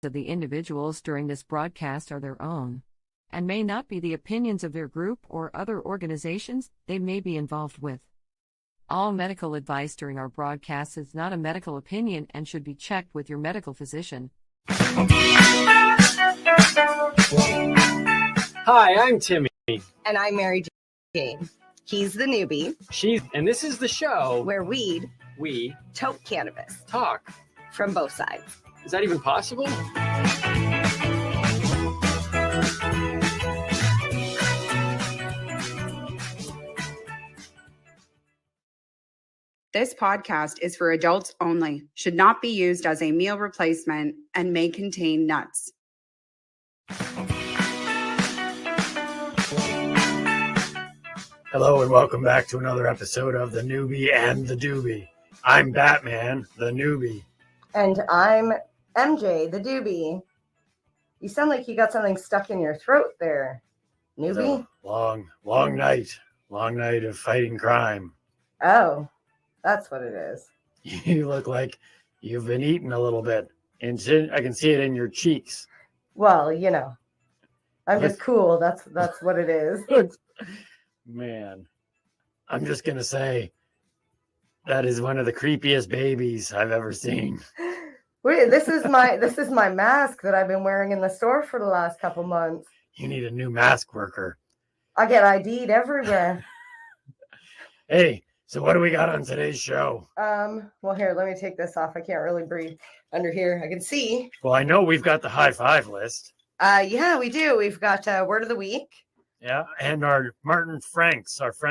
of the individuals during this broadcast are their own, and may not be the opinions of their group or other organizations they may be involved with. All medical advice during our broadcast is not a medical opinion and should be checked with your medical physician. Hi, I'm Timmy. And I'm Mary Jane. He's the newbie. And this is the show where we tote cannabis. Talk. From both sides. Is that even possible? This podcast is for adults only, should not be used as a meal replacement, and may contain nuts. Hello and welcome back to another episode of The Newbie and the Doobie. I'm Batman, the newbie. And I'm MJ, the doobie. You sound like you got something stuck in your throat there, newbie. Long night of fighting crime. Oh, that's what it is. You look like you've been eating a little bit. And I can see it in your cheeks. Well, you know, I'm just cool. That's what it is. Man, I'm just going to say that is one of the creepiest babies I've ever seen. Wait, this is my mask that I've been wearing in the store for the last couple months. You need a new mask worker. I get ID'd everywhere. Hey, so what do we got on today's show? Well, here, let me take this off. I can't really breathe under here. I can see. Well, I know we've got the high five list. Yeah, we do. We've got Word of the Week. Yeah, and our friend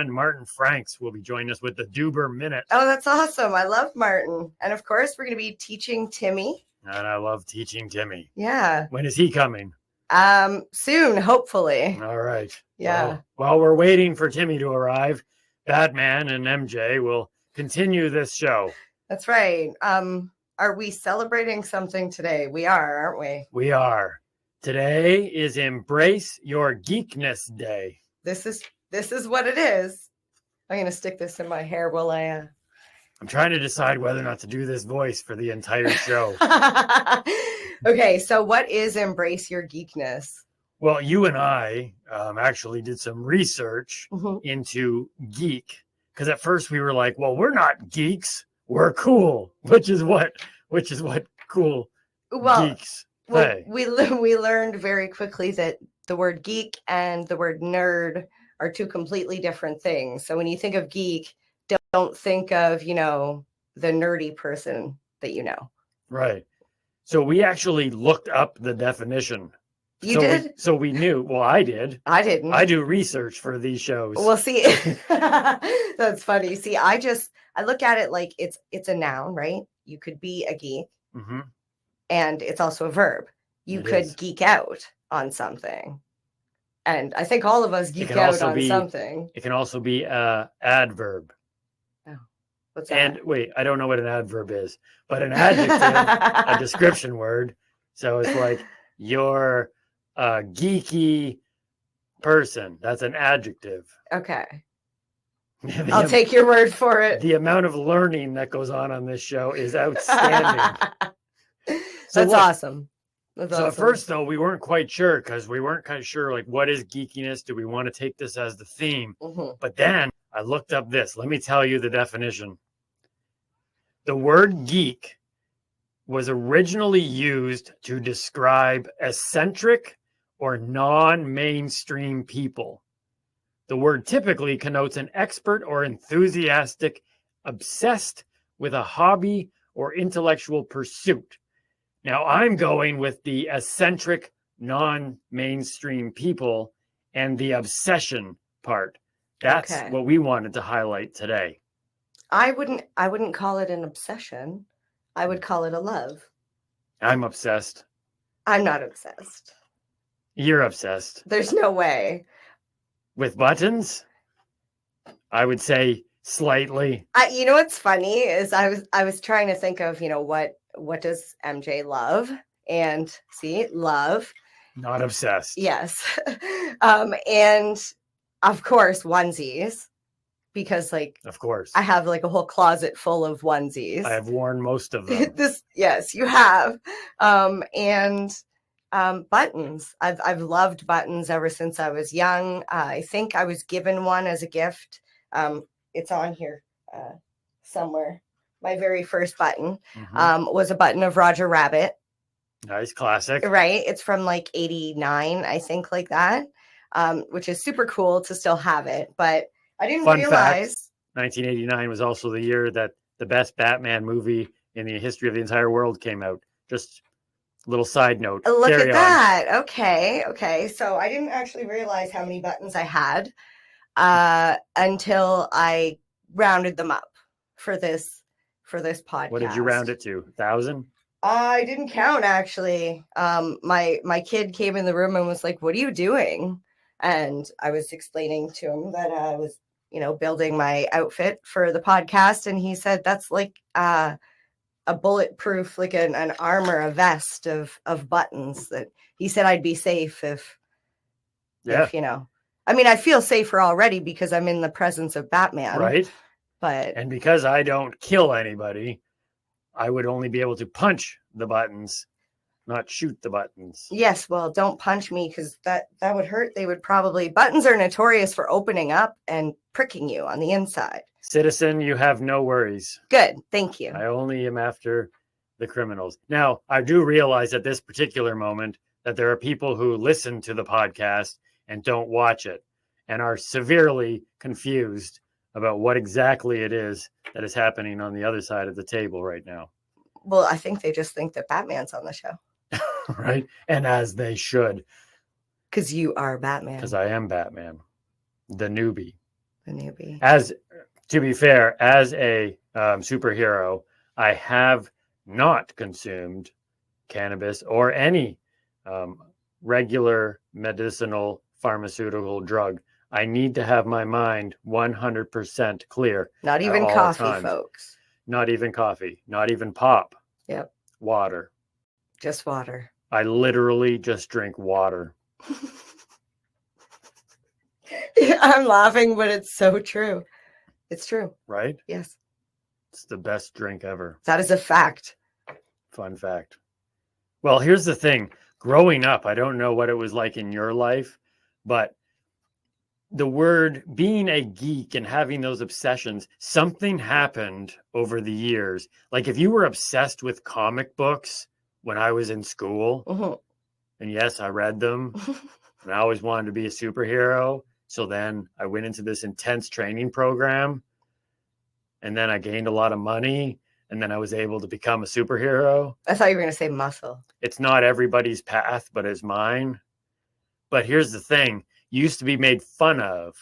Martin Franks will be joining us with the Doober Minute. Oh, that's awesome. I love Martin. And of course, we're going to be teaching Timmy. And I love teaching Timmy. Yeah. When is he coming? Soon, hopefully. All right. Yeah. Well, while we're waiting for Timmy to arrive, Batman and MJ will continue this show. That's right. Are we celebrating something today? We are, aren't we? We are. Today is Embrace Your Geekness Day. This is what it is. I'm going to stick this in my hair while I... I'm trying to decide whether or not to do this voice for the entire show. Okay, so what is Embrace Your Geekness? Well, you and I actually did some research into geek, because at first we were like, well, we're not geeks, we're cool, which is what cool geeks. Well, we learned very quickly that the word geek and the word nerd are two completely different things. So when you think of geek, don't think of, the nerdy person that you know. Right. So we actually looked up the definition. You did? So we knew. Well, I did. I didn't. I do research for these shows. Well, see, that's funny. See, I look at it like it's a noun, right? You could be a geek. Mm-hmm. And it's also a verb. You could geek out on something. And I think all of us geek out on something. It can also be an adverb. Oh, what's that? And wait, I don't know what an adverb is, but an adjective, a description word. So it's like you're a geeky person. That's an adjective. Okay. I'll take your word for it. The amount of learning that goes on this show is outstanding. That's awesome. At first, though, we weren't quite sure because we weren't kind of sure, like, what is geekiness? Do we want to take this as the theme? Mm-hmm. But then I looked up this. Let me tell you the definition. The word geek was originally used to describe eccentric or non-mainstream people. The word typically connotes an expert or enthusiastic, obsessed with a hobby or intellectual pursuit. Now, I'm going with the eccentric, non-mainstream people and the obsession part. That's what we wanted to highlight today. I wouldn't call it an obsession. I would call it a love. I'm obsessed. I'm not obsessed. You're obsessed. There's no way. With buttons? I would say slightly. You know what's funny is I was trying to think of, what does MJ love? And see, love. Not obsessed. Yes. And of course, onesies. because like Of course. I have like a whole closet full of onesies. I have worn most of them. Yes, you have. And buttons. I've loved buttons ever since I was young. I think I was given one as a gift. It's on here somewhere. My very first button was a button of Roger Rabbit. Nice, classic. Right. It's from like 89, I think, like that, which is super cool to still have it. But I didn't realize. 1989 was also the year that the best Batman movie in the history of the entire world came out. Just a little side note. Look at that. Okay. So I didn't actually realize how many buttons I had until I rounded them up for this podcast. What did you round it to? 1,000? I didn't count, actually. My kid came in the room and was like, "What are you doing?" And I was explaining to him that I was, building my outfit for the podcast. And he said, "That's like a bulletproof, like an armor, a vest of buttons." That he said I'd be safe if I mean, I feel safer already because I'm in the presence of Batman. Right. And because I don't kill anybody, I would only be able to punch the buttons, not shoot the buttons. Yes, well, don't punch me because that would hurt. Buttons are notorious for opening up and pricking you on the inside. Citizen, you have no worries. Good, thank you. I only am after the criminals. Now, I do realize at this particular moment that there are people who listen to the podcast and don't watch it and are severely confused about what exactly it is that is happening on the other side of the table right now. Well, I think they just think that Batman's on the show. Right? And as they should. Because you are Batman. Because I am Batman. The newbie. As, to be fair, as a superhero, I have not consumed cannabis or any regular medicinal pharmaceutical drug. I need to have my mind 100% clear. Not even coffee, folks. Not even coffee. Not even pop. Yep. Water. Just water. I literally just drink water. I'm laughing, but it's so true. It's true. Right? Yes. It's the best drink ever. That is a fact. Fun fact. Well, here's the thing. Growing up, I don't know what it was like in your life, but the word being a geek and having those obsessions, something happened over the years. Like if you were obsessed with comic books when I was in school, and yes, I read them, and I always wanted to be a superhero. So then I went into this intense training program, and then I gained a lot of money, and then I was able to become a superhero. I thought you were going to say muscle. It's not everybody's path, but it's mine. But here's the thing. Used to be made fun of,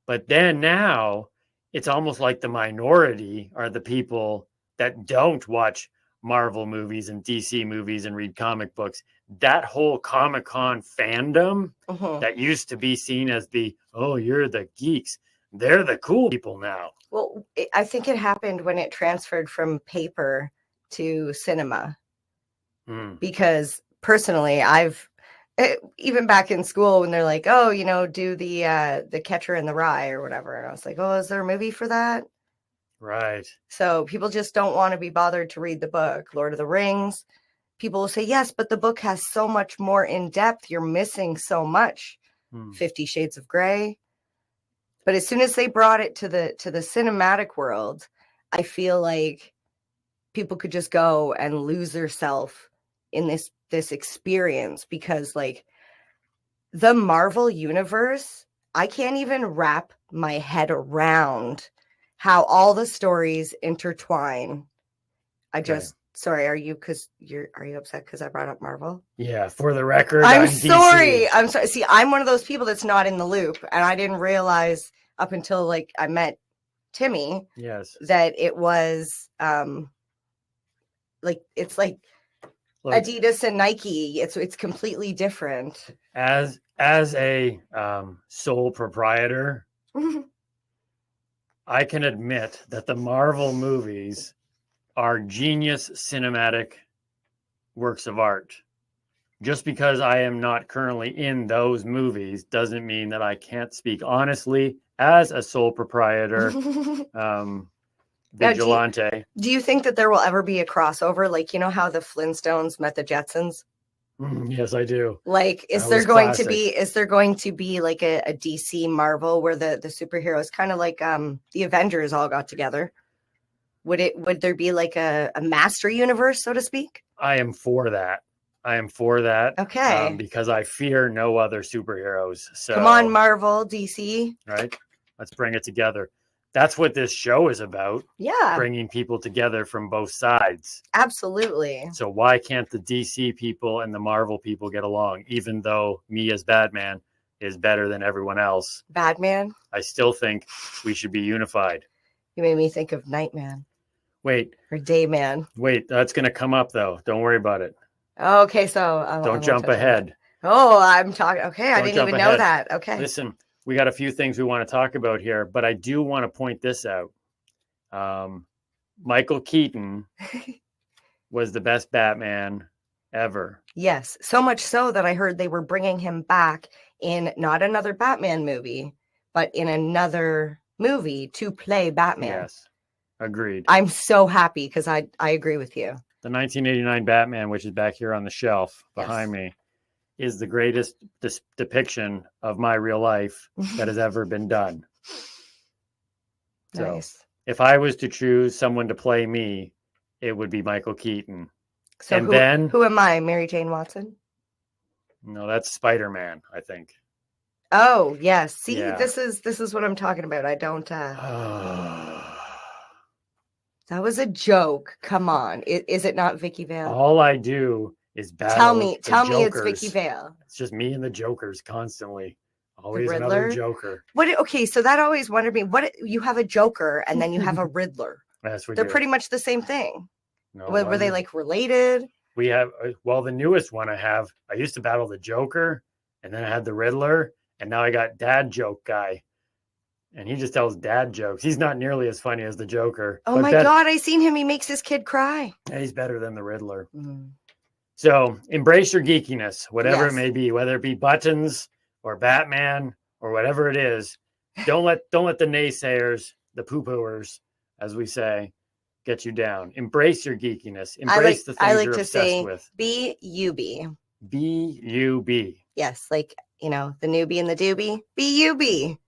but then now it's almost like the minority are the people that don't watch Marvel movies and DC movies and read comic books. That whole Comic-Con fandom that used to be seen as you're the geeks, they're the cool people now. Well, I think it happened when it transferred from paper to cinema. Because personally, even back in school when they're like, do the Catcher in the Rye or whatever. And I was like, is there a movie for that? Right. So people just don't want to be bothered to read the book. Lord of the Rings. People will say, yes, but the book has so much more in depth. You're missing so much. 50 Shades of Grey. But as soon as they brought it to the cinematic world, I feel like people could just go and lose themselves in this experience, because like the Marvel universe, I can't even wrap my head around how all the stories intertwine. Sorry, are you upset because I brought up Marvel? Yeah, for the record, I'm sorry. I'm sorry. See, I'm one of those people that's not in the loop, and I didn't realize up until like I met Timmy. Yes. That it was it's like Look, Adidas and Nike. It's completely different. As a sole proprietor, I can admit that the Marvel movies are genius cinematic works of art. just because I am not currently in those movies doesn't mean that I can't speak honestly as a sole proprietor, vigilante. Do you think that there will ever be a crossover? Like, you know how the Flintstones met the Jetsons? Yes, I do. Like, is there going to be like a DC Marvel where the superheroes kind of like the Avengers all got together? Would there be like a master universe, so to speak? I am for that. Okay. Because I fear no other superheroes. So come on, Marvel, DC. Right? Let's bring it together. That's what this show is about. Yeah. Bringing people together from both sides. Absolutely. So why can't the DC people and the Marvel people get along, even though me as Batman is better than everyone else? Batman? I still think we should be unified. You made me think of Nightman. Wait. Or Dayman. Wait, that's going to come up, though. Don't worry about it. Okay, so... Don't jump ahead. Oh, I'm talking... Okay, I didn't even know that. Okay. Listen, we got a few things we want to talk about here, but I do want to point this out. Michael Keaton was the best Batman ever. Yes, so much so that I heard they were bringing him back in not another Batman movie, but in another movie to play Batman. Yes, agreed. I'm so happy because I agree with you. The 1989 Batman, which is back here on the shelf behind me, is the greatest depiction of my real life that has ever been done. So, nice. If I was to choose someone to play me, it would be Michael Keaton. So who am I? Mary Jane Watson? No, that's Spider-Man, I think. Oh, yes. See, this is what I'm talking about. I don't that was a joke. Come on. Is it not Vicky Vale? All I do is battle. Tell me it's Vicky Vale. It's just me and the Jokers constantly. Always another Joker. Okay, so that always wondered me. What you have a Joker and then you have a Riddler. They're pretty much the same thing. No, were they like related? We have the newest one I used to battle the Joker, and then I had the Riddler, and now I got Dad Joke Guy. And he just tells dad jokes. He's not nearly as funny as the Joker. Oh my God, I seen him. He makes his kid cry. Yeah, he's better than the Riddler. So embrace your geekiness, whatever it may be, whether it be buttons or Batman or whatever it is. Don't let the naysayers, the poo-pooers, as we say, get you down. Embrace your geekiness. Embrace the things you're obsessed with. B-U-B. B-U-B. Yes, like, the newbie and the doobie. B-U-B.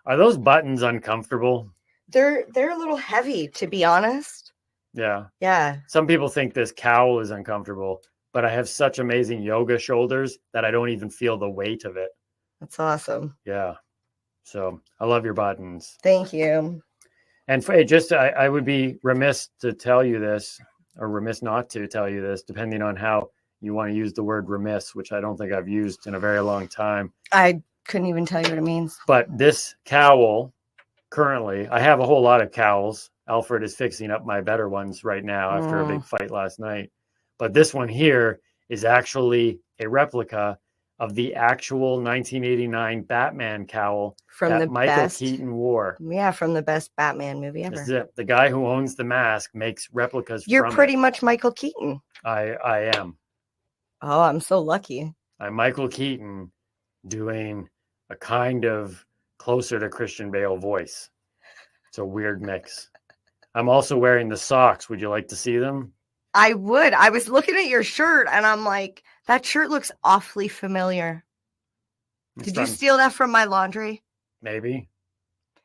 Are those buttons uncomfortable? They're a little heavy, to be honest. Yeah. Yeah. Some people think this cowl is uncomfortable, but I have such amazing yoga shoulders that I don't even feel the weight of it. That's awesome. Yeah. So I love your buttons. Thank you. And I would be remiss to tell you this, or remiss not to tell you this, depending on how you want to use the word remiss, which I don't think I've used in a very long time. I couldn't even tell you what it means. But this cowl, currently, I have a whole lot of cowls. Alfred is fixing up my better ones right now after a big fight last night. But this one here is actually a replica of the actual 1989 Batman cowl that Michael Keaton wore. Yeah, from the best Batman movie ever. This is it. The guy who owns the mask makes replicas. You're pretty much Michael Keaton. I am. Oh, I'm so lucky. I'm Michael Keaton doing a kind of closer to Christian Bale voice. It's a weird mix. I'm also wearing the socks. Would you like to see them? I would. I was looking at your shirt and I'm like, that shirt looks awfully familiar. Did you steal that from my laundry? Maybe.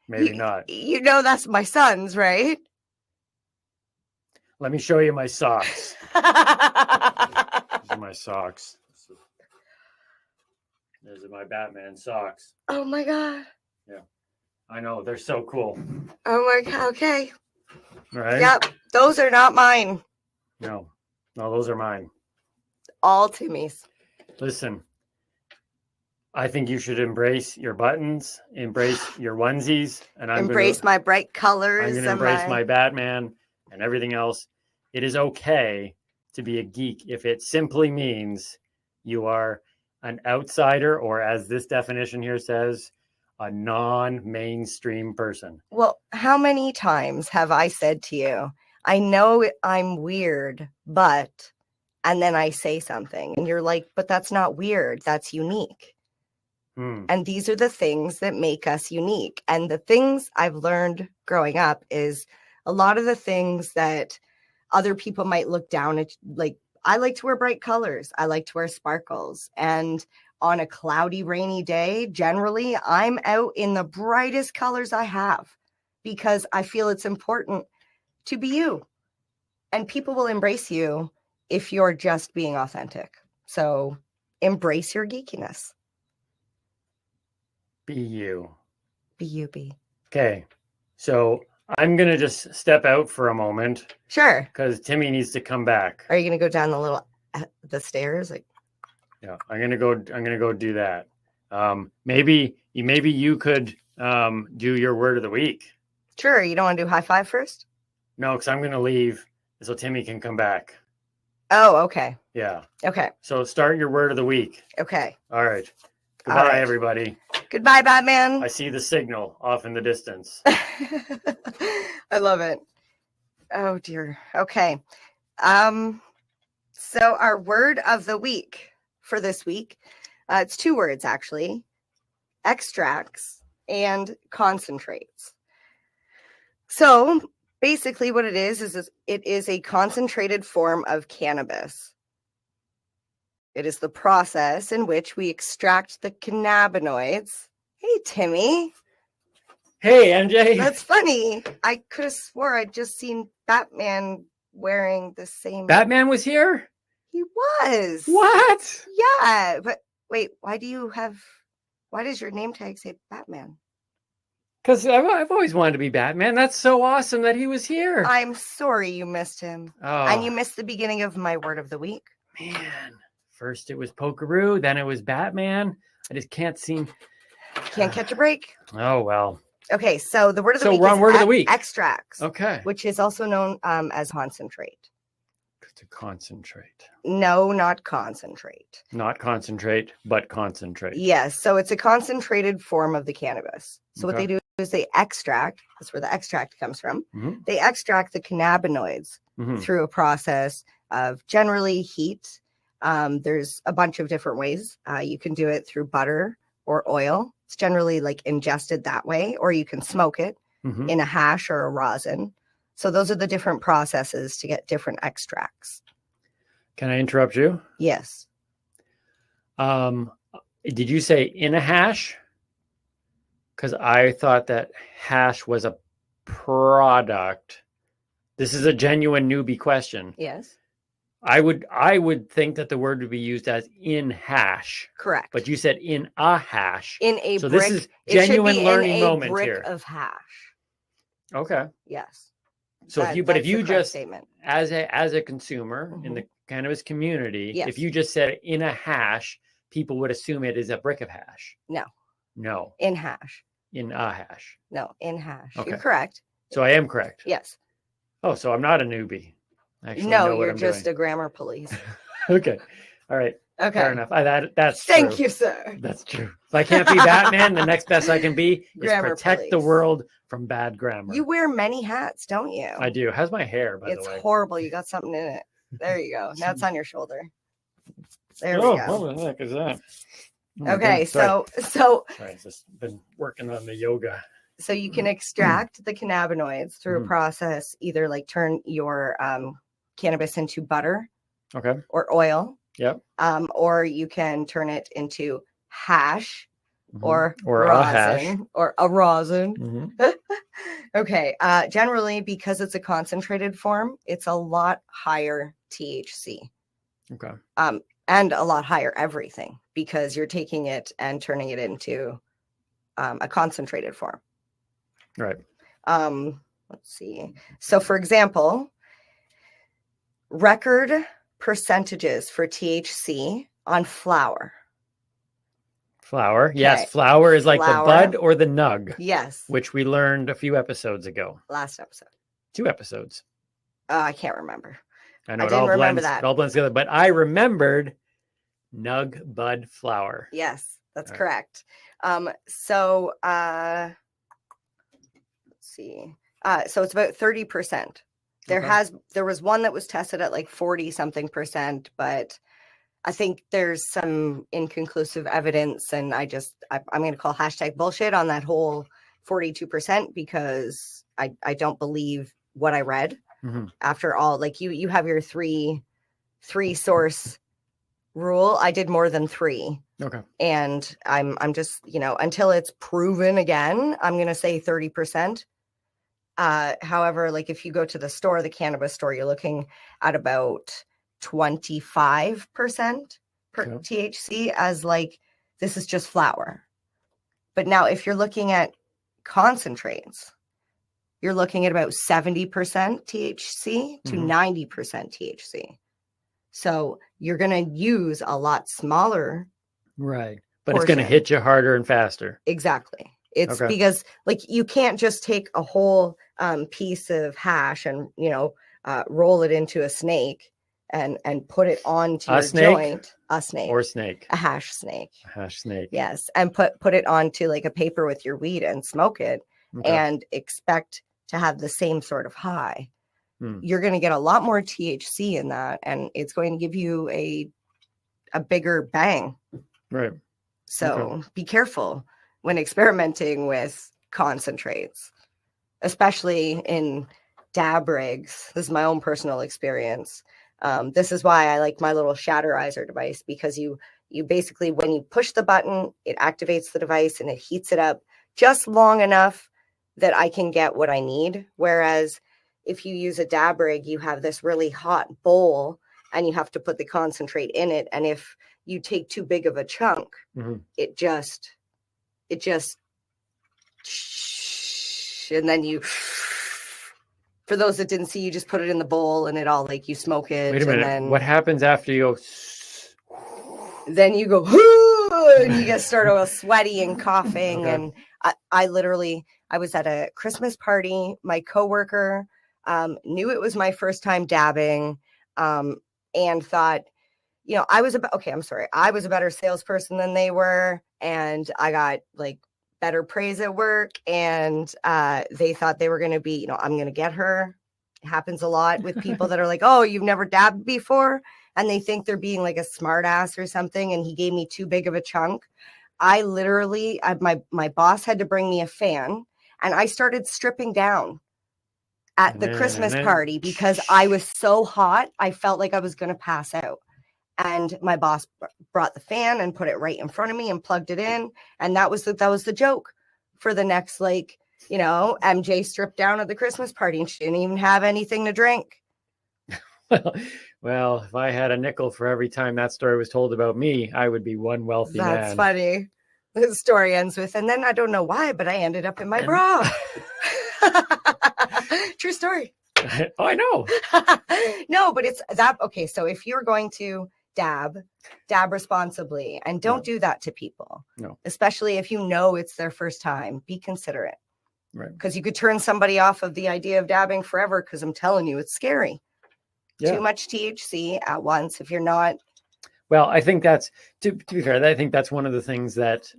Maybe not. That's my son's, right? Let me show you my socks. These are my socks. These are my Batman socks. Oh my God. Yeah. I know. They're so cool. Oh my God. Okay. Right? Yep. Those are not mine. No, those are mine. All Timmy's. Listen, I think you should embrace your buttons, embrace your onesies, and embrace my bright colors. I'm going to embrace my Batman and everything else. It is okay to be a geek if it simply means you are an outsider, or as this definition here says, a non-mainstream person. Well, how many times have I said to you, I know I'm weird, but, and then I say something and you're like, but that's not weird. That's unique. And these are the things that make us unique. And the things I've learned growing up is a lot of the things that other people might look down at, like, I like to wear bright colors. I like to wear sparkles. And on a cloudy, rainy day, generally, I'm out in the brightest colors I have because I feel it's important to be you. And people will embrace you if you're just being authentic. So embrace your geekiness. Be you. Be you, be. Okay. So I'm going to just step out for a moment. Sure. Because Timmy needs to come back. Are you going to go down the stairs? Like, yeah, I'm going to go do that. Maybe you could do your word of the week. Sure. You don't want to do high five first? No, because I'm going to leave so Timmy can come back. Oh, okay. Yeah. Okay. So start your word of the week. Okay. All right. Goodbye, All right. everybody. Goodbye, Batman. I see the signal off in the distance. I love it. Oh dear. Okay. So our word of the week for this week, it's 2 words actually: extracts and concentrates. So basically what it is it is a concentrated form of cannabis. It is the process in which we extract the cannabinoids. Hey, Timmy. Hey, MJ. That's funny. I could have swore I'd just seen Batman wearing the same. Batman was here? He was. What? Yeah. But wait, why does your name tag say Batman? Because I've always wanted to be Batman. That's so awesome that he was here. I'm sorry you missed him. Oh. And you missed the beginning of my word of the week. Man. First it was Pokeroo, then it was Batman. I just can't catch a break. Oh, well. Okay, so the word of the week we're on is word of the week. Extracts. Okay. Which is also known as concentrate. To concentrate. No, not concentrate. Not concentrate, but concentrate. Yes, so it's a concentrated form of the cannabis. So what they do is they extract, that's where the extract comes from. Mm-hmm. They extract the cannabinoids through a process of generally heat. There's a bunch of different ways. You can do it through butter or oil. It's generally like ingested that way, or you can smoke it in a hash or a rosin. So those are the different processes to get different extracts. Can I interrupt you? Yes. Did you say in a hash? Because I thought that hash was a product. This is a genuine newbie question. Yes. I would think that the word would be used as in hash. Correct. But you said in a hash. In a so brick. This is genuine learning in a moment brick here. Of hash. Okay. Yes. So if you just statement. as a consumer in the cannabis community, yes. if you just said in a hash, people would assume it is a brick of hash. No. In hash. In a hash. No, in hash. Okay. You're correct. So I am correct. Yes. Oh, so I'm not a newbie. No, you're just a grammar police. Okay. All right. Okay. Fair enough. That's Thank true. You, sir. That's true. If I can't be Batman, the next best I can be is grammar protect police. The world from bad grammar. You wear many hats, don't you? I do. How's my hair, by the way? It's horrible. You got something in it. There you go. Now it's on your shoulder. There we go. What the heck is that? Okay, so sorry, I've just been working on the yoga. So you can extract the cannabinoids through a process, either like turn your cannabis into butter, or oil, or you can turn it into hash, or rosin, or a rosin. Okay, generally because it's a concentrated form, it's a lot higher THC. Okay. And a lot higher everything because you're taking it and turning it into a concentrated form. Right. Let's see. So, for example, record percentages for THC on flower. Flower. Okay. Yes. Flower is like the bud or the nug. Yes. Which we learned a few episodes ago. Last episode. 2 episodes. I can't remember. I know I didn't remember that. It all blends together, but I remembered nug, bud, flower. Yes, that's correct. So let's see. So it's about 30%. There was one that was tested at like 40 something percent, but I think there's some inconclusive evidence, and I'm going to call hashtag bullshit on that whole 42% because I don't believe what I read. After all, like you have your three source rule. I did more than 3. Okay. And I'm just, until it's proven again, I'm going to say 30%. However, like if you go to the cannabis store, you're looking at about 25% per THC as like, this is just flower. But now if you're looking at concentrates, you're looking at about 70% THC to 90% THC. So you're going to use a lot smaller. Right. But it's going to hit you harder and faster. Exactly. It's because like you can't just take a whole piece of hash and, roll it into a snake and put it onto your joint. A snake. Or snake. A hash snake. A hash snake. Yes. And put it onto like a paper with your weed and smoke it and expect to have the same sort of high. You're going to get a lot more THC in that, and it's going to give you a bigger bang. Right. So be careful when experimenting with concentrates, especially in dab rigs. This is my own personal experience. This is why I like my little shatterizer device, because you basically, when you push the button, it activates the device and it heats it up just long enough that I can get what I need. Whereas if you use a dab rig, you have this really hot bowl and you have to put the concentrate in it. And if you take too big of a chunk, it just, and then you, for those that didn't see, you just put it in the bowl and it all like you smoke it. Wait a minute. And then, what happens after you go? Then you go, and you get started all sweaty and coughing. And I literally, I was at a Christmas party. My coworker knew it was my first time dabbing and thought, I was a better salesperson than they were. And I got like better praise at work. And they thought they were going to be, I'm going to get her. It happens a lot with people that are like, oh, you've never dabbed before. And they think they're being like a smart ass or something. And he gave me too big of a chunk. I literally, my boss had to bring me a fan and I started stripping down at the Christmas party because I was so hot. I felt like I was going to pass out. And my boss brought the fan and put it right in front of me and plugged it in. And that was the joke for the next, MJ stripped down at the Christmas party and she didn't even have anything to drink. Well, if I had a nickel for every time that story was told about me, I would be one wealthy man. That's funny. The story ends with, and then I don't know why, but I ended up in my bra. True story. Oh, I know. No, but it's that. Okay, so if you're going to dab responsibly and don't do that to people. No. Especially if you know it's their first time. Be considerate. Right. Because you could turn somebody off of the idea of dabbing forever, because I'm telling you, it's scary. Yeah. Too much THC at once if you're not. Well, I think that's, to be fair, I think that's one of the things that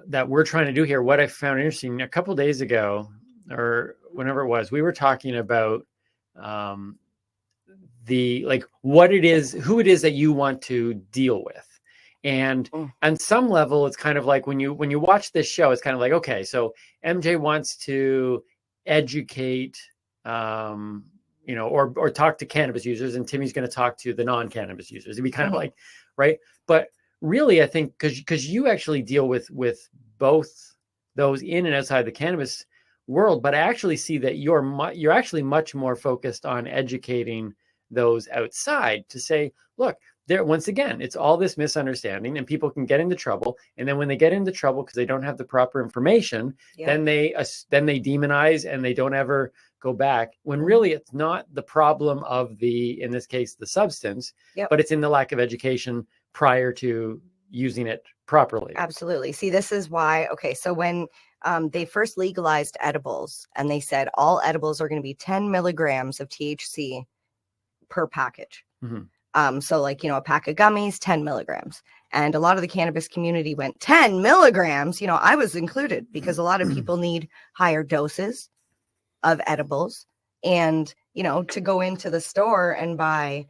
that we're trying to do here. What I found interesting a couple of days ago, or whenever it was, we were talking about what it is, who it is that you want to deal with. And on some level, it's kind of like when you watch this show, it's kind of like, okay, so MJ wants to educate, or talk to cannabis users, and Timmy's going to talk to the non-cannabis users. It'd be kind of like, right? But really, I think because you actually deal with both those in and outside the cannabis world, but I actually see that you're actually much more focused on educating those outside to say, look, there, once again, it's all this misunderstanding and people can get into trouble. And then when they get into trouble because they don't have the proper information, then they demonize and they don't ever go back, when really it's not the problem of in this case, the substance, but it's in the lack of education prior to using it properly. Absolutely. See, this is why, so when they first legalized edibles and they said all edibles are going to be 10 milligrams of THC per package. So a pack of gummies, 10 milligrams. And a lot of the cannabis community went 10 milligrams. I was included because a lot of people need higher doses of edibles. And, to go into the store and buy,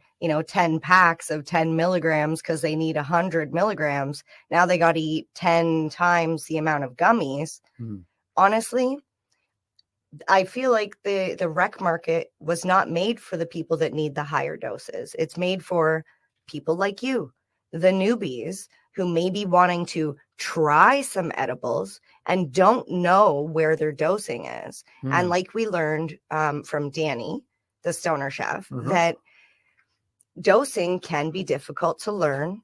10 packs of 10 milligrams because they need 100 milligrams. Now they got to eat 10 times the amount of gummies. Honestly, I feel like the rec market was not made for the people that need the higher doses. It's made for people like you, the newbies who may be wanting to try some edibles and don't know where their dosing is. And like we learned from Danny, the stoner chef, that dosing can be difficult to learn.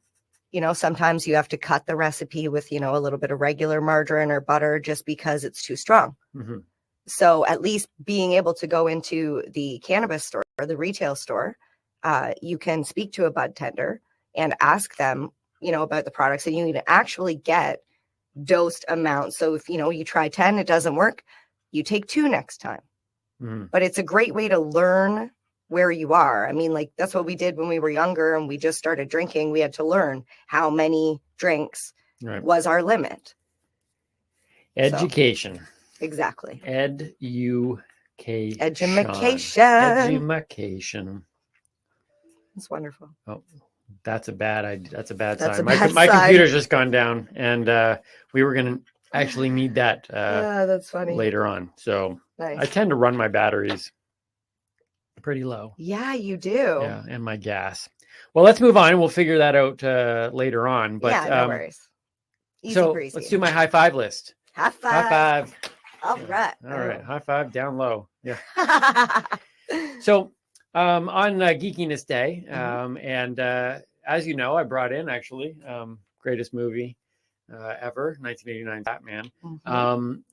Sometimes you have to cut the recipe with, a little bit of regular margarine or butter just because it's too strong. So at least being able to go into the cannabis store or the retail store, you can speak to a bud tender and ask them, about the products, and you can actually get dosed amounts. So if, you try 10, it doesn't work, you take 2 next time. But it's a great way to learn where you are. I mean, like, that's what we did when we were younger and we just started drinking. We had to learn how many drinks was our limit. Education. So, exactly. Education. It's wonderful. Oh, that's a bad That's sign. a bad My sign. computer's just gone down, and we were going to actually need that that's funny. later on. So Nice. I tend to run my batteries pretty low. Yeah, you do. Yeah, and my gas. Well, let's move on. We'll figure that out later on. But yeah, no worries. Easy so breezy. let's do my high five list. High five. High five. All right. All right. High five down low. Yeah. So on Geekiness Day, and as you know, I brought in actually greatest movie ever, 1989 Batman.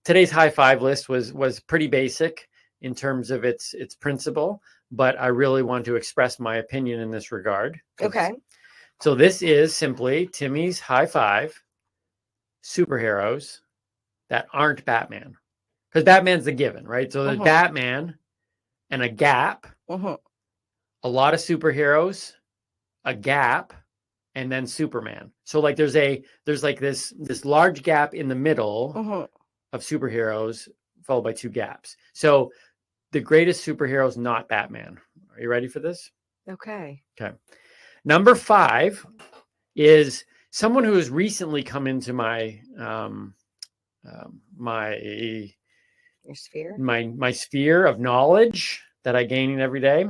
Today's high five list was pretty basic in terms of its principle, but I really want to express my opinion in this regard. Okay. So this is simply Timmy's high five superheroes that aren't Batman, because Batman's the given, right? So there's Batman and a gap, a lot of superheroes, a gap, and then Superman. So like there's like this large gap in the middle of superheroes followed by 2 gaps. So the greatest superhero is not Batman. Are you ready for this? Okay. Number 5 is someone who has recently come into my Your sphere? my sphere of knowledge that I gain every day,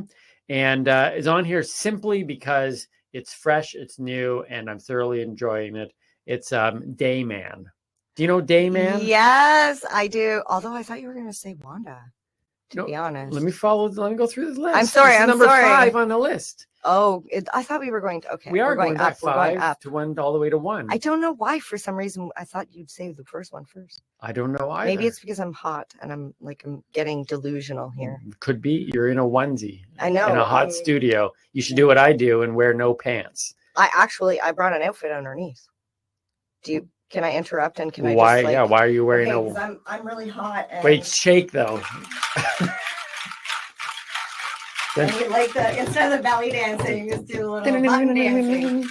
and is on here simply because it's fresh, it's new, and I'm thoroughly enjoying it. It's Dayman. Do you know Dayman? Yes, I do. Although I thought you were going to say Wanda, to be honest. Let me go through this list. I'm sorry. This is number 5 on the list. Oh, I thought we were going to. Okay, We are going back up. We're going 5 up. to 1 all the way to 1. I don't know why. For some reason, I thought you'd save the first one first. I don't know either. Maybe it's because I'm hot and I'm getting delusional here. Could be. You're in a onesie. I know. In a hot studio. You should do what I do and wear no pants. I brought an outfit underneath. Can I interrupt and can I why? Just, why are you wearing I'm really hot. And Wait, shake though. And you like instead of the belly dancing, you just do a little button dancing.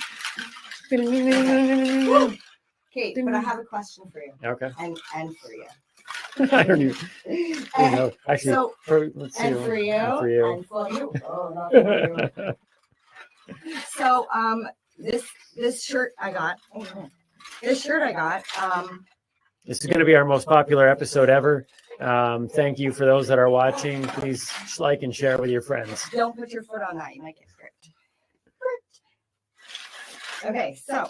Okay, but I have a question for you. Okay. And for you. I don't even know. Actually, So, let's see. and for you. And for you. And for you. Oh, not for you. So, this shirt I got. This is going to be our most popular episode ever. Thank you for those that are watching. Please like and share with your friends. Don't put your foot on that. You might get hurt. Okay, so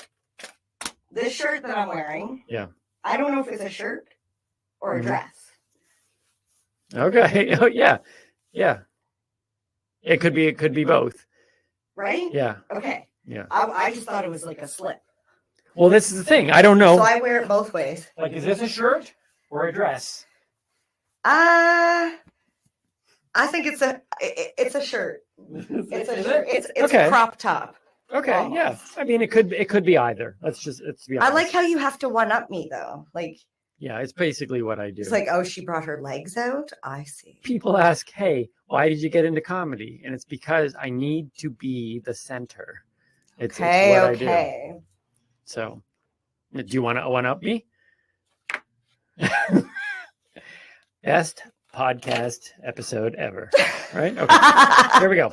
this shirt that I'm wearing. Yeah. I don't know if it's a shirt or a dress. Okay. Oh, yeah. Yeah. It could be both. Right? Yeah. Okay. Yeah. I just thought it was like a slip. Well, this is the thing. I don't know. So I wear it both ways. Like, is this a shirt or a dress? I think it's a shirt. It's a shirt. It's okay. A crop top. Okay, almost. yeah. I mean, it could be either. Let's be honest. I like how you have to one up me though. Like, yeah, it's basically what I do. It's like, oh, she brought her legs out. I see. People ask, "Hey, why did you get into comedy?" And it's because I need to be the center. It's what I do. So, do you want to one up me? Best podcast episode ever. Right? Okay. Here we go.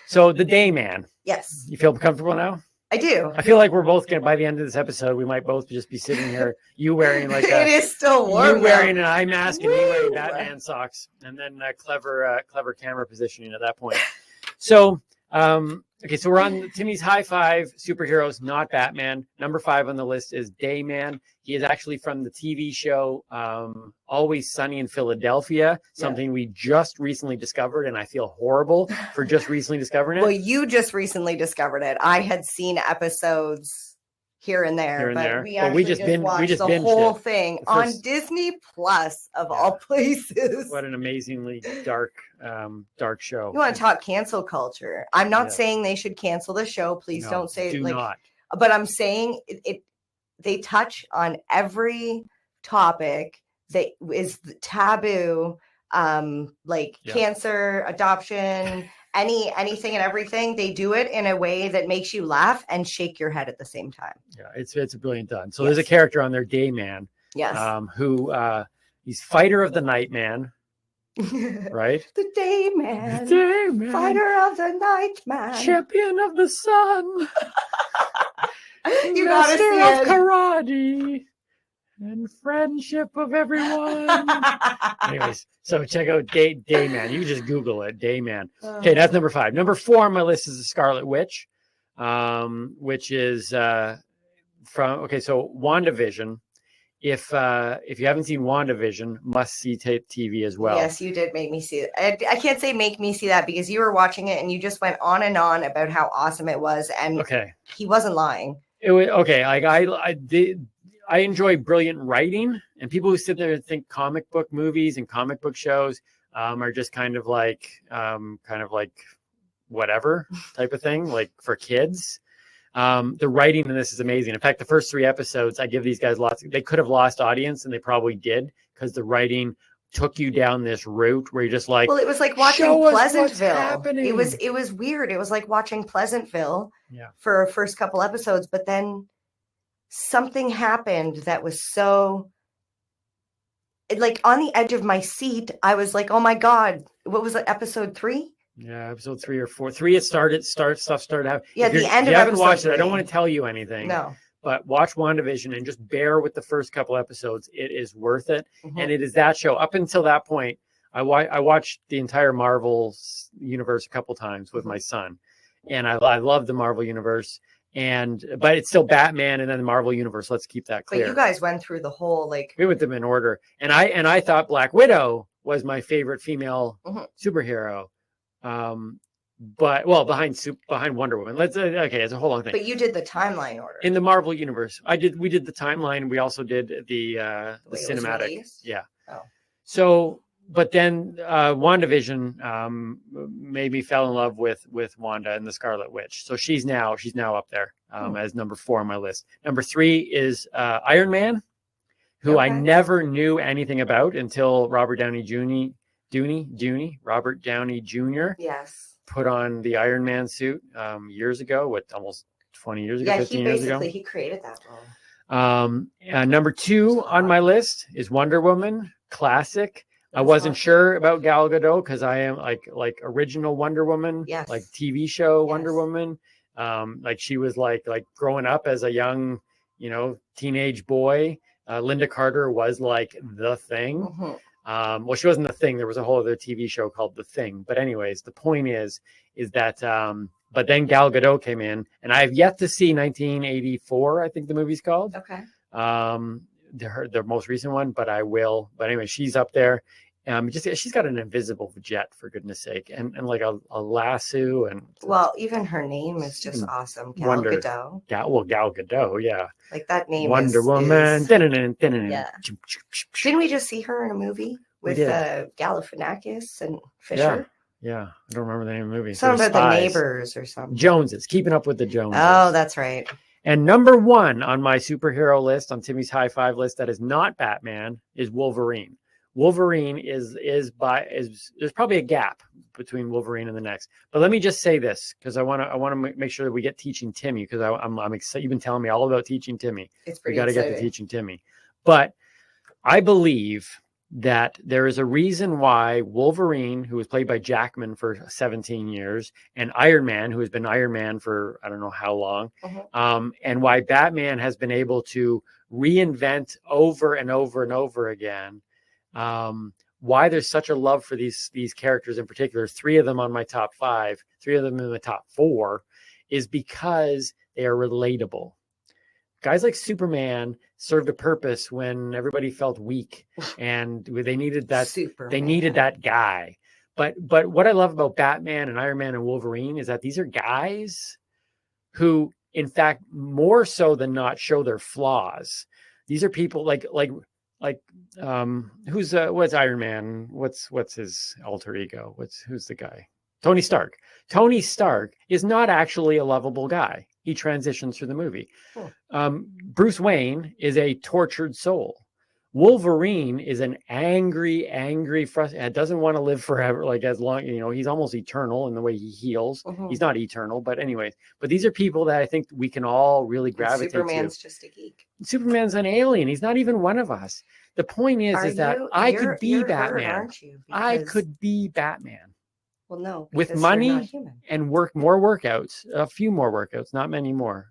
So the Day Man. Yes, You feel comfortable now? I do. I feel like we're both gonna, by the end of this episode, we might both just be sitting here. You wearing like It is still warm. you wearing an eye mask and me wearing Woo! Batman socks, and then clever camera positioning at that point. So, okay, so we're on Timmy's high five superheroes, not Batman. Number 5 on the list is Dayman. He is actually from the TV show Always Sunny in Philadelphia, something we just recently discovered, and I feel horrible for just recently discovering it. Well, you just recently discovered it. I had seen episodes here and there, we just watched the binged whole it. thing The first- on Disney Plus of all places. What an amazingly dark show. You want to talk cancel culture? I'm not Yeah. saying they should cancel the show. Please No, don't say do like. not. But I'm saying they touch on every topic that is taboo, cancer, adoption, anything and everything. They do it in a way that makes you laugh and shake your head at the same time. Yeah, it's brilliant done. So there's a character on there, Dayman, Yes. who he's fighter of the night man, right? The day man. Dayman, Fighter of the night man. champion of the sun. You gotta Master see of it. karate and friendship of everyone. Anyways, so check out Dayman. You can just Google it, Dayman. Okay, that's number 5. Number 4 on my list is the Scarlet Witch, which is so WandaVision. If you haven't seen WandaVision, must see TV as well. Yes, you did make me see it. I can't say make me see that because you were watching it and you just went on and on about how awesome it was, and he wasn't lying. It was okay. Like I enjoy brilliant writing, and people who sit there and think comic book movies and comic book shows are just kind of like whatever type of thing, like for kids. The writing in this is amazing. In fact, the first 3 episodes, I give these guys they could have lost audience, and they probably did, because the writing took you down this route where you're just like, well, it was like watching show us what's Pleasantville. happening. It was weird. It was like watching Pleasantville Yeah. for a first couple episodes, but then something happened that was so like on the edge of my seat. I was like, oh my God, what was it? Episode 3? Yeah, episode 3 or 4. 3, stuff started happening. Yeah, the end if you of haven't episode watched it, I 3. don't want to tell you anything. No. But watch WandaVision and just bear with the first couple episodes. It is worth it. Mhm. And it is that show. Up until that point, I watched the entire Marvel universe a couple times with my son. And I love the Marvel universe. But it's still Batman and then the Marvel universe. Let's keep that clear. But you guys went through the whole We went them in order. And I thought Black Widow was my favorite female superhero. But behind Wonder Woman. It's a whole long thing. But you did the timeline order. In the Marvel universe, we did the timeline. We also did the way it was cinematic. released? Yeah. Oh. So, but then WandaVision made me fell in love with Wanda and the Scarlet Witch. So she's now up there as number 4 on my list. Number 3 is Iron Man, who I never knew anything about until Robert Downey Jr. Yes. Put on the Iron Man suit years ago, almost 20 years ago, 15 years ago. He created that role. Number 2 on my list is Wonder Woman, classic. I wasn't sure about Gal Gadot because I am like original Wonder Woman, like TV show Wonder Woman. Like she was like growing up as a young, teenage boy. Linda Carter was like the thing. Mm-hmm. Well, she wasn't the thing. There was a whole other TV show called The Thing. But anyways, the point is that, but then Gal Gadot came in, and I have yet to see 1984, I think the movie's called. Okay. The most recent one, but I will. But anyway, she's up there. She's got an invisible jet, for goodness sake, and like a lasso, and well, even her name is just awesome. Gal Gadot. Gal Gadot, yeah. Like that name. Wonder Woman. Yeah. Didn't we just see her in a movie with Galifianakis and Fisher? Yeah, I don't remember the name of the movie. Something about the neighbors or something. Joneses, Keeping Up with the Joneses. Oh, that's right. And number 1 on my superhero list, on Timmy's high five list, that is not Batman, is Wolverine. Wolverine is there's probably a gap between Wolverine and the next. But let me just say this, because I want to make sure that we get Teaching Timmy, because I'm excited. You've been telling me all about Teaching Timmy. It's pretty We got to exciting. get to Teaching Timmy. But I believe that there is a reason why Wolverine, who was played by Jackman for 17 years, and Iron Man, who has been Iron Man for I don't know how long, and why Batman has been able to reinvent over and over and over again, why there's such a love for these characters in particular, 3 of them on my top 5, 3 of them in the top 4, is because they are relatable. Guys like Superman served a purpose when everybody felt weak and they needed that. Superman. They needed that guy. But what I love about Batman and Iron Man and Wolverine is that these are guys who, in fact, more so than not, show their flaws. These are people like who's what's Iron Man? What's his alter ego? Who's the guy? Tony Stark. Tony Stark is not actually a lovable guy. He transitions through the movie. Bruce Wayne is a tortured soul. Wolverine is an angry, doesn't want to live forever, like as long, he's almost eternal in the way he heals. He's not eternal, but anyways. But these are people that I think we can all really gravitate to. Superman's just a geek. Superman's an alien. He's not even one of us. The point is that I could be Batman. Aren't you? I could be Batman. Well, no. With money and more workouts, a few more workouts, not many more.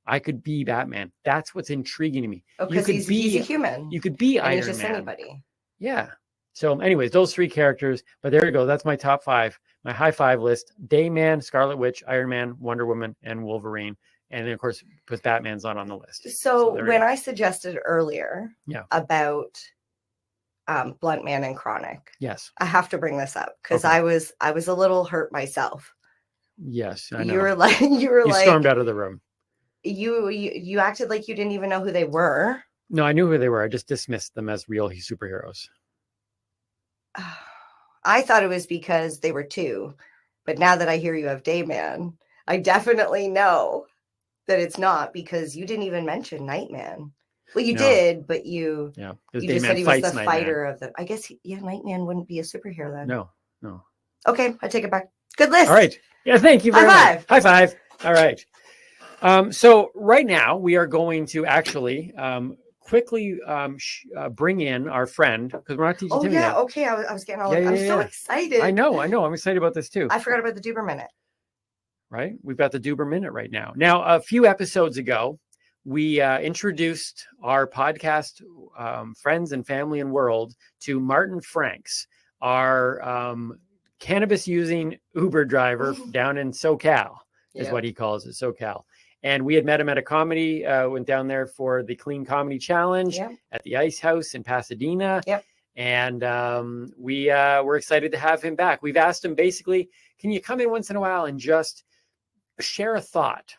I could be Batman. That's what's intriguing to me. Oh, because he's a human. You could be Iron Man. He's just anybody. Yeah. So anyways, those 3 characters. But there you go. That's my top 5. My high 5 list. Dayman, Scarlet Witch, Iron Man, Wonder Woman, and Wolverine. And then, of course, because Batman's not on the list. So when I suggested earlier about Blunt Man and Chronic. Yes. I have to bring this up because I was a little hurt myself. Yes, I know. You were like stormed out of the room. You acted like you didn't even know who they were. No, I knew who they were. I just dismissed them as real superheroes. I thought it was because they were 2, but now that I hear you have Dayman, I definitely know that it's not because you didn't even mention Nightman. Well, you did, but you just said he was the fighter of the. I guess Nightman wouldn't be a superhero then. No. Okay, I take it back. Good list. All right. Yeah, thank you very much. High five. All right. So right now we are going to actually quickly bring in our friend because we're not teaching Timmy yet. Okay. I was getting all. I'm so excited. I know. I'm excited about this too. I forgot about the Duber Minute. Right. We've got the Duber Minute right now. Now, a few episodes ago, we introduced our podcast, Friends and Family and World, to Martin Franks, our cannabis-using Uber driver down in SoCal, is what he calls it, SoCal. And we had met him at a comedy, went down there for the Clean Comedy Challenge at the Ice House in Pasadena. And we were excited to have him back. We've asked him basically, can you come in once in a while and just share a thought?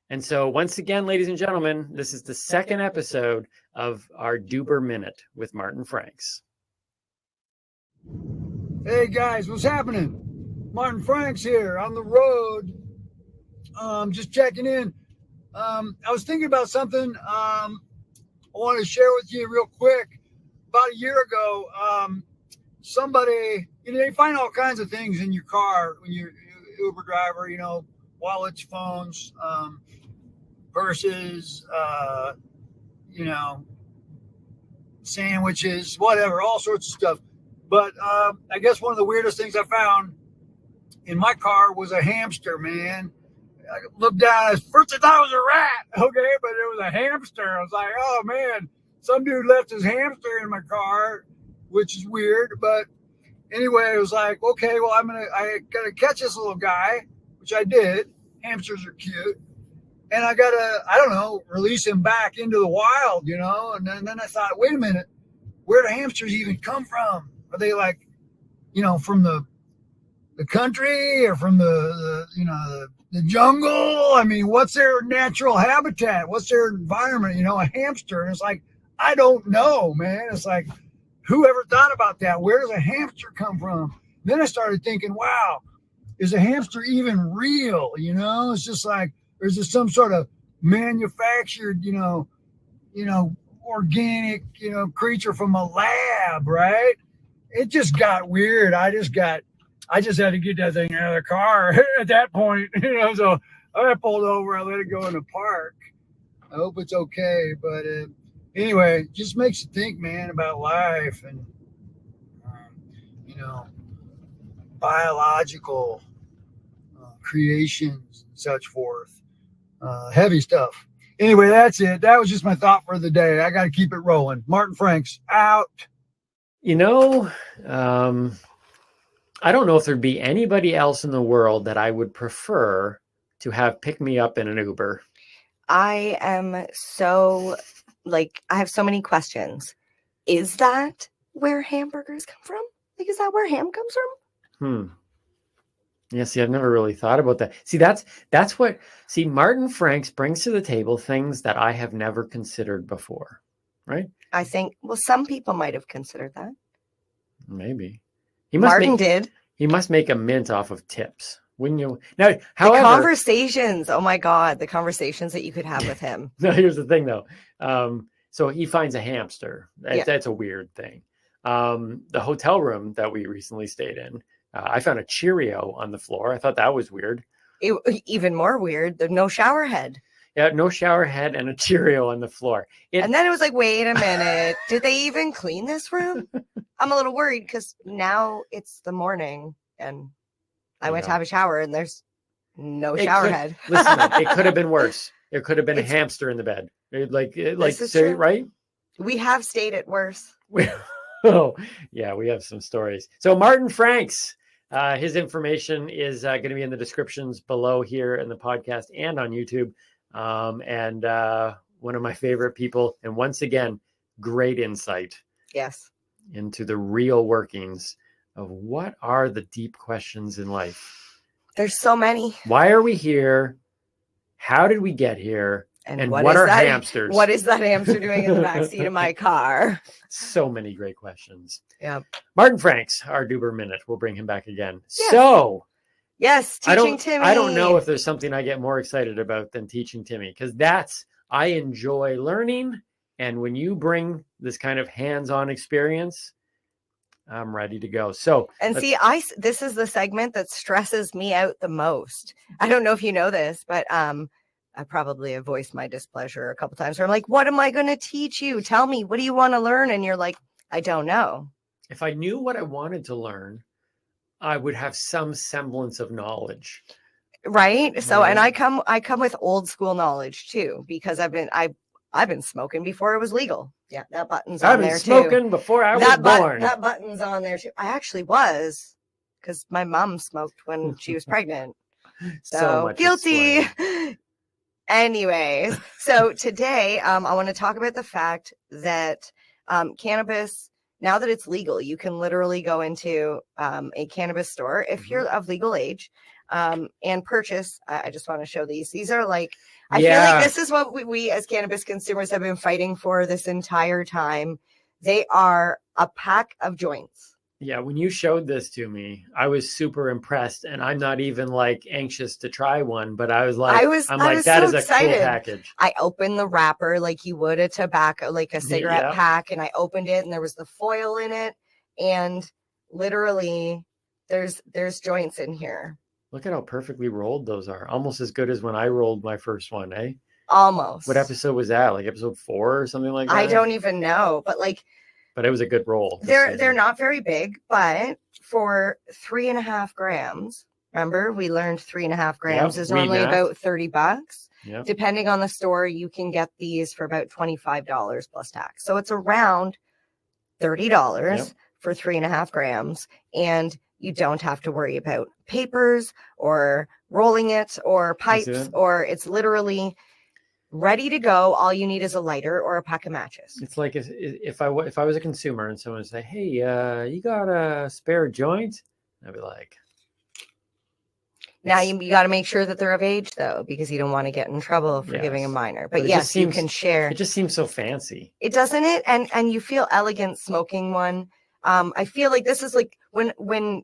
And so once again, ladies and gentlemen, this is the second episode of our Duber Minute with Martin Franks. Hey guys, what's happening? Martin Franks here on the road. Just checking in. I was thinking about something I want to share with you real quick. About a year ago, somebody, they find all kinds of things in your car when you're Uber driver, wallets, phones, purses, sandwiches, whatever, all sorts of stuff. But I guess one of the weirdest things I found in my car was a hamster, man. I looked down, first I thought it was a rat, okay, but it was a hamster. I was like, oh man, some dude left his hamster in my car, which is weird. But anyway, it was like, okay, well, I gotta catch this little guy, which I did. Hamsters are cute. And I gotta, release him back into the wild, and then I thought, wait a minute, where do hamsters even come from? Are they like, from the country or from the jungle? I mean, what's their natural habitat? What's their environment? A hamster. And it's like, I don't know, man. It's like, whoever thought about that? Where does a hamster come from? Then I started thinking, wow, is a hamster even real? It's just like, or is it some sort of manufactured, organic, creature from a lab, right? It just got weird. I just had to get that thing out of the car at that point, so I pulled over. I let it go in the park. I hope it's okay. But Anyway, it just makes you think, man, about life and, you know, biological creations and such forth. Heavy stuff. Anyway, that's it. That was just my thought for the day. I got to keep it rolling. Martin Franks out. You know, I don't know if there'd be anybody else in the world that I would prefer to have pick me up in an Uber. I am so, like, I have so many questions. Is that where hamburgers come from? Like, is that where ham comes from? Yeah, see, I've never really thought about that. See, that's what, Martin Franks brings to the table things that I have never considered before, right? I think, well, some people might have considered that. Maybe. Martin did. He must make a mint off of tips. Wouldn't you? Now, however, the conversations, oh my God, the conversations that you could have with him. No, here's the thing though. So he finds a hamster. That's a weird thing. The hotel room that we recently stayed in, I found a Cheerio on the floor. I thought that was weird. Even more weird, there's no shower head. Yeah, no shower head and a Cheerio on the floor. And then it was like, wait a minute, did they even clean this room? I'm a little worried because now it's the morning and I went to have a shower and there's no shower head. Listen, it could have been worse. It could have been a hamster in the bed. Right? We have stayed at worse. Oh, yeah, we have some stories. So Martin Franks, his information is going to be in the descriptions below here in the podcast and on YouTube. And one of my favorite people. And once again, great insight. Yes. Into the real workings of what are the deep questions in life. There's so many. Why are we here? How did we get here? And what are hamsters? What is that hamster doing in the backseat of my car? So many great questions. Yeah. Martin Franks, our Duber Minute. We'll bring him back again. Yes. So. Yes, teaching Timmy. I don't know if there's something I get more excited about than teaching Timmy, because I enjoy learning. And when you bring this kind of hands-on experience, I'm ready to go. So, and this is the segment that stresses me out the most. I don't know if you know this, but I probably have voiced my displeasure a couple times where I'm like, what am I going to teach you? Tell me, what do you want to learn? And you're like, I don't know. If I knew what I wanted to learn, I would have some semblance of knowledge. Right. So, and I come with old school knowledge too, because I've been smoking before it was legal. Yeah, that button's on there too. I've been smoking before I was born. That button's on there too. I actually was, because my mom smoked when she was pregnant. So guilty. Anyways, so today I want to talk about the fact that cannabis, now that it's legal, you can literally go into a cannabis store if you're of legal age and purchase. I just want to show these. These are like, I feel like this is what we as cannabis consumers have been fighting for this entire time. They are a pack of joints. Yeah, when you showed this to me, I was super impressed, and I'm not even like anxious to try one, but I was like, that is a cool package. I opened the wrapper like you would a tobacco, like a cigarette pack, and I opened it, and there was the foil in it, and literally, there's joints in here. Look at how perfectly rolled those are. Almost as good as when I rolled my first one, eh? Almost. What episode was that? Like episode 4 or something like that? I don't even know, but like. But it was a good roll. They're not very big, but for 3.5 grams, remember we learned 3.5 grams is normally about $30. Yep. Depending on the store, you can get these for about $25 plus tax. So it's around $30 for 3.5 grams. And you don't have to worry about papers or rolling it or pipes, or it's literally ready to go. All you need is a lighter or a pack of matches. It's like if I was a consumer and someone would say, "Hey, you got a spare joint?" I'd be like, "Now you got to make sure that they're of age, though, because you don't want to get in trouble for giving a minor." But yes, you can share. It just seems so fancy. It doesn't it, and you feel elegant smoking one. I feel like this is like when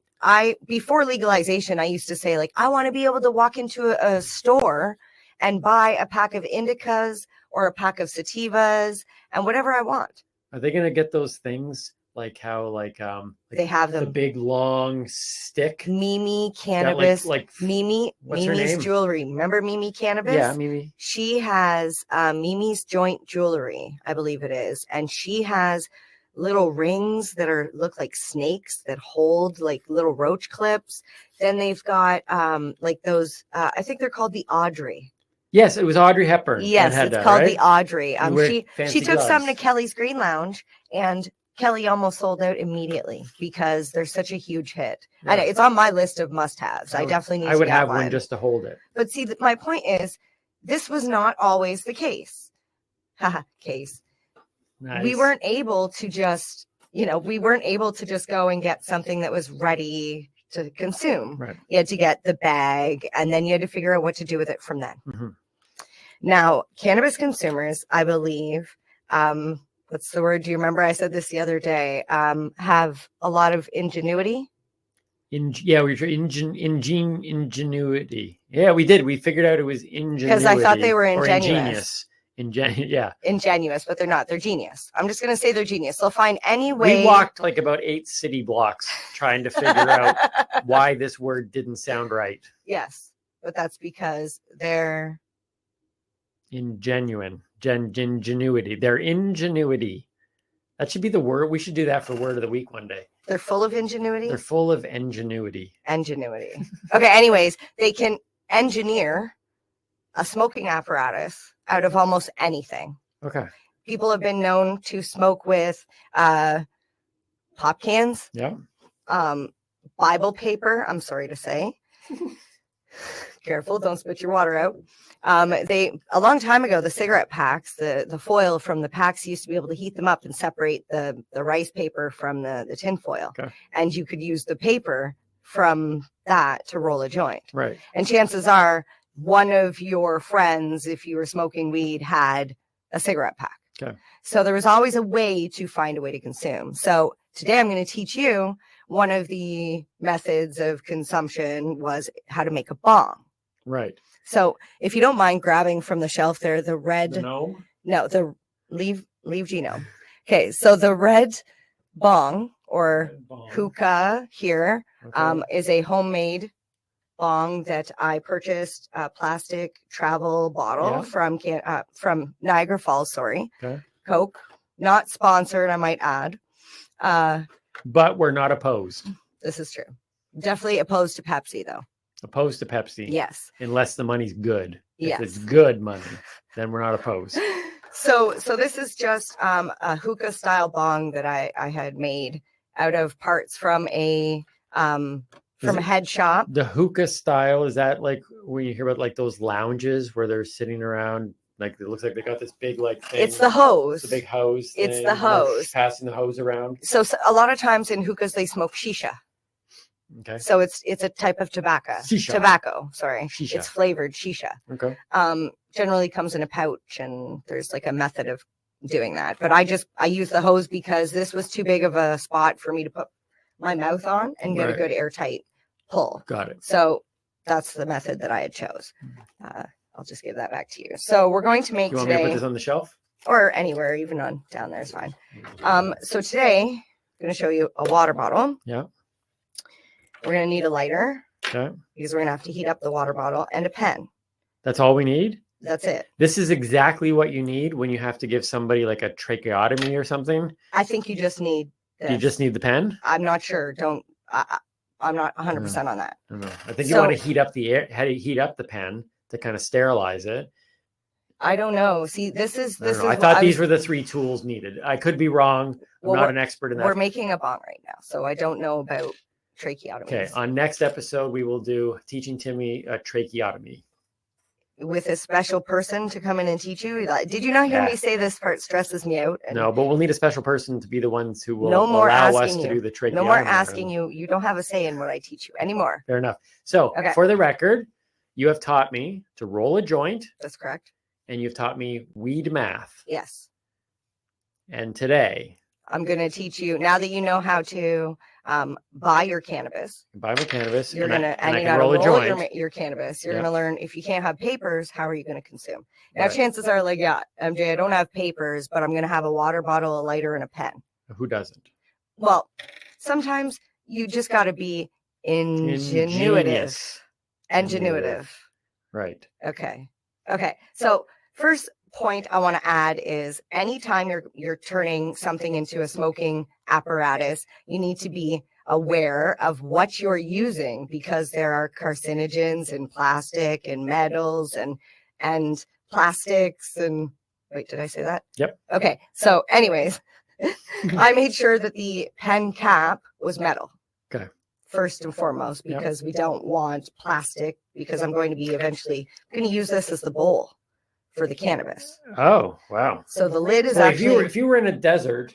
before legalization, I used to say like I want to be able to walk into a store and buy a pack of indicas or a pack of sativas and whatever I want. Are they going to get those things they have the them. big long stick. Mimi Cannabis. Mimi. What's her Mimi's name? jewelry. Remember Mimi Cannabis? Yeah, Mimi. She has Mimi's Joint Jewelry, I believe it is, and she has little rings that look like snakes that hold like little roach clips. Then they've got like those. I think they're called the Audrey. Yes, it was Audrey Hepburn. Yes, it's called the Audrey. She took some to gloves. Kelly's Green Lounge, and Kelly almost sold out immediately because they're such a huge hit. Yeah. And it's on my list of must-haves. I definitely need. I would to have get one just to hold it. But see, my point is, this was not always the case. Haha, case. Nice. We weren't able to just, go and get something that was ready to consume. Right. You had to get the bag, and then you had to figure out what to do with it from then. Mm-hmm. Now, cannabis consumers, I believe, what's the word? Do you remember? I said this the other day. Have a lot of ingenuity. Ingenuity. Yeah, we did. We figured out it was ingenuity. Because I thought they were ingenuous. Ingenious, but they're not. They're genius. I'm just going to say they're genius. They'll find any way. We walked like about 8 city blocks trying to figure out why this word didn't sound right. Yes, but that's because they're ingenuity. Their ingenuity. That should be the word. We should do that for word of the week one day. They're full of ingenuity. They're full of ingenuity. Ingenuity. Okay. Anyways, they can engineer a smoking apparatus out of almost anything. Okay. People have been known to smoke with pop cans. Yeah. Bible paper. I'm sorry to say. Careful, don't spit your water out. A long time ago, the cigarette packs, the foil from the packs used to be able to heat them up and separate the rice paper from the tin foil. Okay. And you could use the paper from that to roll a joint. Right. And chances are one of your friends, if you were smoking weed, had a cigarette pack. Okay. So there was always a way to find a way to consume. So today I'm going to teach you one of the methods of consumption was how to make a bong. Right. So if you don't mind grabbing from the shelf there, the red, leave Gino. Okay. So the red bong or hookah here is a homemade bong that I purchased a plastic travel bottle from Niagara Falls. Sorry. Okay. Coke, not sponsored, I might add. But we're not opposed. This is true. Definitely opposed to Pepsi, though. Opposed to Pepsi. Yes. Unless the money's good. Yes. If it's good money, then we're not opposed. So this is just a hookah style bong that I had made out of parts from a head shop. The hookah style, is that like when you hear about like those lounges where they're sitting around? Like it looks like they got this big like thing. It's the hose. The big hose. It's the hose. Passing the hose around. So a lot of times in hookahs they smoke shisha. Okay. So it's a type of tobacco. Shisha. Tobacco, sorry. Shisha. It's flavored shisha. Okay. Generally comes in a pouch, and there's like a method of doing that. But I use the hose because this was too big of a spot for me to put my mouth on and get a good airtight pull. Got it. So that's the method that I had chose. I'll just give that back to you. So we're going to make today. You want me to put this on the shelf? Or anywhere, even on down there is fine. So today I'm going to show you a water bottle. Yeah. We're going to need a lighter. Okay. Because we're going to have to heat up the water bottle and a pen. That's all we need? That's it. This is exactly what you need when you have to give somebody like a tracheotomy or something? I think you just need this. You just need the pen? I'm not sure. I'm not 100% on that. I think you want to heat up the pen to kind of sterilize it. I don't know. See, this is. I thought these were the 3 tools needed. I could be wrong. I'm not an expert in that. We're making a bong right now, so I don't know about tracheotomies. Okay, on next episode, we will do teaching Timmy a tracheotomy. With a special person to come in and teach you? Did you not hear me say this part stresses me out? No, but we'll need a special person to be the ones who will allow us to do the tracheotomy. No more asking you. You don't have a say in what I teach you anymore. Fair enough. So, for the record, you have taught me to roll a joint. That's correct. And you've taught me weed math. Yes. And today, I'm going to teach you, now that you know how to buy your cannabis. Buy my cannabis. You're going to roll a joint. Your cannabis. You're going to learn, if you can't have papers, how are you going to consume? Now, chances are MJ, I don't have papers, but I'm going to have a water bottle, a lighter, and a pen. Who doesn't? Well, sometimes you just got to be ingenuitive. Right. Okay. So first point I want to add is anytime you're turning something into a smoking apparatus, you need to be aware of what you're using, because there are carcinogens in plastic and metals and plastics and wait, did I say that? Yep. Okay. So anyways, I made sure that the pen cap was metal. Okay. First and foremost, because we don't want plastic, because I'm going to use this as the bowl for the cannabis. Oh, wow. So the lid is Well, actually, if you were in a desert,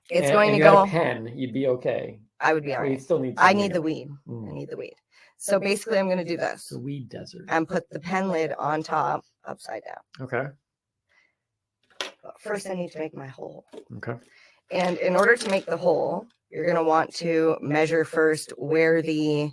it's going to you go. had a pen, you'd be okay. I would be all Well, right. you'd still need. I need the weed. I need the weed. So basically, I'm going to do this. The weed desert. And put the pen lid on top, upside down. Okay. But first, I need to make my hole. Okay. And in order to make the hole, you're going to want to measure first where the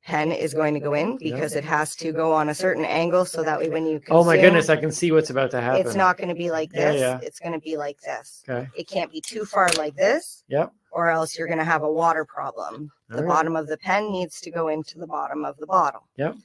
pen is going to go in, because it has to go on a certain angle, so that way when you consume, oh my goodness, I can see what's about to happen. it's not going to be like this. Yeah. It's going to be like this. Okay. It can't be too far like this. Yep. Or else you're going to have a water problem. The bottom of the pen needs to go into the bottom of the bottle. Yep.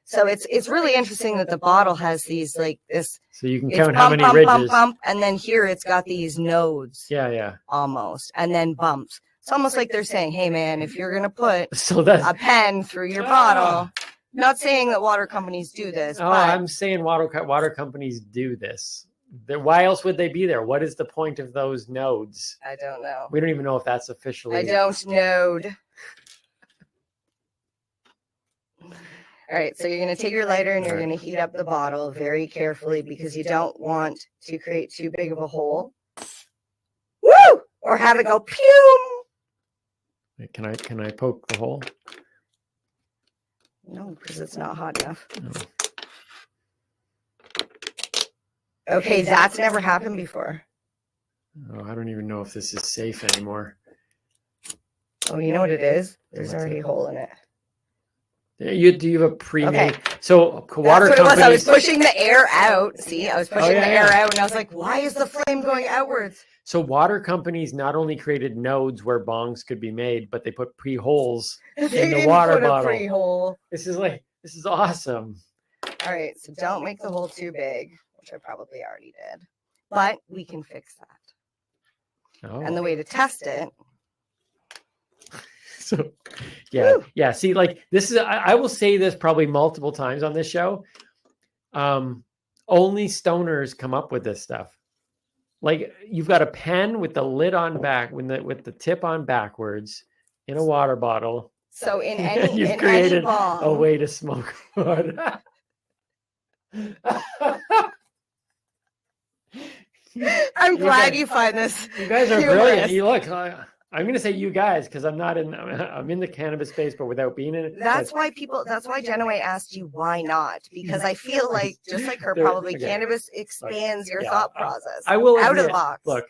So it's really interesting that the bottle has these like this. So you can It's count how bump, many ridges. bump, and then here it's got these nodes. Yeah. Almost, and then bumps. It's almost like they're saying, "Hey, man, if you're gonna put So that's a pen through your bottle," not saying that water companies do this. Oh, but I'm saying water companies do this. Why else would they be there? What is the point of those nodes? I don't know. We don't even know if that's officially. I don't know. All right, so you're going to take your lighter and you're going to heat up the bottle very carefully, because you don't want to create too big of a hole. Woo! Or have it go pew. Wait, can I poke the hole? No, because it's not hot enough. No. Okay, that's never happened before. Oh, I don't even know if this is safe anymore. Oh, you know what it is? There's What's already it? a hole in it. Do you have a pre-made? Okay. So water That's what companies. it was. I was pushing the air out. See, I was pushing yeah, the air yeah. out, and I was like, why is the flame going outwards? So water companies not only created nodes where bongs could be made, but they put pre-holes They in the didn't water put a bottle. pre-hole. This is awesome. All right, so don't make the hole too big, which I probably already did. But we can fix that. Oh. And the way to test it. So, yeah, Woo. yeah. See, like this is, I will say this probably multiple times on this show. Only stoners come up with this stuff. Like you've got a pen with the lid on back, with the tip on backwards, in a water bottle. So in any, You've in created any bong, a way to smoke water. I'm You glad guys- you find this. You guys are humorous. brilliant. You look. I'm going to say you guys because I'm in the cannabis space, but without being in it. That's why Genoway asked you why not, because I feel like, just like her, There- probably okay. cannabis expands your Yeah, thought process. I will out admit, of the box. Look,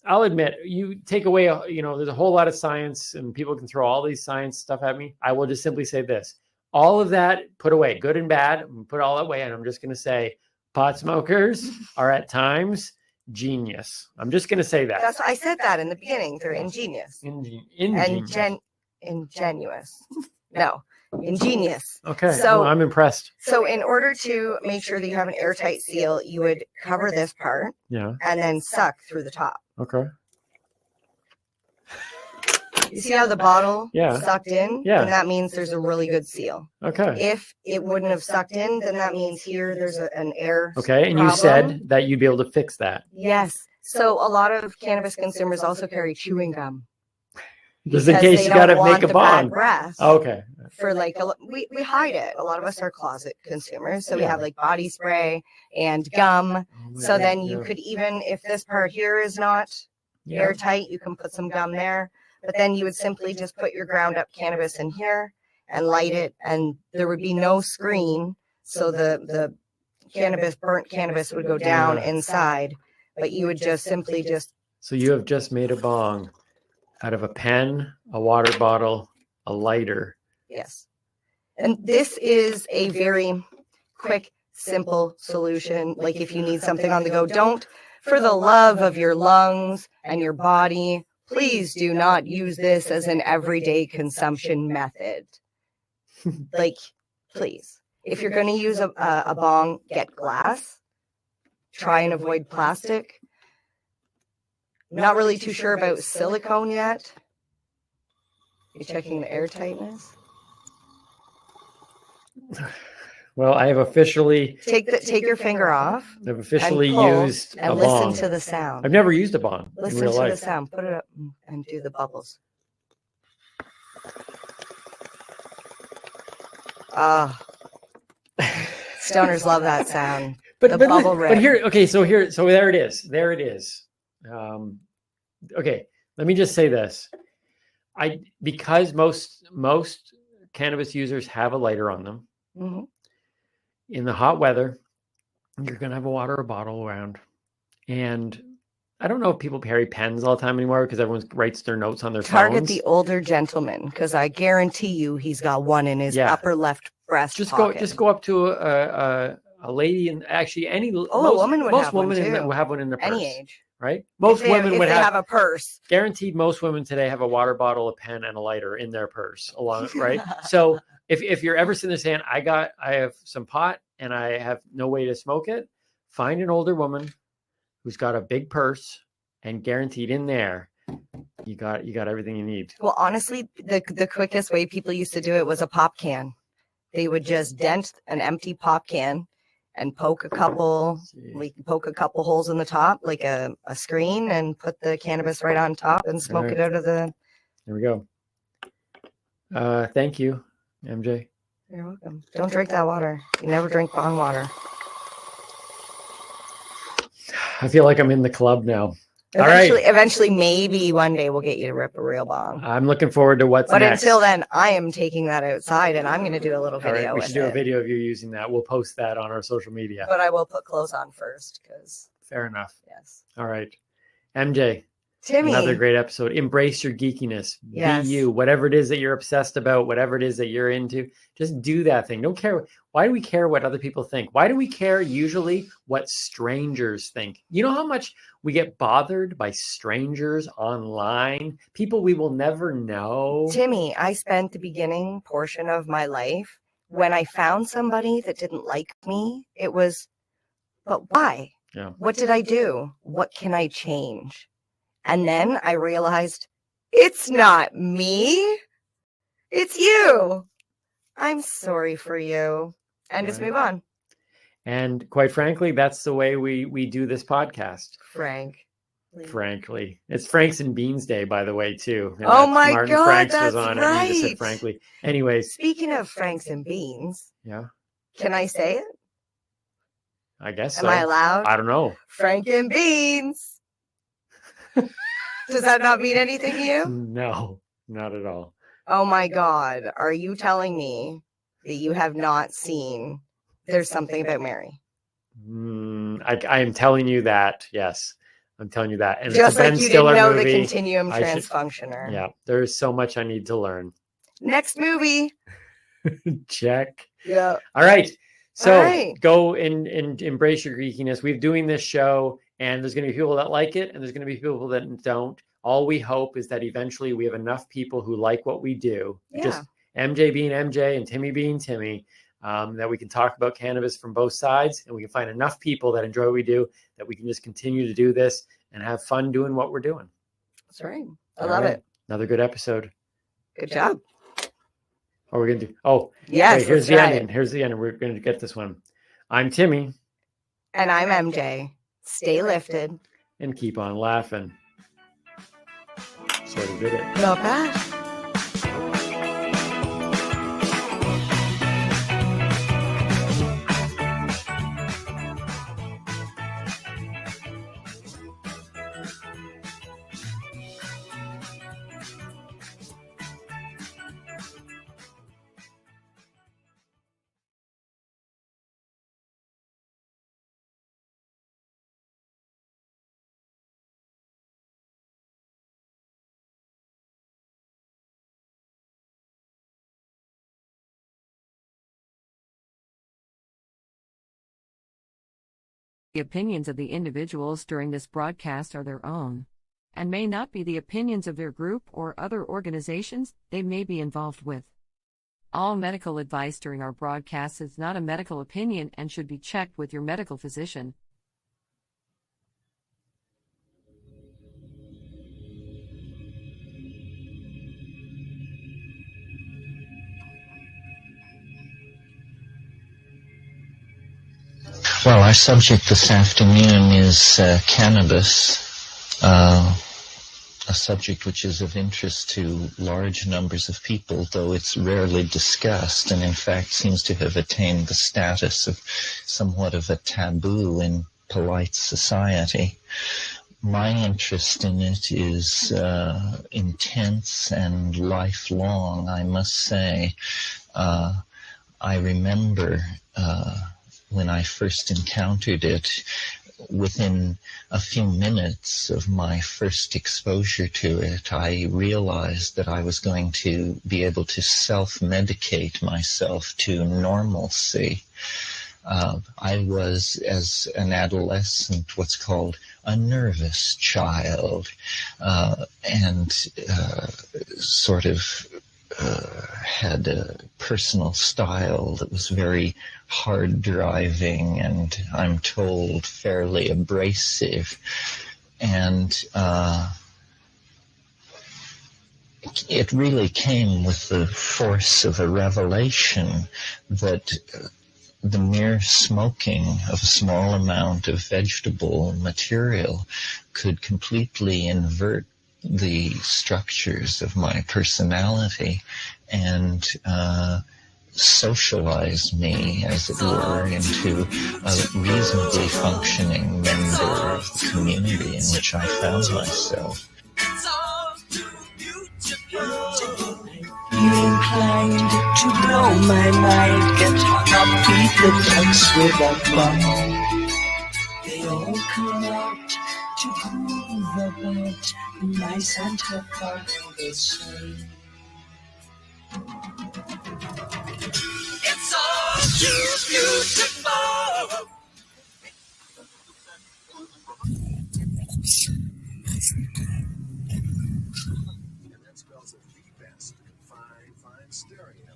I'll admit, you take away, there's a whole lot of science, and people can throw all these science stuff at me. I will just simply say this: all of that put away, good and bad, put all that away, and I'm just going to say, pot smokers are at times genius. I'm just going to say that. I said that in the beginning. They're ingenious Ingenious. and ingenuous. No, ingenious. Okay, So- well, I'm impressed. So in order to make sure that you have an airtight seal, you would cover this part Yeah. and then suck through the top. Okay. You see how the bottle Yeah. sucked in? Yeah. And that means there's a really good seal. Okay. If it wouldn't have sucked in, then that means here there's an air. Okay. And you problem. said that you'd be able to fix that. Yes. So a lot of cannabis consumers also carry chewing gum. Just in because case they you got to don't make want a the bad bond. breath. Okay. For like we hide it. A lot of us are closet consumers, so we Yeah. have like body spray and gum. Oh my So God, then you yeah. could, even if this part here is not Yeah. airtight, you can put some gum there. But then you would simply just put your ground up cannabis in here and light it, and there would be no screen, so the burnt cannabis would go down Yeah. inside. But you would just simply So you have just made a bong out of a pen, a water bottle, a lighter. yes. And this is a very quick, simple solution. Like if you need something on the go, don't, for the love of your lungs and your body, Please do not use this as an everyday consumption method. Like, please. If you're going to use a bong, get glass. Try and avoid plastic. Not really too sure about silicone yet. You checking the air tightness? Well, I have officially Take your finger off. I've officially and pull used and a listen bong. to the sound. I've never used a bong Listen in real to life. the sound. Put it up and do the bubbles. Ah, stoners love that sound. The bubble rip. But here, so there it is. There it is. Okay, let me just say this. Because most cannabis users have a lighter on them. Mm-hmm. In the hot weather, you're gonna have a water bottle around, and I don't know if people carry pens all the time anymore because everyone writes their notes on their Target phones. the older gentleman, because I guarantee you he's got one in his upper left breast pocket. Just go up to a lady, and actually a woman would most have women one too. will have one in their purse. Any age, right? Most women would have a purse. Guaranteed, most women today have a water bottle, a pen, and a lighter in their purse along, right? So if you're ever sitting there saying, I have some pot and I have no way to smoke it, find an older woman who's got a big purse, and guaranteed in there, you got everything you need. Well, honestly, the quickest way people used to do it was a pop can. They would just dent an empty pop can and poke a couple holes in the top, like a screen, and put the cannabis right on top and smoke it out of the. There we go. Thank you, MJ. You're welcome. Don't drink that water. You never drink bong water. I feel like I'm in the club now. Eventually, maybe one day we'll get you to rip a real bong. I'm looking forward to what's next. But until then, I am taking that outside, and I'm going to do a little video. All right, we should do a video of you using that. We'll post that on our social media. But I will put clothes on first, because. Fair enough. Yes. All right, MJ. Timmy. Another great episode. Embrace your geekiness. Yes. Be you. Whatever it is that you're obsessed about, whatever it is that you're into, just do that thing. Don't care. Why do we care what other people think? Why do we care usually what strangers think? You know how much we get bothered by strangers online? People we will never know. Timmy, I spent the beginning portion of my life when I found somebody that didn't like me. It was, but why? Yeah. What did I do? What can I change? And then I realized it's not me. It's you. I'm sorry for you. And just move on. And quite frankly, that's the way we do this podcast. Frankly. It's Franks and Beans Day, by the way, too. And oh my Martin God, Franks that's was on right. And you just said frankly. Anyways. Speaking of Franks and Beans. Yeah. Can I say it? I guess Am I allowed? I don't know. Frank and Beans. Does that not mean anything to you? No, not at all. Oh my God. Are you telling me that you have not seen There's Something About Mary? I am telling you that. Yes, I'm telling you that. And just like you didn't know movie, the Continuum Transfunctioner. Yeah, there's so much I need to learn. Next movie. Check. Yeah. All right. So go and embrace your geekiness. We're doing this show, and there's going to be people that like it, and there's going to be people that don't. All we hope is that eventually we have enough people who like what we do. Yeah. Just MJ being MJ and Timmy being Timmy, that we can talk about cannabis from both sides, and we can find enough people that enjoy what we do that we can just continue to do this and have fun doing what we're doing. That's right. I love it. Another good episode. Good job. What are we going to do? Oh, yes. Wait, here's the ending. Here's the ending. We're going to get this one. I'm Timmy. And I'm MJ. Stay lifted. And keep on laughing. Sort of did it. Not bad. The opinions of the individuals during this broadcast are their own, and may not be the opinions of their group or other organizations they may be involved with. All medical advice during our broadcasts is not a medical opinion and should be checked with your medical physician. Well, our subject this afternoon is cannabis, a subject which is of interest to large numbers of people, though it's rarely discussed, and in fact seems to have attained the status of somewhat of a taboo in polite society. My interest in it is intense and lifelong, I must say. I remember when I first encountered it, within a few minutes of my first exposure to it, I realized that I was going to be able to self-medicate myself to normalcy. I was, as an adolescent, what's called a nervous child, and sort of had a personal style that was very hard driving and, I'm told, fairly abrasive. And it really came with the force of a revelation that the mere smoking of a small amount of vegetable material could completely invert the structures of my personality and socialize me, as it were, into a reasonably functioning member of the community in which I found myself. You're inclined to blow my mind, get hung up, beat the ducks with a bum. They all come out to groove about the nice and her father the same. It's all too beautiful. And that spells a the best fine stereo.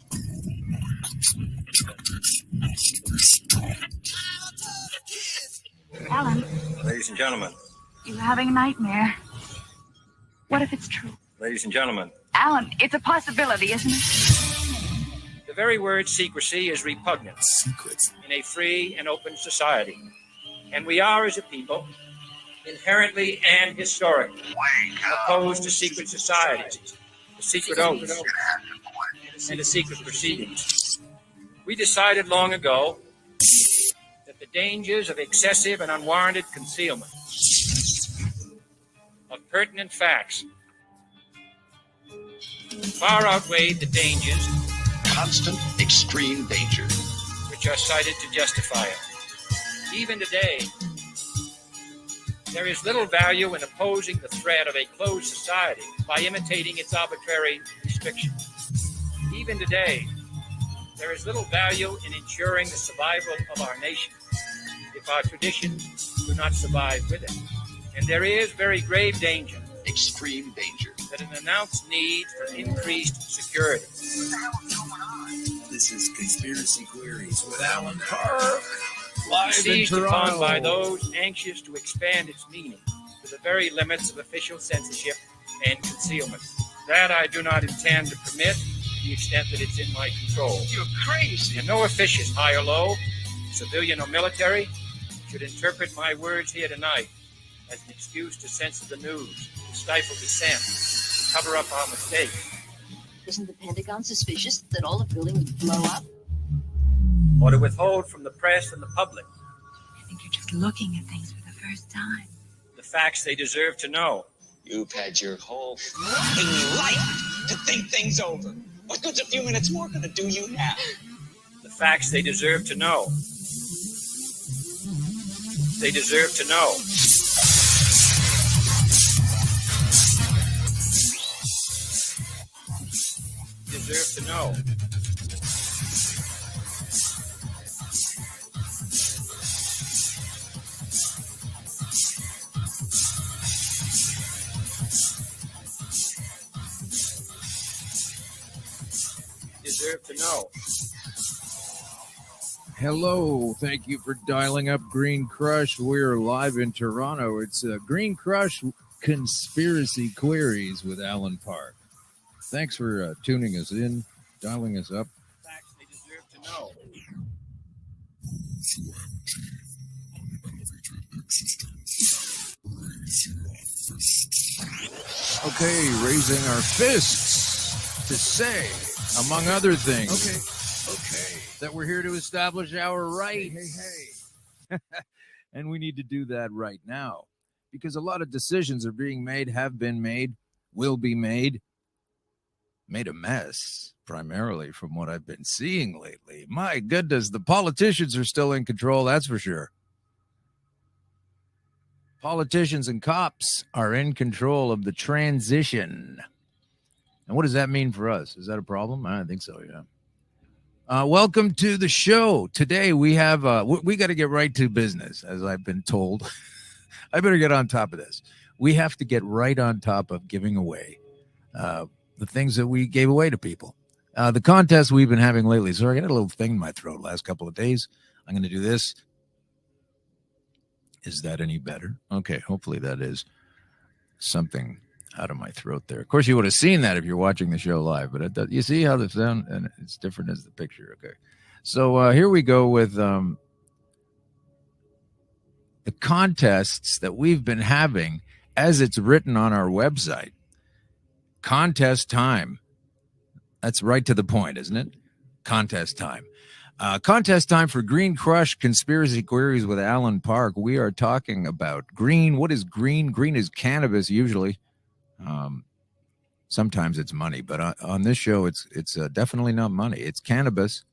Alan, Ladies and gentlemen. you're having a nightmare. What if it's true? Ladies and gentlemen. Alan, it's a possibility, isn't it? The very word secrecy is repugnant Secrets. in a free and open society. And we are, as a people, inherently and historically opposed to secret societies, to secret oaths, and to secret proceedings. We decided long ago that the dangers of excessive and unwarranted concealment of pertinent facts far outweighed the dangers, Constant, extreme danger. which are cited to justify it. Even today, there is little value in opposing the threat of a closed society by imitating its arbitrary restrictions. Even today, there is little value in ensuring the survival of our nation if our traditions do not survive with it. And there is very grave danger, Extreme danger. that an announced need for increased security. This is Conspiracy Queries with Alan Park. Live seized upon by those anxious to expand its meaning to the very limits of official censorship and concealment. That I do not intend to permit to the extent that it's in my control. You're crazy. And no officious, high or low, civilian or military, should interpret my words here tonight as an excuse to censor the news, to stifle dissent, to cover up our mistakes. Isn't the Pentagon suspicious that all the buildings would blow up? Or to withhold from the press and the public I think you're just looking at things for the first time. the facts they deserve to know. You've had your whole fucking life to think things over. What good's a few minutes more gonna do you now? The facts they deserve to know. They deserve to know. Deserve to know. deserve to know. Hello, thank you for dialing up Green Crush. We're live in Toronto. It's Green Crush Conspiracy Queries with Alan Park. Thanks for tuning us in, dialing us up. Facts they deserve to know. Okay, raising our fists to say, among other things, okay, that we're here to establish our rights. Hey. And we need to do that right now because a lot of decisions are being made, have been made, will be made a mess, primarily from what I've been seeing lately. My goodness, the politicians are still in control, that's for sure. Politicians and cops are in control of the transition. And what does that mean for us? Is that a problem? I don't think so, yeah. Welcome to the show. Today we have, we got to get right to business, as I've been told. I better get on top of this. We have to get right on top of giving away the things that we gave away to people. The contest we've been having lately. So I got a little thing in my throat last couple of days. I'm going to do this. Is that any better? Okay, hopefully that is something out of my throat there. Of course, you would have seen that if you're watching the show live, but you see how the sound, and it's different as the picture. Okay, so here we go with the contests that we've been having as it's written on our website. Contest time. That's right to the point, isn't it? Contest time. Contest time for Green Crush Conspiracy Queries with Alan Park. We are talking about green. What is green? Green is cannabis usually. Sometimes it's money, but on this show, it's definitely not money. It's cannabis.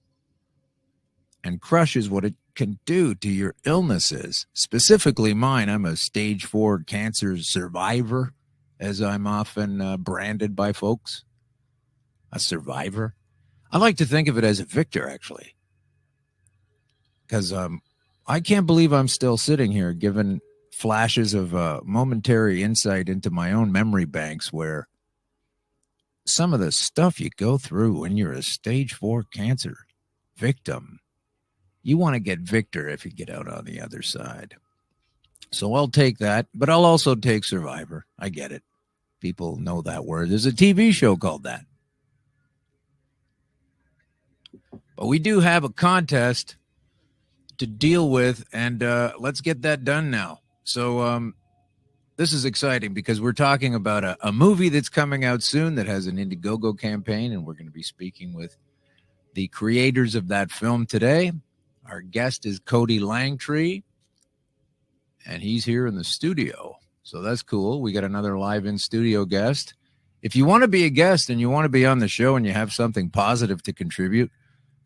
And crush is what it can do to your illnesses. Specifically mine, I'm a stage 4 cancer survivor, as I'm often branded by folks. A survivor. I like to think of it as a victor, actually. Because I can't believe I'm still sitting here given flashes of momentary insight into my own memory banks where some of the stuff you go through when you're a stage 4 cancer victim, you want to get victor if you get out on the other side. So I'll take that, but I'll also take survivor. I get it. People know that word. There's a TV show called that. But we do have a contest to deal with, and let's get that done now. So this is exciting because we're talking about a movie that's coming out soon that has an Indiegogo campaign, and we're going to be speaking with the creators of that film today. Our guest is Cody Langtree, and he's here in the studio. So that's cool. We got another live in-studio guest. If you want to be a guest and you want to be on the show and you have something positive to contribute,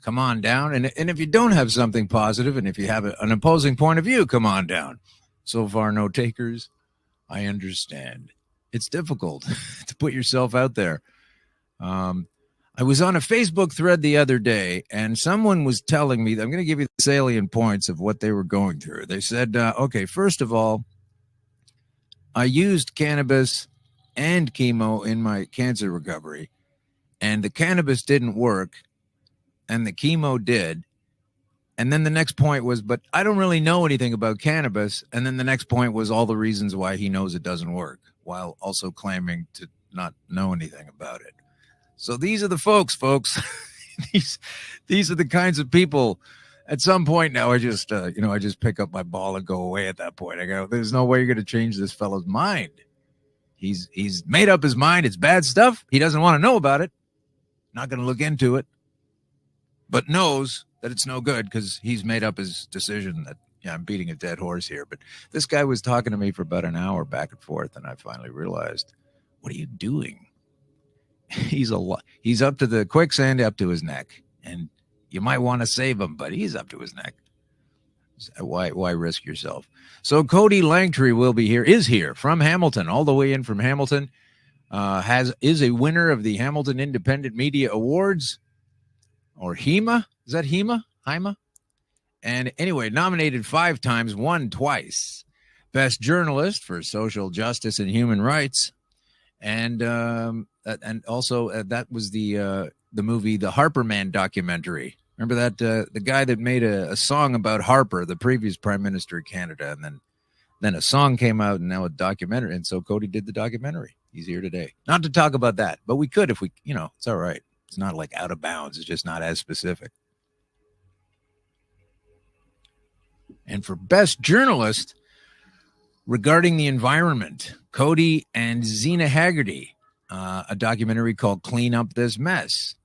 come on down. And if you don't have something positive, and if you have an opposing point of view, come on down. So far, no takers. I understand. It's difficult to put yourself out there. I was on a Facebook thread the other day, and someone was telling me, I'm going to give you the salient points of what they were going through. They said, okay, first of all, I used cannabis and chemo in my cancer recovery, and the cannabis didn't work. And the chemo did. And then the next point was, but I don't really know anything about cannabis. And then the next point was all the reasons why he knows it doesn't work, while also claiming to not know anything about it. So these are the folks. these are the kinds of people. At some point now, I just pick up my ball and go away at that point. I go, there's no way you're going to change this fellow's mind. He's made up his mind. It's bad stuff. He doesn't want to know about it. Not going to look into it. But knows that it's no good because he's made up his decision that, I'm beating a dead horse here. But this guy was talking to me for about an hour back and forth, and I finally realized, what are you doing? He's up to the quicksand, up to his neck. And you might want to save him, but he's up to his neck. Why risk yourself? So Cody Langtree is here from Hamilton, all the way in from Hamilton. Is a winner of the Hamilton Independent Media Awards. Or HEMA? Is that HEMA? HEMA? And anyway, nominated 5 times, won twice. Best Journalist for Social Justice and Human Rights. And also that was the the movie, the Harper Man documentary. Remember that the guy that made a song about Harper, the previous prime minister of Canada, and then a song came out and now a documentary. And so Cody did the documentary. He's here today. Not to talk about that, but we could if we, it's all right. It's not like out of bounds. It's just not as specific. And for best journalist regarding the environment, Cody and Zena Haggerty, a documentary called Clean Up This Mess.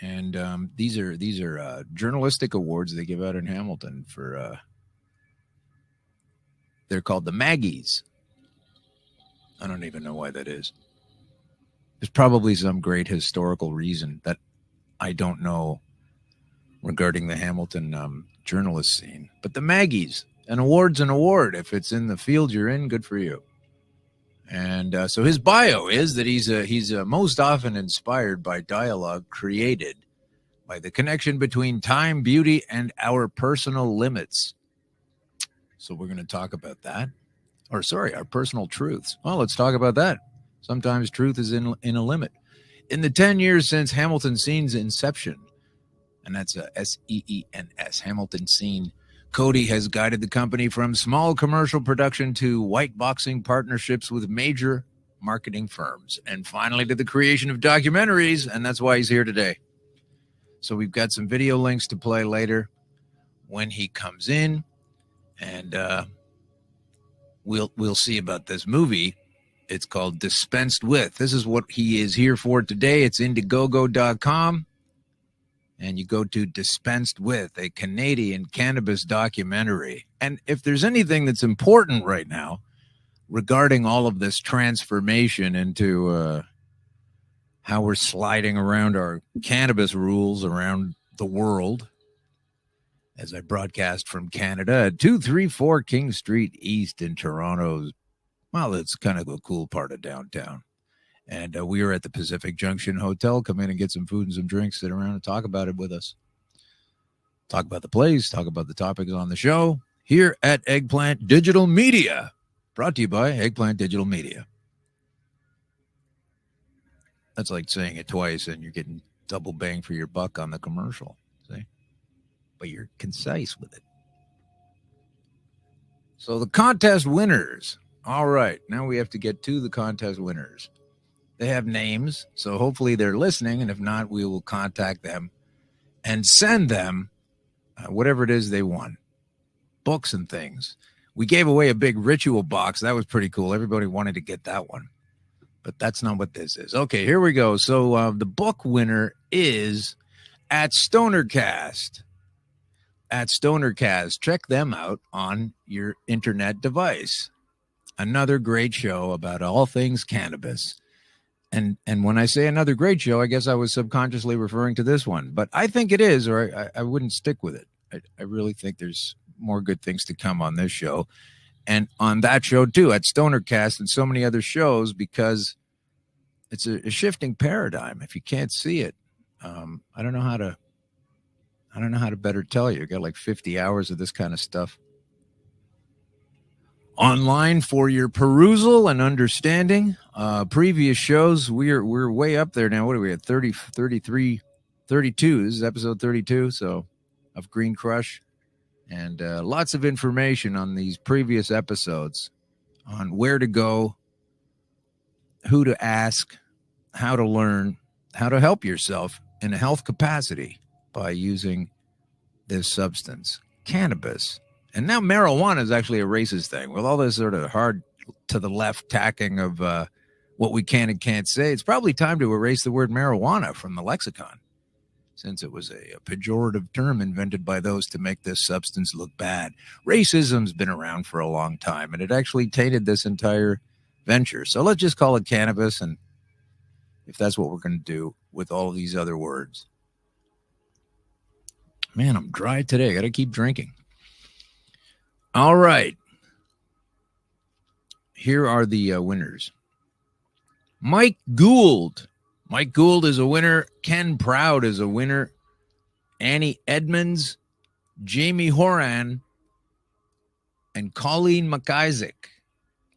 And these are journalistic awards they give out in Hamilton for they're called the Maggies. I don't even know why that is. There's probably some great historical reason that I don't know regarding the Hamilton journalist scene. But the Maggies, an award's an award. If it's in the field you're in, good for you. And so his bio is that he's most often inspired by dialogue created by the connection between time, beauty, and our personal limits. So we're going to talk about that. Or sorry, our personal truths. Well, let's talk about that. Sometimes truth is in a limit. In the 10 years since Hamilton Scene's inception, and that's a SEENS, Hamilton Scene, Cody has guided the company from small commercial production to white boxing partnerships with major marketing firms, and finally to the creation of documentaries, and that's why he's here today. So we've got some video links to play later when he comes in, and we'll see about this movie. It's called Dispensed With. This is what he is here for today. It's Indiegogo.com. And you go to Dispensed With, a Canadian cannabis documentary. And if there's anything that's important right now regarding all of this transformation into how we're sliding around our cannabis rules around the world, as I broadcast from Canada at 234 King Street East in Toronto's, well, it's kind of a cool part of downtown. And we are at the Pacific Junction Hotel. Come in and get some food and some drinks. Sit around and talk about it with us. Talk about the place. Talk about the topics on the show. Here at Eggplant Digital Media. Brought to you by Eggplant Digital Media. That's like saying it twice and you're getting double bang for your buck on the commercial. See? But you're concise with it. So the contest winners. All right. Now we have to get to the contest winners. They have names, so hopefully they're listening, and if not, we will contact them and send them whatever it is they won, books and things. We gave away a big ritual box. That was pretty cool. Everybody wanted to get that one, but that's not what this is. Okay, here we go. So the book winner is at Stonercast. At Stonercast, check them out on your internet device. Another great show about all things cannabis. And when I say another great show, I guess I was subconsciously referring to this one. But I think it is, or I wouldn't stick with it. I really think there's more good things to come on this show. And on that show, too, at Stonercast and so many other shows, because it's a shifting paradigm. If you can't see it, I don't know how to better tell you. I got like 50 hours of this kind of stuff online for your perusal and understanding. Previous shows, we're way up there now. What are we at? 30, 33, 32. This is episode 32, so of Green Crush. And lots of information on these previous episodes on where to go, who to ask, how to learn, how to help yourself in a health capacity by using this substance, cannabis. And now marijuana is actually a racist thing. With all this sort of hard to the left tacking of what we can and can't say, it's probably time to erase the word marijuana from the lexicon, since it was a pejorative term invented by those to make this substance look bad. Racism's been around for a long time, and it actually tainted this entire venture. So let's just call it cannabis, and if that's what we're going to do with all of these other words. Man, I'm dry today. I got to keep drinking. All right. Here are the winners. Mike Gould. Mike Gould is a winner. Ken Proud is a winner. Annie Edmonds, Jamie Horan, and Colleen McIsaac.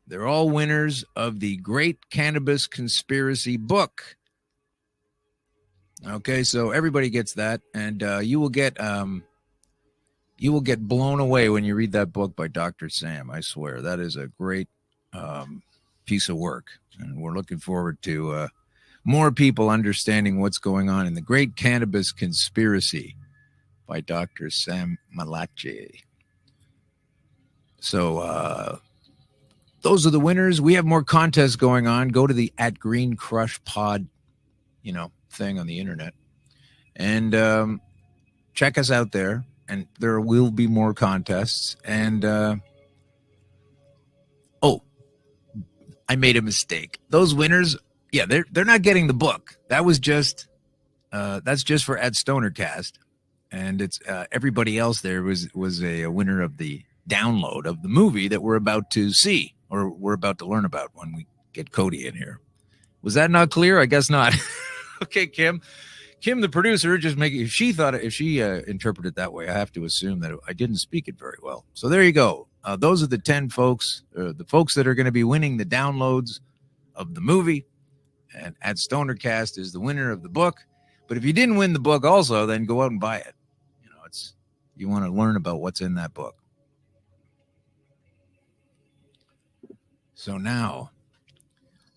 They're all winners of the Great Cannabis Conspiracy book. Okay, so everybody gets that, and you will get blown away when you read that book by Dr. Sam. I swear that is a great piece of work, and we're looking forward to more people understanding what's going on in the Great Cannabis Conspiracy by Dr. Sam Malachi. So those are the winners. We have more contests going on. Go to the @Green Crush Pod, thing on the internet, and check us out there. And there will be more contests. And I made a mistake. Those winners, yeah, they're not getting the book. That was just that's just for @Stonercast, and it's everybody else there was a winner of the download of the movie that we're about to see, or we're about to learn about when we get Cody in here. Was that not clear? I guess not. Okay, Kim, the producer, just making, if she interpreted it that way, I have to assume that I didn't speak it very well. So there you go. Those are the 10 folks, the folks that are going to be winning the downloads of the movie, and @Stonercast is the winner of the book. But if you didn't win the book also, then go out and buy it. You want to learn about what's in that book. So now,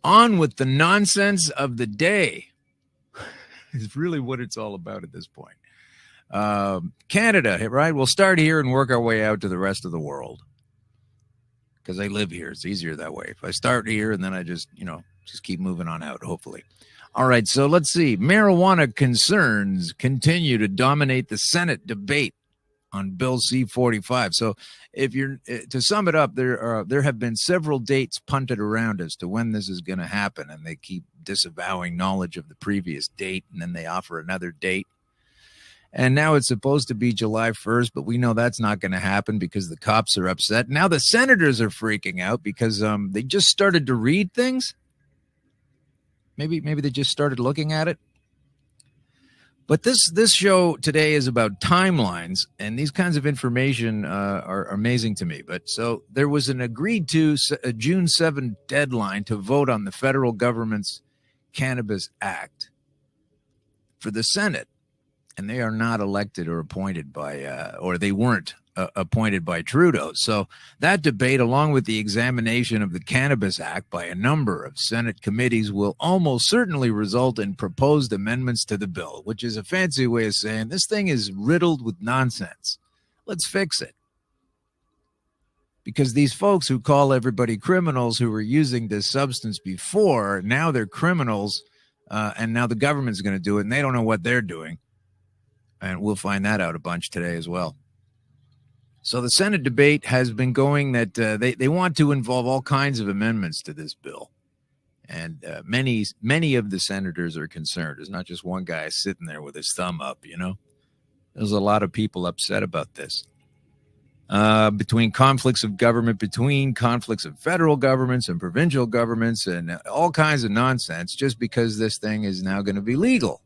on with the nonsense of the day. Is really what it's all about at this point. Canada, right? We'll start here and work our way out to the rest of the world. Because I live here. It's easier that way. If I start here and then I just keep moving on out, hopefully. All right, so let's see. Marijuana concerns continue to dominate the Senate debate on Bill C-45. So to sum it up, there have been several dates punted around as to when this is going to happen, and they keep disavowing knowledge of the previous date, and then they offer another date. And now it's supposed to be July 1st, but we know that's not going to happen because the cops are upset. Now the senators are freaking out because they just started to read things. Maybe they just started looking at it. But this show today is about timelines, and these kinds of information are amazing to me. But so there was an agreed to a June 7th deadline to vote on the federal government's Cannabis Act for the Senate, and they are not elected or appointed by, or they weren't appointed by Trudeau. So that debate, along with the examination of the Cannabis Act by a number of Senate committees, will almost certainly result in proposed amendments to the bill, which is a fancy way of saying this thing is riddled with nonsense. Let's fix it. Because these folks who call everybody criminals who were using this substance before, now they're criminals, and now the government's going to do it, and they don't know what they're doing. And we'll find that out a bunch today as well. So the Senate debate has been going that they want to involve all kinds of amendments to this bill. And many of the senators are concerned. There's not just one guy sitting there with his thumb up, There's a lot of people upset about this. Between conflicts of government, between conflicts of federal governments and provincial governments and all kinds of nonsense, just because this thing is now going to be legal.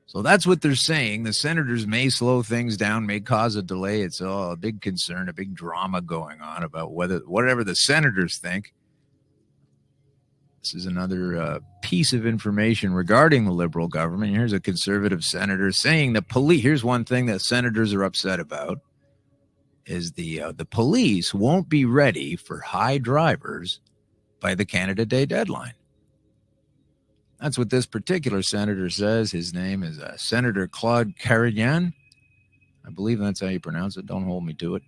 So that's what they're saying. The senators may slow things down, may cause a delay. It's a big concern, a big drama going on about whatever the senators think. This is another piece of information regarding the Liberal government. Here's a conservative senator saying the police. Here's one thing that senators are upset about is the police won't be ready for high drivers by the Canada Day deadline. That's what this particular senator says. His name is Senator Claude Carignan. I believe that's how you pronounce it. Don't hold me to it.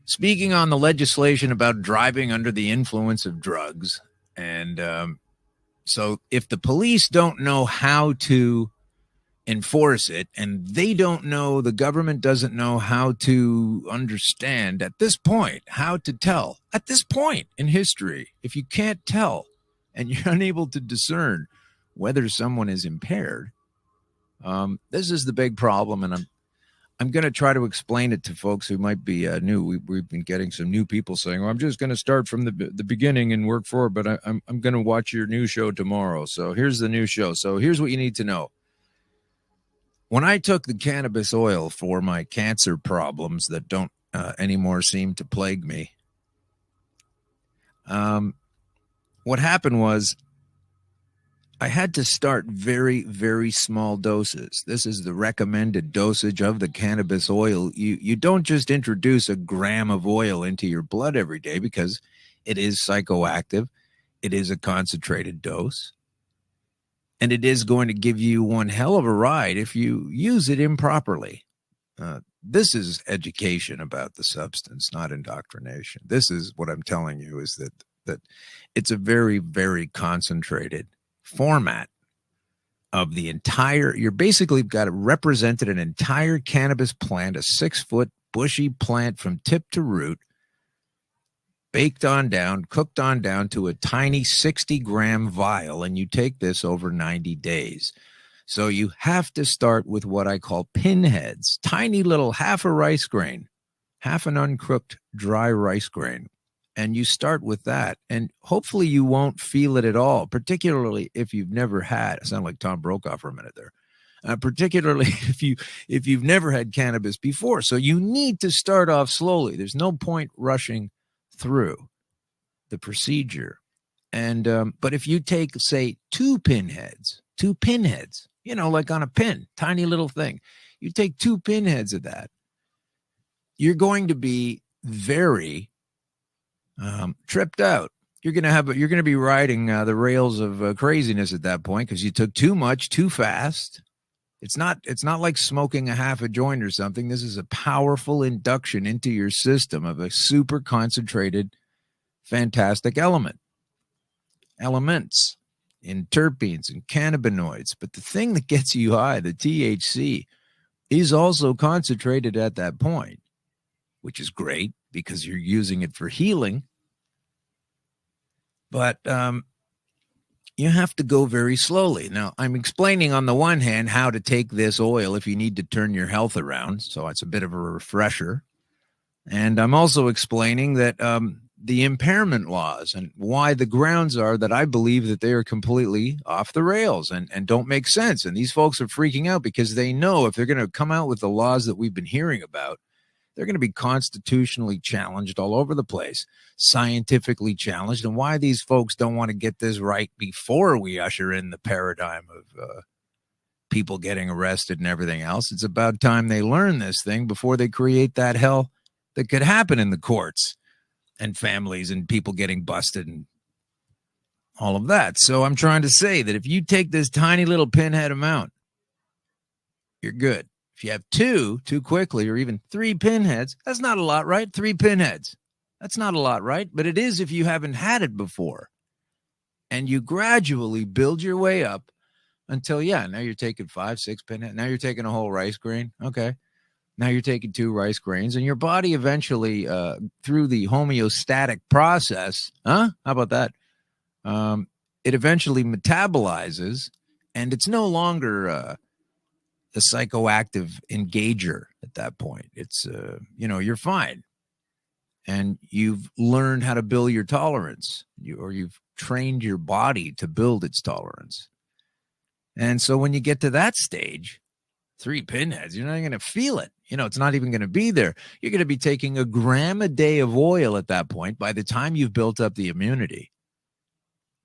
Speaking on the legislation about driving under the influence of drugs. And so if the police don't know how to enforce it, and they don't know, the government doesn't know how to understand at this point, how to tell at this point in history, if you can't tell, and you're unable to discern whether someone is impaired, this is the big problem. And I'm going to try to explain it to folks who might be new. We've been getting some new people saying, well, I'm just going to start from the beginning and work forward, but I'm going to watch your new show tomorrow. So here's the new show. So here's what you need to know. When I took the cannabis oil for my cancer problems that don't anymore seem to plague me, what happened was I had to start very, very small doses. This is the recommended dosage of the cannabis oil. You don't just introduce a gram of oil into your blood every day because it is psychoactive. It is a concentrated dose. And it is going to give you one hell of a ride if you use it improperly. This is education about the substance, not indoctrination. This is what I'm telling you, is that it's a very, very concentrated format of the entire. You're basically got represented an entire cannabis plant, a 6-foot bushy plant from tip to root, baked on down, cooked on down to a tiny 60-gram vial, and you take this over 90 days. So you have to start with what I call pinheads, tiny little half a rice grain, half an uncooked dry rice grain. And you start with that, and hopefully you won't feel it at all, particularly if you've never had, I sound like Tom Brokaw for a minute there, particularly if you've never had cannabis before. So you need to start off slowly. There's no point rushing through the procedure. And but if you take, say, two pinheads, like on a pin, tiny little thing, you take 2 pinheads of that, you're going to be very tripped out. You're going to be riding the rails of craziness at that point, because you took too much too fast. It's not like smoking a half a joint or something. This is a powerful induction into your system of a super concentrated, fantastic elements in terpenes and cannabinoids. But the thing that gets you high, the THC, is also concentrated at that point, which is great because you're using it for healing. But you have to go very slowly. Now, I'm explaining on the one hand how to take this oil if you need to turn your health around. So it's a bit of a refresher. And I'm also explaining that the impairment laws and why the grounds are that I believe that they are completely off the rails and don't make sense. And these folks are freaking out because they know if they're going to come out with the laws that we've been hearing about, they're going to be constitutionally challenged all over the place, scientifically challenged, and why these folks don't want to get this right before we usher in the paradigm of people getting arrested and everything else. It's about time they learn this thing before they create that hell that could happen in the courts and families and people getting busted and all of that. So I'm trying to say that if you take this tiny little pinhead amount, you're good. If you have 2 too quickly, or even 3 pinheads, that's not a lot, right? 3 pinheads. That's not a lot, right? But it is if you haven't had it before. And you gradually build your way up until, now you're taking 5, 6 pinheads. Now you're taking a whole rice grain. Okay. Now you're taking 2 rice grains, and your body eventually, through the homeostatic process, how about that? It eventually metabolizes, and it's no longer the psychoactive engager at that point. It's, you're fine. And you've learned how to build your tolerance, or you've trained your body to build its tolerance. And so when you get to that stage, 3 pinheads, you're not going to feel it. It's not even going to be there. You're going to be taking a gram a day of oil at that point by the time you've built up the immunity.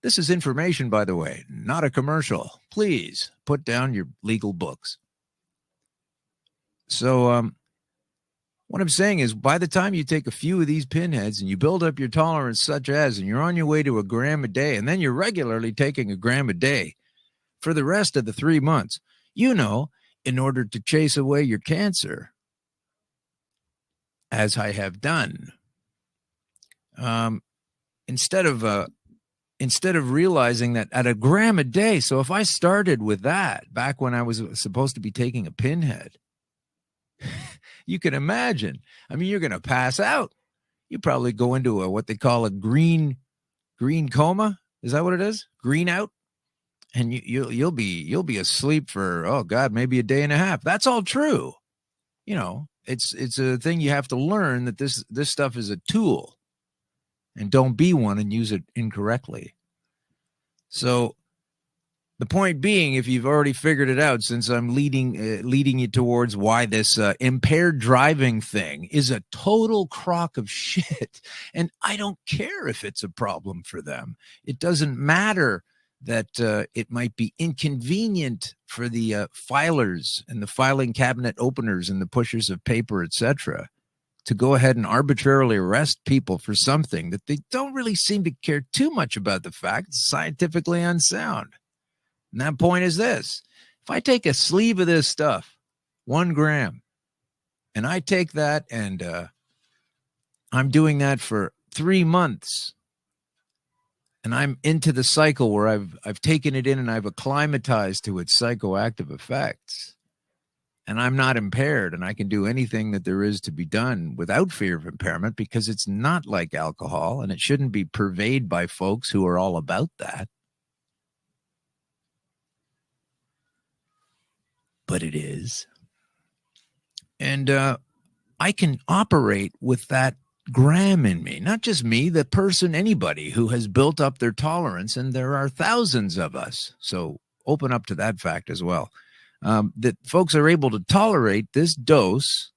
This is information, by the way, not a commercial. Please put down your legal books. So what I'm saying is, by the time you take a few of these pinheads and you build up your tolerance, and you're on your way to a gram a day, and then you're regularly taking a gram a day for the rest of the 3 months, in order to chase away your cancer, as I have done, instead of realizing that at a gram a day. So if I started with that back when I was supposed to be taking a pinhead, you can imagine. I mean, you're going to pass out. You probably go into what they call a green coma. Is that what it is? Green out. And you'll be asleep for, oh God, maybe a day and a half. That's all true. It's a thing you have to learn, that this stuff is a tool, and don't be one and use it incorrectly. So the point being, if you've already figured it out, since I'm leading you towards why this impaired driving thing is a total crock of shit, and I don't care if it's a problem for them. It doesn't matter that it might be inconvenient for the filers and the filing cabinet openers and the pushers of paper, etc., to go ahead and arbitrarily arrest people for something that they don't really seem to care too much about the fact it's scientifically unsound. And that point is this. If I take a sleeve of this stuff, 1 gram, and I take that and I'm doing that for 3 months, and I'm into the cycle where I've taken it in and I've acclimatized to its psychoactive effects, and I'm not impaired, and I can do anything that there is to be done without fear of impairment because it's not like alcohol, and it shouldn't be purveyed by folks who are all about that. But it is. And I can operate with that gram in me, not just me, the person, anybody who has built up their tolerance, and there are thousands of us. So open up to that fact as well. That folks are able to tolerate this dose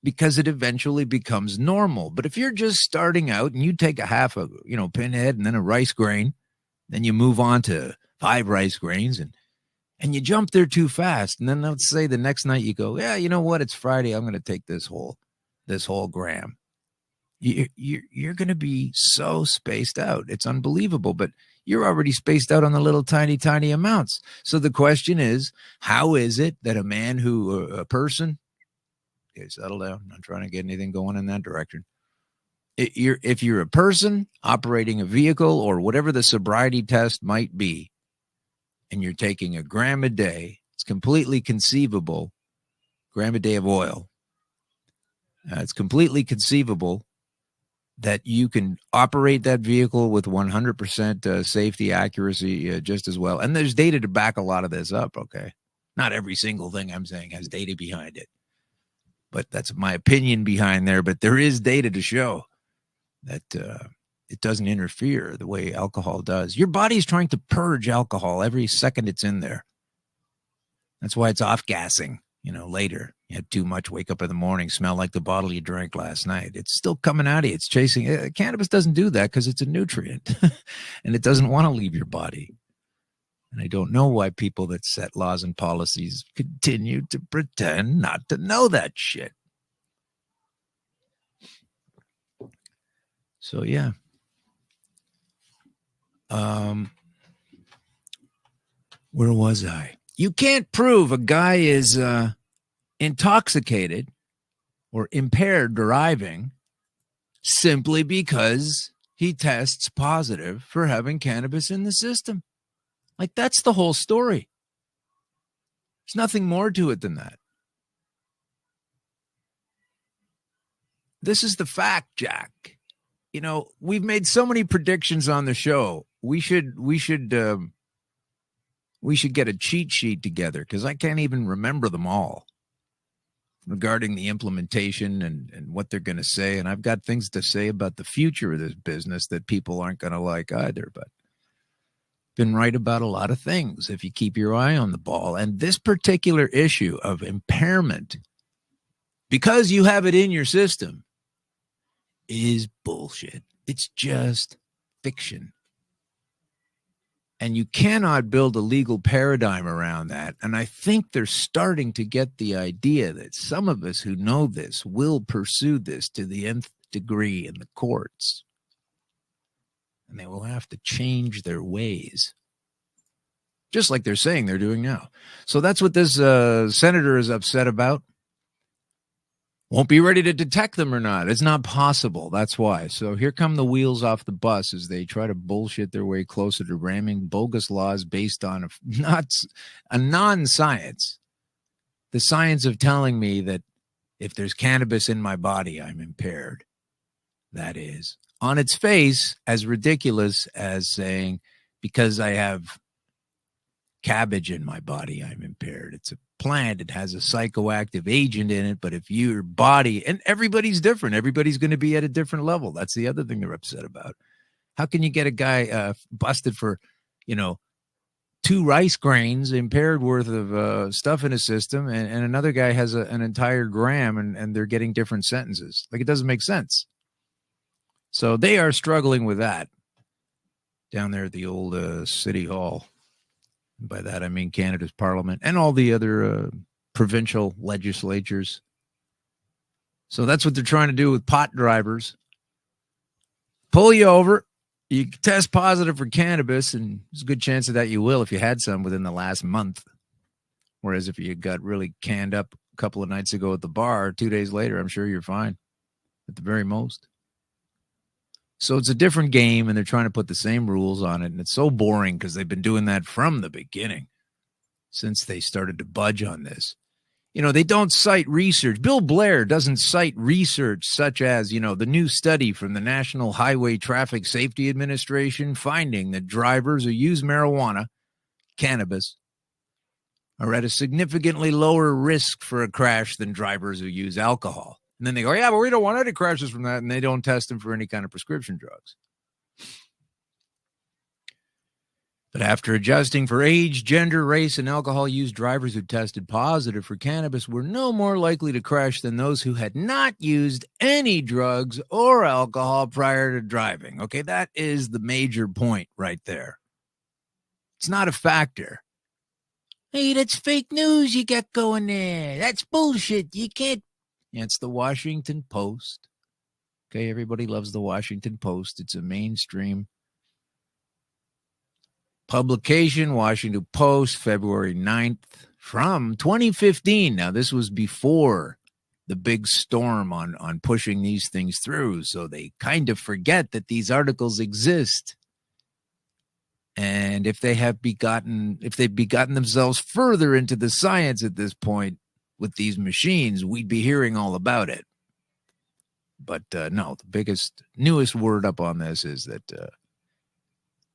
because it eventually becomes normal. But if you're just starting out and you take a half a pinhead and then a rice grain, then you move on to 5 rice grains and you jump there too fast, and then let's say the next night you go, yeah, you know what, it's Friday, I'm going to take this whole gram. You're going to be so spaced out. It's unbelievable, but you're already spaced out on the little tiny amounts. So the question is, how is it that a person, okay, settle down, I'm not trying to get anything going in that direction. If you're a person operating a vehicle or whatever the sobriety test might be, and you're taking a gram a day, it's completely conceivable, gram a day of oil, it's completely conceivable that you can operate that vehicle with 100% safety accuracy just as well. And there's data to back a lot of this up, okay? Not every single thing I'm saying has data behind it. But that's my opinion behind there. But there is data to show that it doesn't interfere the way alcohol does. Your body's trying to purge alcohol every second it's in there. That's why it's off-gassing, later. You had too much, wake up in the morning, smell like the bottle you drank last night. It's still coming out of you. It's chasing. Cannabis doesn't do that because it's a nutrient and it doesn't want to leave your body. And I don't know why people that set laws and policies continue to pretend not to know that shit. So, yeah. Where was I? You can't prove a guy is intoxicated or impaired driving simply because he tests positive for having cannabis in the system. Like, that's the whole story. There's nothing more to it than that. This is the fact, Jack. We've made so many predictions on the show. We should get a cheat sheet together because I can't even remember them all regarding the implementation and what they're going to say. And I've got things to say about the future of this business that people aren't going to like either. But been right about a lot of things if you keep your eye on the ball. And this particular issue of impairment, because you have it in your system, is bullshit. It's just fiction. And you cannot build a legal paradigm around that. And I think they're starting to get the idea that some of us who know this will pursue this to the nth degree in the courts. And they will have to change their ways, just like they're saying they're doing now. So that's what this senator is upset about. Won't be ready to detect them or not. It's not possible. That's why. So here come the wheels off the bus as they try to bullshit their way closer to ramming bogus laws based on a non-science. The science of telling me that if there's cannabis in my body, I'm impaired. That is, on its face, as ridiculous as saying, because I have cabbage in my body, I'm impaired. It's a plant. It has a psychoactive agent in it. But if your body, and everybody's different, everybody's going to be at a different level. That's the other thing they're upset about. How can you get a guy busted for, 2 rice grains impaired worth of stuff in his system, and another guy has an entire gram and they're getting different sentences? Like, it doesn't make sense. So they are struggling with that. down there at the old City Hall. And by that, I mean Canada's Parliament and all the other provincial legislatures. So that's what they're trying to do with pot drivers. Pull you over. You test positive for cannabis, and there's a good chance of that you will if you had some within the last month. Whereas if you got really canned up a couple of nights ago at the bar, 2 days later, I'm sure you're fine at the very most. So it's a different game, and they're trying to put the same rules on it. And it's so boring because they've been doing that from the beginning since they started to budge on this. You know, they don't cite research. Bill Blair doesn't cite research such as, you know, the new study from the National Highway Traffic Safety Administration finding that drivers who use marijuana, cannabis, are at a significantly lower risk for a crash than drivers who use alcohol. And then they go, yeah, but we don't want any crashes from that. And they don't test them for any kind of prescription drugs. But after adjusting for age, gender, race, and alcohol use, drivers who tested positive for cannabis were no more likely to crash than those who had not used any drugs or alcohol prior to driving. Okay, that is the major point right there. It's not a factor. Hey, that's fake news you got going there. That's bullshit. You can't. Yeah, it's the Washington Post. Okay, everybody loves the Washington Post. It's a mainstream publication, Washington Post, February 9th from 2015. Now, this was before the big storm on pushing these things through, so they kind of forget that these articles exist. And if they've begotten themselves further into the science at this point with these machines, we'd be hearing all about it. But no, the newest word up on this is that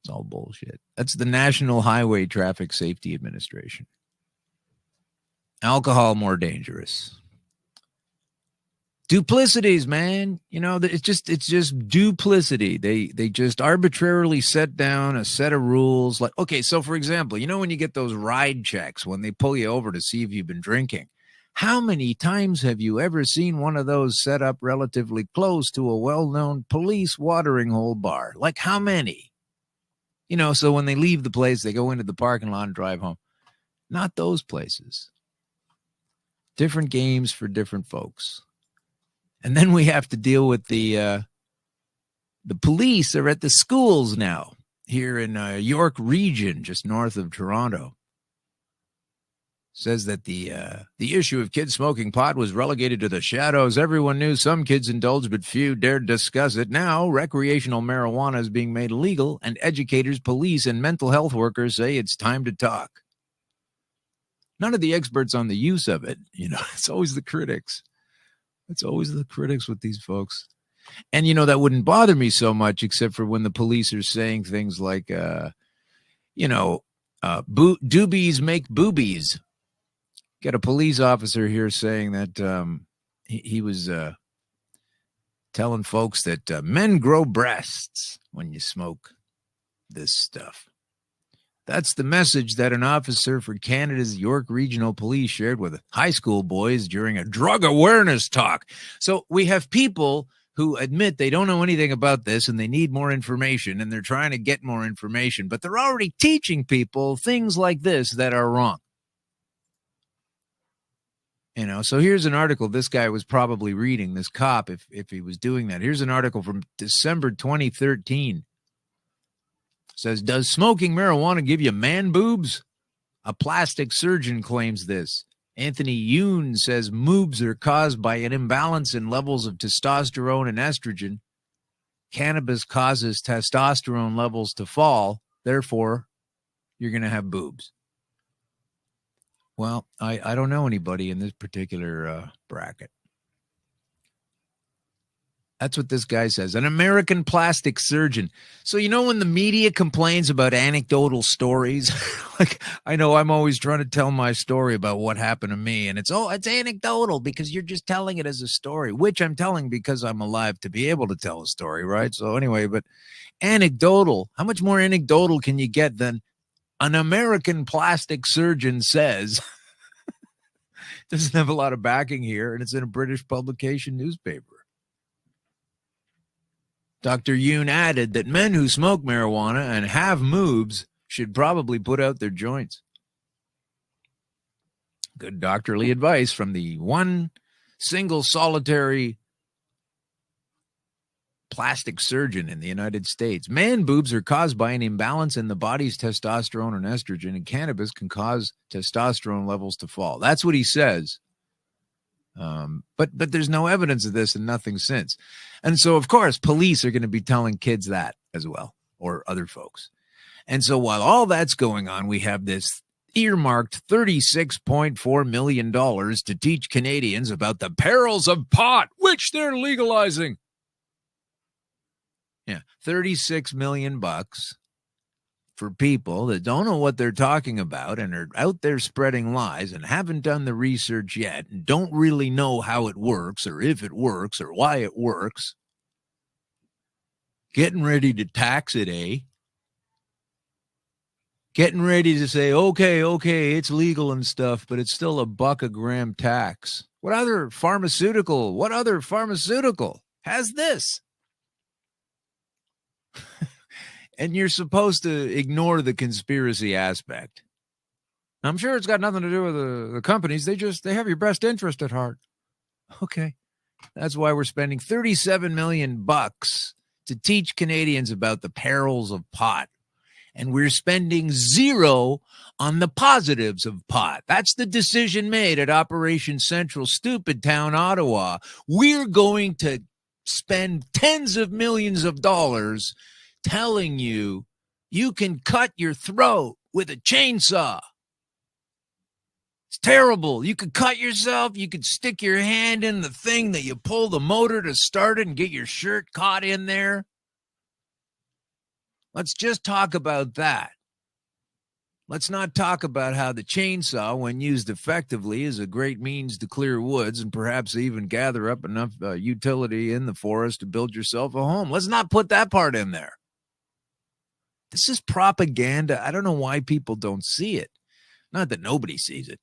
it's all bullshit. That's the National Highway Traffic Safety Administration. Alcohol more dangerous. Duplicities, man. You know, it's just duplicity. They just arbitrarily set down a set of rules. Like, okay, so for example, you know when you get those ride checks when they pull you over to see if you've been drinking, how many times have you ever seen one of those set up relatively close to a well-known police watering hole bar? Like how many? You know, so when they leave the place, they go into the parking lot and drive home. Not those places. Different games for different folks. And then we have to deal with the police are at the schools now here in York region, just north of Toronto. Says that the issue of kids smoking pot was relegated to the shadows. Everyone knew some kids indulged, but few dared discuss it. Now, recreational marijuana is being made illegal, and educators, police, and mental health workers say it's time to talk. None of the experts on the use of it. You know, it's always the critics. It's always the critics with these folks. And, you know, that wouldn't bother me so much, except for when the police are saying things like, doobies make boobies. Got a police officer here saying that he was telling folks that men grow breasts when you smoke this stuff. That's the message that an officer for Canada's York Regional Police shared with high school boys during a drug awareness talk. So we have people who admit they don't know anything about this and they need more information and they're trying to get more information, but they're already teaching people things like this that are wrong. You know, so here's an article this guy was probably reading, this cop, if he was doing that. Here's an article from December 2013. It says, does smoking marijuana give you man boobs? A plastic surgeon claims this. Anthony Yoon says moobs are caused by an imbalance in levels of testosterone and estrogen. Cannabis causes testosterone levels to fall. Therefore, you're going to have boobs. Well, I don't know anybody in this particular bracket. That's what this guy says. An American plastic surgeon. So, you know, when the media complains about anecdotal stories, like I know I'm always trying to tell my story about what happened to me. And it's anecdotal because you're just telling it as a story, which I'm telling because I'm alive to be able to tell a story. Right. So anyway, but anecdotal, how much more anecdotal can you get than an American plastic surgeon says? Doesn't have a lot of backing here. And it's in a British publication newspaper. Dr. Yoon added that men who smoke marijuana and have moobs should probably put out their joints. Good doctorly advice from the one single solitary plastic surgeon in the United States. Man boobs are caused by an imbalance in the body's testosterone and estrogen, and cannabis can cause testosterone levels to fall. That's what he says. But there's no evidence of this and nothing since. And so, of course, police are going to be telling kids that as well, or other folks. And so while all that's going on, we have this earmarked $36.4 million to teach Canadians about the perils of pot, which they're legalizing. Yeah, 36 million bucks for people that don't know what they're talking about and are out there spreading lies and haven't done the research yet and don't really know how it works or if it works or why it works. Getting ready to tax it, eh? Getting ready to say, okay, it's legal and stuff, but it's still $1 a gram tax. What other pharmaceutical has this? And you're supposed to ignore the conspiracy aspect. I'm sure it's got nothing to do with the companies. They have your best interest at heart. Okay. That's why we're spending $37 million to teach Canadians about the perils of pot. And we're spending zero on the positives of pot. That's the decision made at Operation Central Stupid Town, Ottawa. We're going to spend tens of millions of dollars telling you you can cut your throat with a chainsaw. It's terrible. You could cut yourself. You could stick your hand in the thing that you pull the motor to start it and get your shirt caught in there. Let's just talk about that. Let's not talk about how the chainsaw, when used effectively, is a great means to clear woods and perhaps even gather up enough utility in the forest to build yourself a home. Let's not put that part in there. This is propaganda. I don't know why people don't see it. Not that nobody sees it,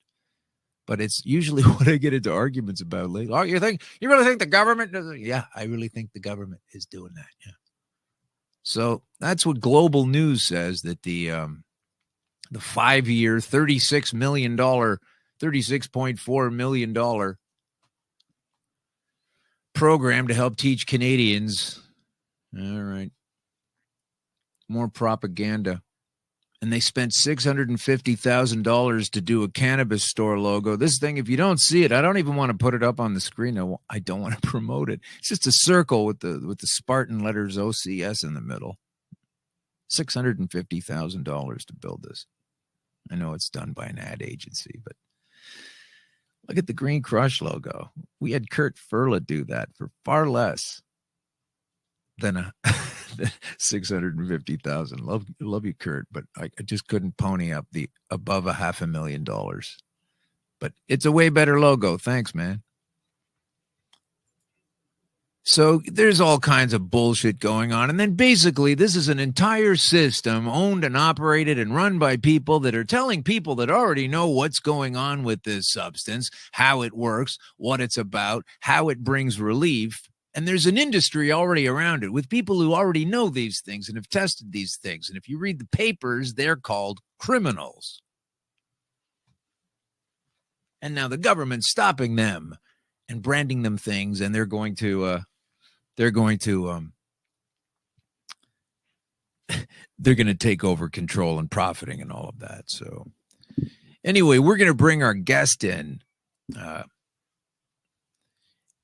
but it's usually what I get into arguments about lately. Oh, you really think the government does it? Yeah, I really think the government is doing that. Yeah. So that's what Global News says, that the 5-year, $36.4 million program to help teach Canadians. All right. More propaganda. And they spent $650,000 to do a cannabis store logo. This thing, if you don't see it, I don't even want to put it up on the screen. I don't want to promote it. It's just a circle with the Spartan letters OCS in the middle. $650,000 to build this. I know it's done by an ad agency, but look at the Green Crush logo. We had Kurt Furla do that for far less than $650,000. Love you, Kurt, but I just couldn't pony up the above $500,000. But it's a way better logo. Thanks, man. So there's all kinds of bullshit going on. And then basically this is an entire system owned and operated and run by people that are telling people that already know what's going on with this substance, how it works, what it's about, how it brings relief. And there's an industry already around it with people who already know these things and have tested these things. And if you read the papers, they're called criminals. And now the government's stopping them and branding them things, and they're going to take over control and profiting and all of that. So anyway, we're going to bring our guest in,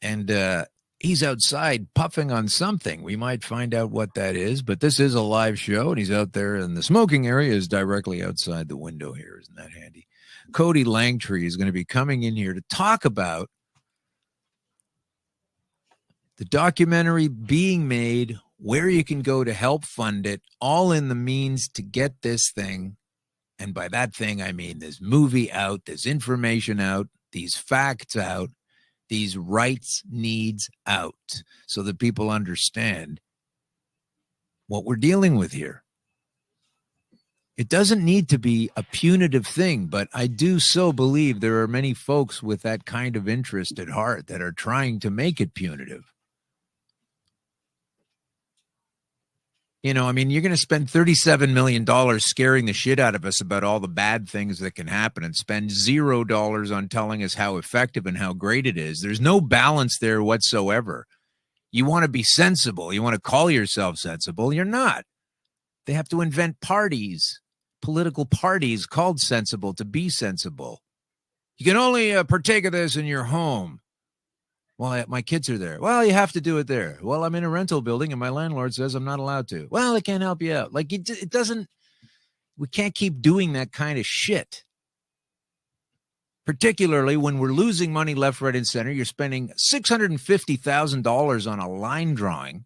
and he's outside puffing on something. We might find out what that is, but this is a live show, and he's out there, and the smoking area is directly outside the window here. Isn't that handy? Cody Langtree is going to be coming in here to talk about the documentary being made, where you can go to help fund it, all in the means to get this thing. And by that thing, I mean this movie out, this information out, these facts out, these rights needs out, so that people understand what we're dealing with here. It doesn't need to be a punitive thing, but I do so believe there are many folks with that kind of interest at heart that are trying to make it punitive. I mean, you're going to spend $37 million scaring the shit out of us about all the bad things that can happen and spend $0 on telling us how effective and how great it is. There's no balance there whatsoever. You want to be sensible. You want to call yourself sensible. You're not. They have to invent parties, political parties called sensible to be sensible. You can only partake of this in your home. Well, my kids are there. Well, you have to do it there. Well, I'm in a rental building and my landlord says I'm not allowed to. Well, I can't help you out. Like it doesn't, we can't keep doing that kind of shit. Particularly when we're losing money left, right, and center. You're spending $650,000 on a line drawing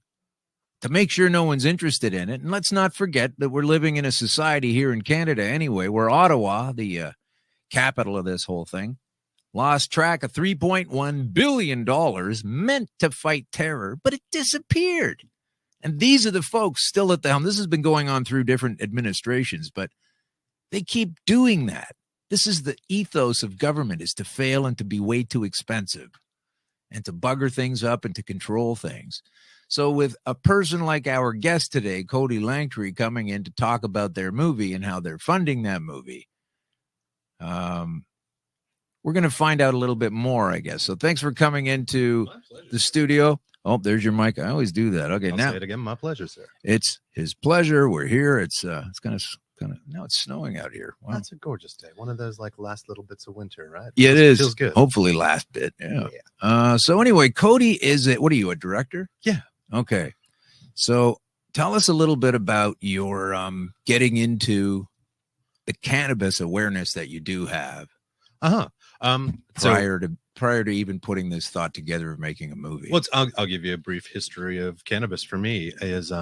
to make sure no one's interested in it. And let's not forget that we're living in a society here in Canada anyway, where Ottawa, the capital of this whole thing, lost track of $3.1 billion meant to fight terror, but it disappeared. And these are the folks still at the helm. This has been going on through different administrations, but they keep doing that. This is the ethos of government, is to fail and to be way too expensive and to bugger things up and to control things. So with a person like our guest today, Cody Langtree, coming in to talk about their movie and how they're funding that movie, we're going to find out a little bit more, I guess. So thanks for coming into the studio. Oh, there's your mic. I always do that. Okay, I'll say it again. My pleasure, sir. It's his pleasure. We're here. It's kind of now it's snowing out here. Wow. That's a gorgeous day. One of those like last little bits of winter, right? Yeah, it is. Feels good. Hopefully last bit. Yeah. So anyway, Cody what are you, a director? Yeah. Okay. So tell us a little bit about your getting into the cannabis awareness that you do have. Prior to even putting this thought together of making a movie. Well, I'll give you a brief history of cannabis. For me, is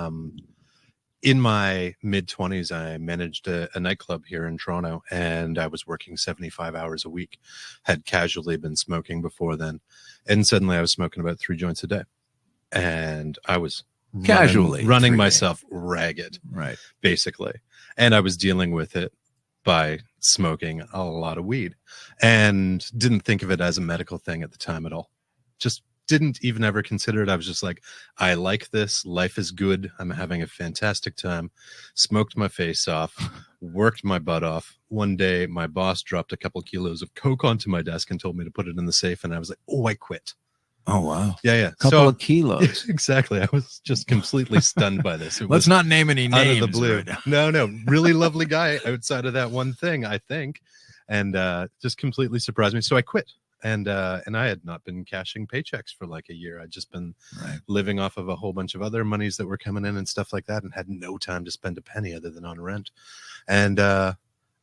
in my mid-20s, I managed a nightclub here in Toronto, and I was working 75 hours a week. Had casually been smoking before then, and suddenly I was smoking about 3 joints a day, and I was running myself ragged, right? Basically, and I was dealing with it by smoking a lot of weed, and didn't think of it as a medical thing at the time at all. Just didn't even ever consider it. I was just like, I like this. Life is good. I'm having a fantastic time. Smoked my face off, worked my butt off. One day, my boss dropped a couple kilos of coke onto my desk and told me to put it in the safe. And I was like, oh, I quit. Oh, wow. Yeah. Couple of kilos. Exactly. I was just completely stunned by this. Let's not name any names. Out of the blue. Right no. Really lovely guy outside of that one thing, I think. And just completely surprised me. So I quit. And I had not been cashing paychecks for like a year. I'd just been living off of a whole bunch of other monies that were coming in and stuff like that, and had no time to spend a penny other than on rent.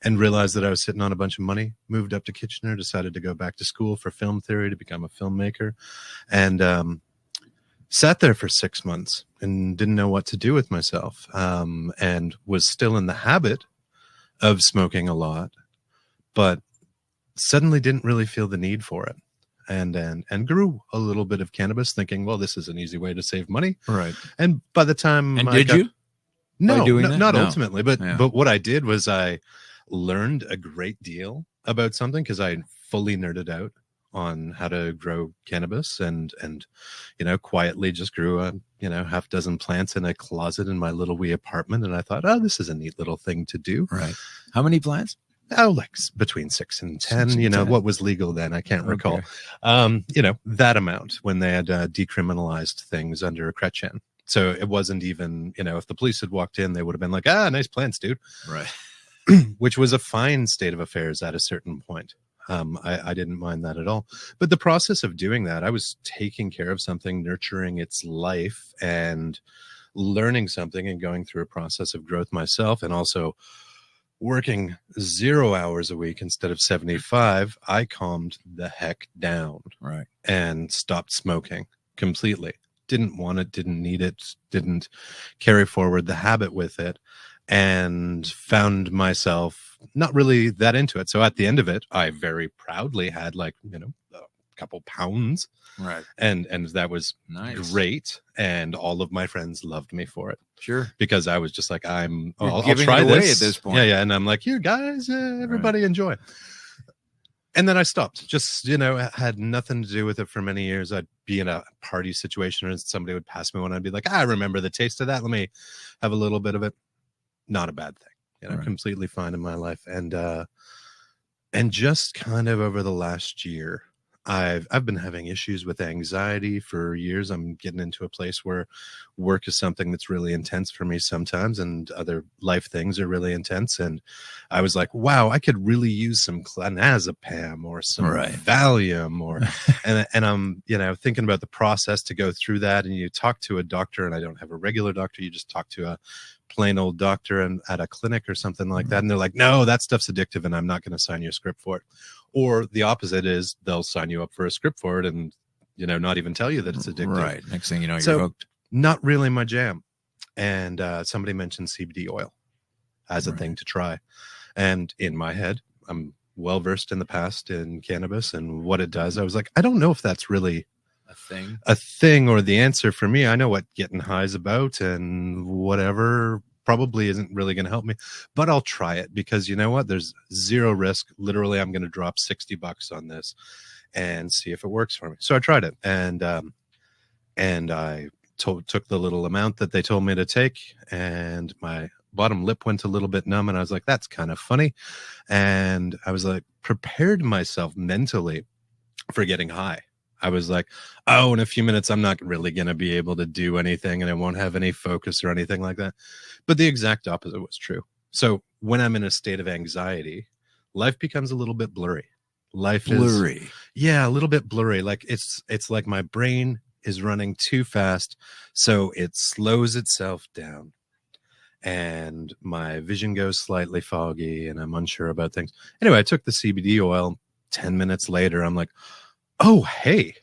And realized that I was sitting on a bunch of money, moved up to Kitchener, decided to go back to school for film theory to become a filmmaker, and sat there for 6 months and didn't know what to do with myself, and was still in the habit of smoking a lot, but suddenly didn't really feel the need for it, and grew a little bit of cannabis, thinking, well, this is an easy way to save money. Right. And by the time not ultimately, but what I did was I learned a great deal about something, because I fully nerded out on how to grow cannabis, and quietly just grew a half dozen plants in a closet in my little wee apartment. And I thought, oh, this is a neat little thing to do. Right. How many plants? Oh, like between 6 and 10, 10. What was legal then? I can't recall. That amount when they had decriminalized things under a Kretchen. So it wasn't even, if the police had walked in, they would have been like, nice plants, dude. Right. Which was a fine state of affairs at a certain point. I didn't mind that at all. But the process of doing that, I was taking care of something, nurturing its life, and learning something, and going through a process of growth myself, and also working 0 hours a week instead of 75. I calmed the heck down. Right. And stopped smoking completely. Didn't want it, didn't need it, didn't carry forward the habit with it, and found myself not really that into it. So at the end of it, I very proudly had like, a couple pounds. Right. And that was nice. Great. And all of my friends loved me for it. Sure. Because I was just like, I'll giving try it away this at this point. Yeah. And I'm like, here guys, everybody enjoy. And then I stopped. Just, it had nothing to do with it for many years. I'd be in a party situation and somebody would pass me one. I'd be like, I remember the taste of that. Let me have a little bit of it. Not a bad thing. Right. Completely fine in my life. And just kind of over the last year, I've been having issues with anxiety for years. I'm getting into a place where work is something that's really intense for me sometimes, and other life things are really intense. And I was like, wow, I could really use some clonazepam or some Valium, or and I'm thinking about the process to go through that. And you talk to a doctor, and I don't have a regular doctor. You just talk to a plain old doctor and at a clinic or something like that, and they're like, no, that stuff's addictive and I'm not going to sign you a script for it. Or the opposite is they'll sign you up for a script for it and not even tell you that it's addictive. Right. Next thing you know, you're hooked. Not really my jam. And somebody mentioned CBD oil as a thing to try, and in my head, I'm well versed in the past in cannabis and what it does. I was like, I don't know if that's really a thing or the answer for me. I know what getting high is about, and whatever probably isn't really going to help me, but I'll try it because you know what? There's zero risk. Literally, I'm going to drop $60 on this and see if it works for me. So I tried it, and I took the little amount that they told me to take, and my bottom lip went a little bit numb, and I was like, that's kind of funny. And I was like, prepared myself mentally for getting high. I was like, oh, in a few minutes, I'm not really going to be able to do anything and I won't have any focus or anything like that. But the exact opposite was true. So when I'm in a state of anxiety, life becomes a little bit blurry. Life is blurry. Yeah, a little bit blurry. Like it's like my brain is running too fast. So it slows itself down and my vision goes slightly foggy and I'm unsure about things. Anyway, I took the CBD oil. 10 minutes later, I'm like, oh, hey.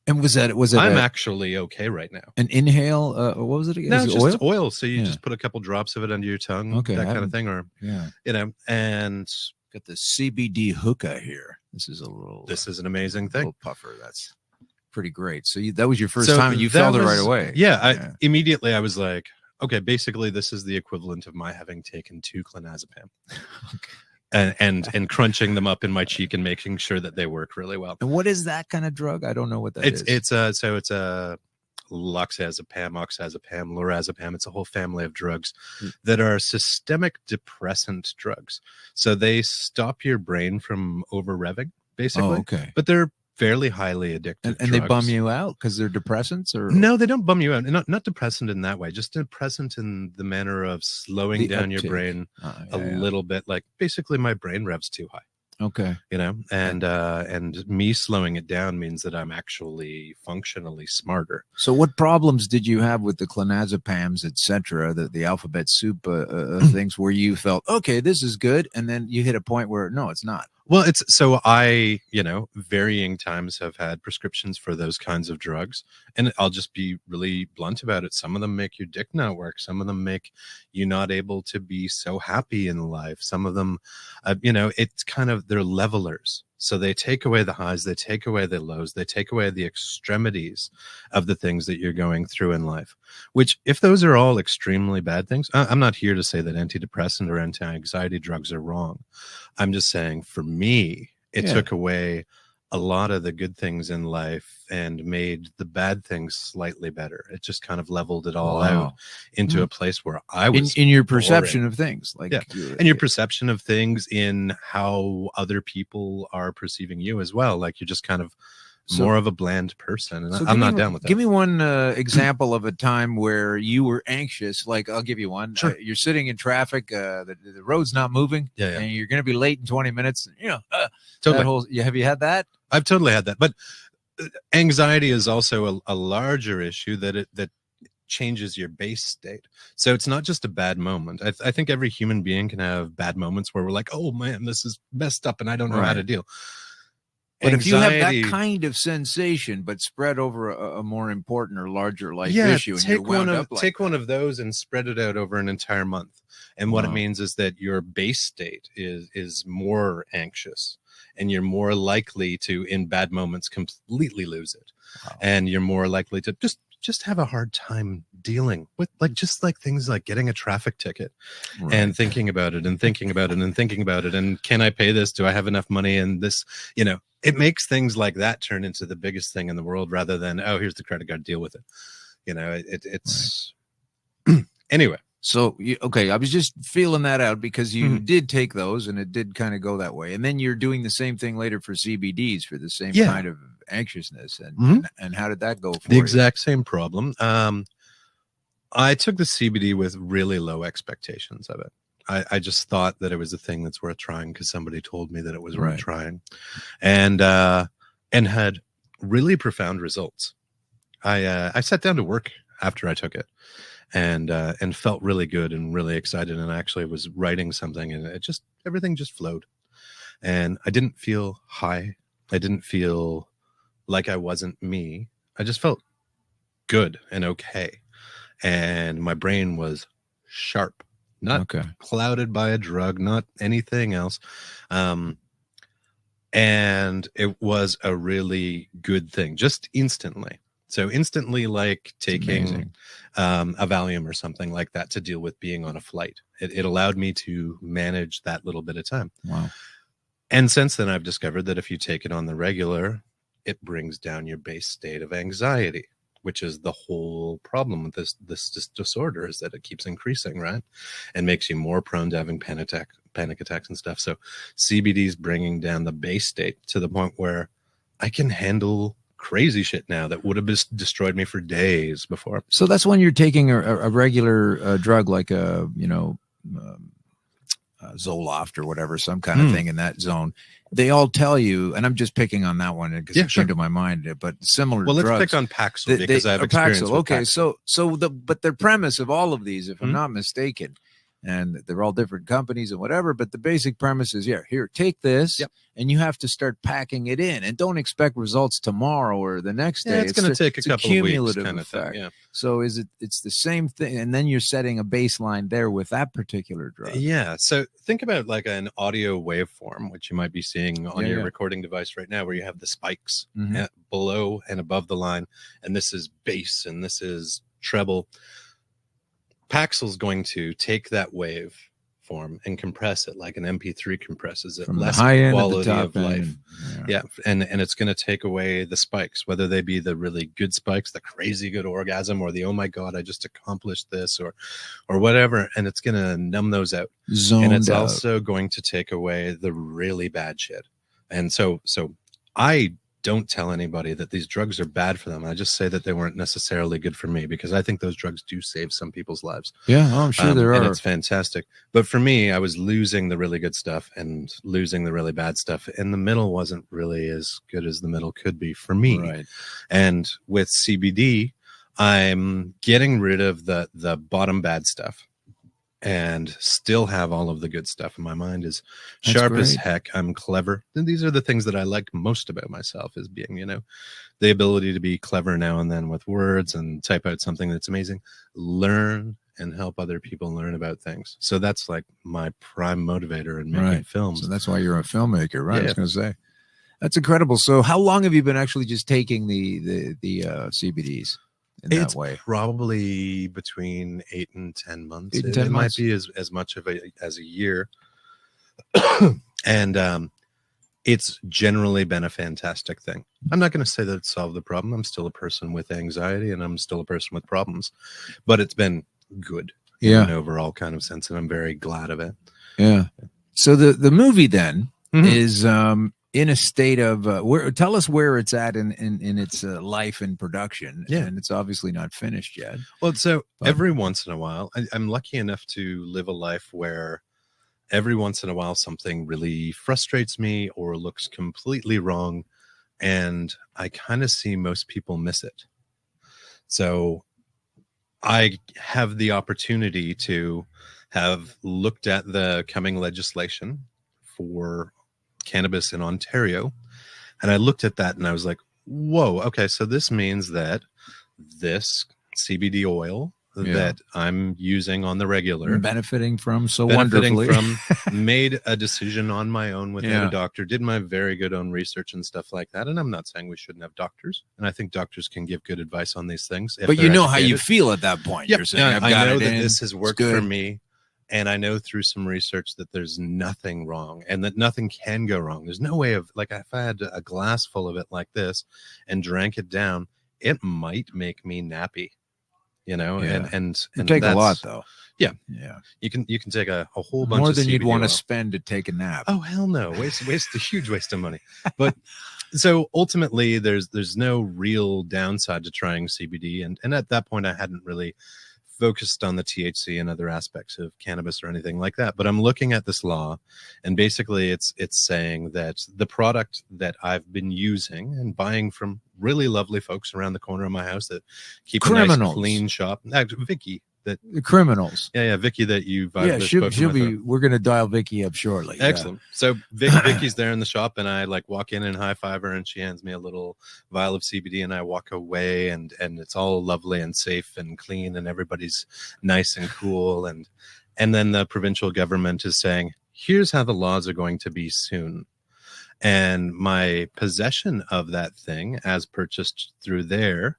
And was it I'm actually okay right now. An inhale? What was it again? No, it's just oil. So you just put a couple drops of it under your tongue, okay, that kind of thing. Or, and got the CBD hookah here. This is an amazing thing. Little puffer. That's pretty great. So that was your first time and you felt it right away. Yeah. Immediately I was like, okay, basically this is the equivalent of my having taken 2 clonazepam. Okay. And crunching them up in my cheek and making sure that they work really well. And what is that kind of drug? I don't know what that is. It's a loxazepam, oxazepam, lorazepam. It's a whole family of drugs that are systemic depressant drugs. So they stop your brain from over revving, basically. Oh, okay. But they're fairly highly addictive. And they bum you out because they're depressants, or no, they don't bum you out. Not depressant in that way. Just depressant in the manner of slowing down your brain a little bit. Like basically, my brain revs too high. Okay, and me slowing it down means that I'm actually functionally smarter. So, what problems did you have with the clonazepams, etc., the alphabet soup things, where you felt okay, this is good, and then you hit a point where no, it's not? Well, it's so I, varying times have had prescriptions for those kinds of drugs. And I'll just be really blunt about it. Some of them make your dick not work. Some of them make you not able to be so happy in life. Some of them, it's kind of, they're levelers. So they take away the highs, they take away the lows, they take away the extremities of the things that you're going through in life, which if those are all extremely bad things, I'm not here to say that antidepressant or anti-anxiety drugs are wrong. I'm just saying for me, it took away a lot of the good things in life and made the bad things slightly better. It just kind of leveled it all out into a place where I was in your perception of things, and your perception of things in how other people are perceiving you as well. Like you're just kind of more of a bland person, and I'm not down with that. Give me one example of a time where you were anxious. Like I'll give you one. Sure. You're sitting in traffic, the road's not moving, and you're going to be late in 20 minutes. Totally. Have you had that? I've totally had that, but anxiety is also a larger issue that changes your base state. So it's not just a bad moment. I think every human being can have bad moments where we're like, oh man, this is messed up and I don't know how to deal. But if you have that kind of sensation, but spread over a more important or larger life issue, and you're wound up like take one of those and spread it out over an entire month. And what it means is that your base state is more anxious, and you're more likely to, in bad moments, completely lose it. And you're more likely to just just have a hard time dealing with just things like getting a traffic ticket and thinking about it and thinking about it and thinking about it. And can I pay this? Do I have enough money? And this, it makes things like that turn into the biggest thing in the world rather than, oh, here's the credit card, deal with it. It's anyway. So, I was just feeling that out because you did take those and it did kind of go that way. And then you're doing the same thing later for CBDs for the same kind of anxiousness. And how did that go for the you? exact same problem? I took the CBD with really low expectations of it. I just thought that it was a thing that's worth trying because somebody told me that it was worth trying, and had really profound results. I sat down to work after I took it, and felt really good and really excited, and actually was writing something, and everything just flowed, and I didn't feel high. I didn't feel like I wasn't me. I just felt good and okay, and my brain was sharp. Not clouded by a drug, not anything else. And it was a really good thing, just instantly. So instantly, like taking a Valium or something like that to deal with being on a flight. It allowed me to manage that little bit of time. Wow. And since then, I've discovered that if you take it on the regular, it brings down your base state of anxiety, which is the whole problem with this disorder, is that it keeps increasing, right? And makes you more prone to having panic attacks and stuff. So CBD is bringing down the base state to the point where I can handle crazy shit now that would have destroyed me for days before. So that's when you're taking a regular drug like Zoloft or whatever, some kind of thing in that zone. They all tell you, and I'm just picking on that one because it came to my mind, but similar drugs. Well, let's pick on Paxil because I have experience with okay, Paxil. But the premise of all of these, if I'm not mistaken, and they're all different companies and whatever, but the basic premise is, here, take this, and you have to start packing it in, and don't expect results tomorrow or the next day. It's going to take a couple of weeks, kind of effect. thing. Yeah. So it's the same thing, and then you're setting a baseline there with that particular drug. Yeah. So think about like an audio waveform, which you might be seeing on your recording device right now, where you have the spikes below and above the line, and this is bass and this is treble. Paxil's going to take that wave form and compress it like an MP3 compresses it, from less the high end quality to the of top life. And it's going to take away the spikes, whether they be the really good spikes, the crazy good orgasm, or the oh my god, I just accomplished this, or whatever. And it's going to numb those out. And it's also going to take away the really bad shit. And so I don't tell anybody that these drugs are bad for them. I just say that they weren't necessarily good for me, because I think those drugs do save some people's lives. Yeah, I'm sure there are. And it's fantastic. But for me, I was losing the really good stuff and losing the really bad stuff. And the middle wasn't really as good as the middle could be for me. Right. And with CBD, I'm getting rid of the bottom bad stuff and still have all of the good stuff. And my mind is sharp as heck. I'm clever. And these are the things that I like most about myself, is being, the ability to be clever now and then with words and type out something that's amazing, learn and help other people learn about things. So that's like my prime motivator in making films. So that's why you're a filmmaker, right? Yeah. I was going to say, that's incredible. So how long have you been actually just taking the CBDs? It's that way, probably between 8 and 10 months. 8 and 10 it months. Might be as much of as a year. And it's generally been a fantastic thing. I'm not going to say that it solved the problem. I'm still a person with anxiety, and I'm still a person with problems, but it's been good in an overall kind of sense, and I'm very glad of it. Yeah. So the movie then is in a state of tell us where it's at in its life and production. And it's obviously not finished yet. Well, so every once in a while, I'm lucky enough to live a life where every once in a while something really frustrates me or looks completely wrong, and I kind of see most people miss it. So I have the opportunity to have looked at the coming legislation for cannabis in Ontario, and I looked at that and I was like, whoa, okay, so this means that this CBD oil that I'm using on the regular, benefiting from wonderfully. Made a decision on my own without a doctor, did my very good own research and stuff like that. And I'm not saying we shouldn't have doctors, and I think doctors can give good advice on these things. But you know how you feel at that point. Yep. You're saying, I know that this has worked for me, and I know through some research that there's nothing wrong and that nothing can go wrong. There's no way of, like, if I had a glass full of it like this and drank it down, it might make me nappy. And take a lot though. Yeah. You can take a whole bunch more of than you'd CBD want to oil. spend to take a nap. Oh hell no! Waste a huge waste of money. But so ultimately, there's no real downside to trying CBD, and at that point, I hadn't really focused on the THC and other aspects of cannabis or anything like that. But I'm looking at this law, and basically it's saying that the product that I've been using and buying from really lovely folks around the corner of my house that keep a nice clean shop. Vicky, the criminals. Yeah, Vicky, that you've she'll be. We're gonna dial Vicky up shortly. Excellent. So Vicky's there in the shop, and I walk in and high five her, and she hands me a little vial of CBD, and I walk away, and it's all lovely and safe and clean, and everybody's nice and cool, and then the provincial government is saying, here's how the laws are going to be soon. And my possession of that thing, as purchased through there,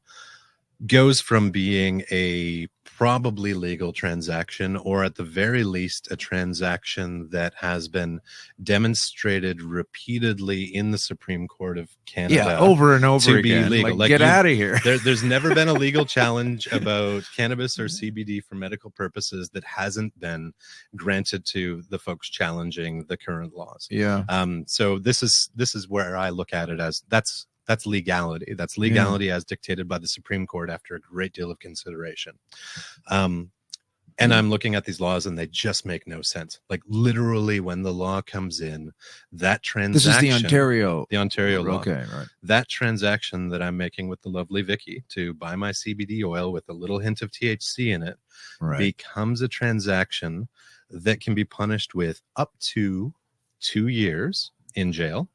goes from being a probably legal transaction, or at the very least a transaction that has been demonstrated repeatedly in the Supreme Court of Canada over and over to again. Be legal. Get out of here. There's never been a legal challenge about cannabis or CBD for medical purposes that hasn't been granted to the folks challenging the current laws. So this is where I look at it as that's legality. That's legality as dictated by the Supreme Court after a great deal of consideration. And I'm looking at these laws, and they just make no sense. Like, literally, when the law comes in, that transaction. This is the Ontario law. Okay, right. That transaction that I'm making with the lovely Vicky to buy my CBD oil with a little hint of THC in it becomes a transaction that can be punished with up to 2 years in jail,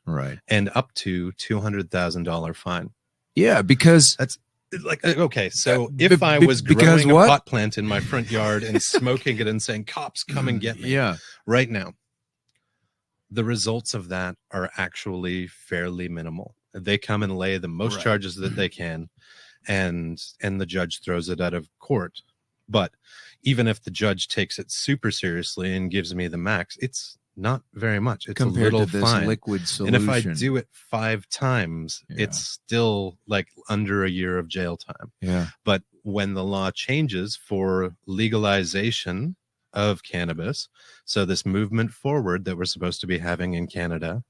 and up to $200,000 fine. Yeah, because that's like, okay, so if I was growing a pot plant in my front yard and smoking it and saying, cops, come and get me right now, the results of that are actually fairly minimal. They come and lay the most charges that they can, and the judge throws it out of court. But even if the judge takes it super seriously and gives me the max, it's not very much. It's compared a little to this fine. liquid solution. And if I do it 5 times, it's still like under a year of jail time. But when the law changes for legalization of cannabis, so this movement forward that we're supposed to be having in Canada,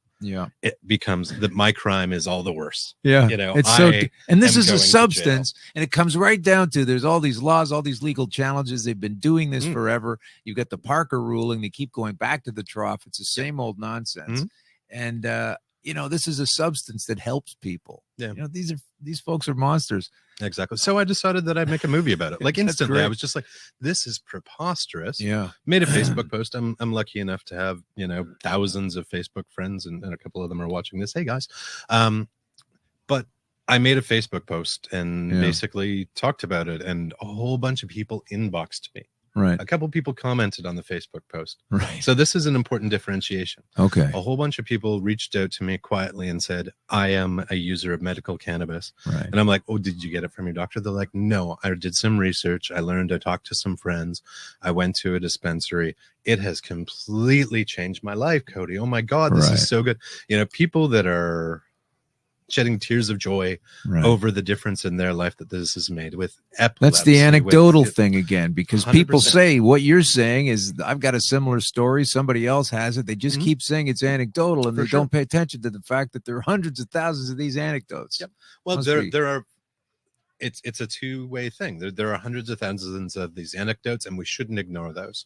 it becomes that my crime is all the worse. It's and this is a substance, and it comes right down to there's all these laws, all these legal challenges. They've been doing this forever. You've got the Parker ruling. They keep going back to the trough. It's the same old nonsense. And this is a substance that helps people. These folks are monsters. Exactly. So I decided that I'd make a movie about it. Like, instantly, I was just like, this is preposterous. Made a Facebook post. I'm lucky enough to have, thousands of Facebook friends, and a couple of them are watching this. Hey, guys. But I made a Facebook post and basically talked about it, and a whole bunch of people inboxed me. A couple of people commented on the Facebook post. So this is an important differentiation. Okay. A whole bunch of people reached out to me quietly and said, I am a user of medical cannabis. And I'm like, oh, did you get it from your doctor? They're like, no, I did some research. I talked to some friends. I went to a dispensary. It has completely changed my life, Cody. Oh my God, this is so good. People that are shedding tears of joy over the difference in their life that this has made with epilepsy. That's the anecdotal thing again, because 100%. People say what you're saying is I've got a similar story. Somebody else has it. They just keep saying it's anecdotal, and they don't pay attention to the fact that there are hundreds of thousands of these anecdotes. Well, there are. It's a two-way thing. There are hundreds of thousands of these anecdotes, and we shouldn't ignore those.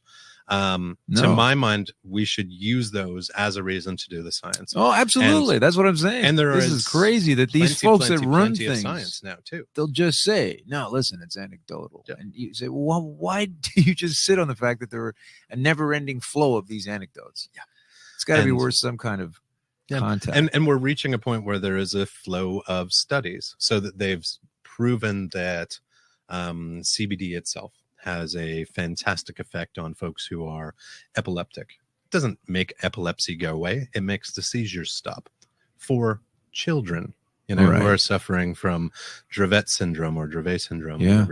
To my mind, we should use those as a reason to do the science. Oh, absolutely. That's what I'm saying. And this is crazy that these folks that run plenty things of science now too. They'll just say, "No, listen, it's anecdotal," and you say, "Well, why do you just sit on the fact that there are a never-ending flow of these anecdotes?" It's got to be worth some kind of contact. And we're reaching a point where there is a flow of studies, so that they've proven that CBD itself has a fantastic effect on folks who are epileptic. It doesn't make epilepsy go away. It makes the seizures stop for children, who are suffering from Dravet syndrome or Dravet syndrome. Yeah.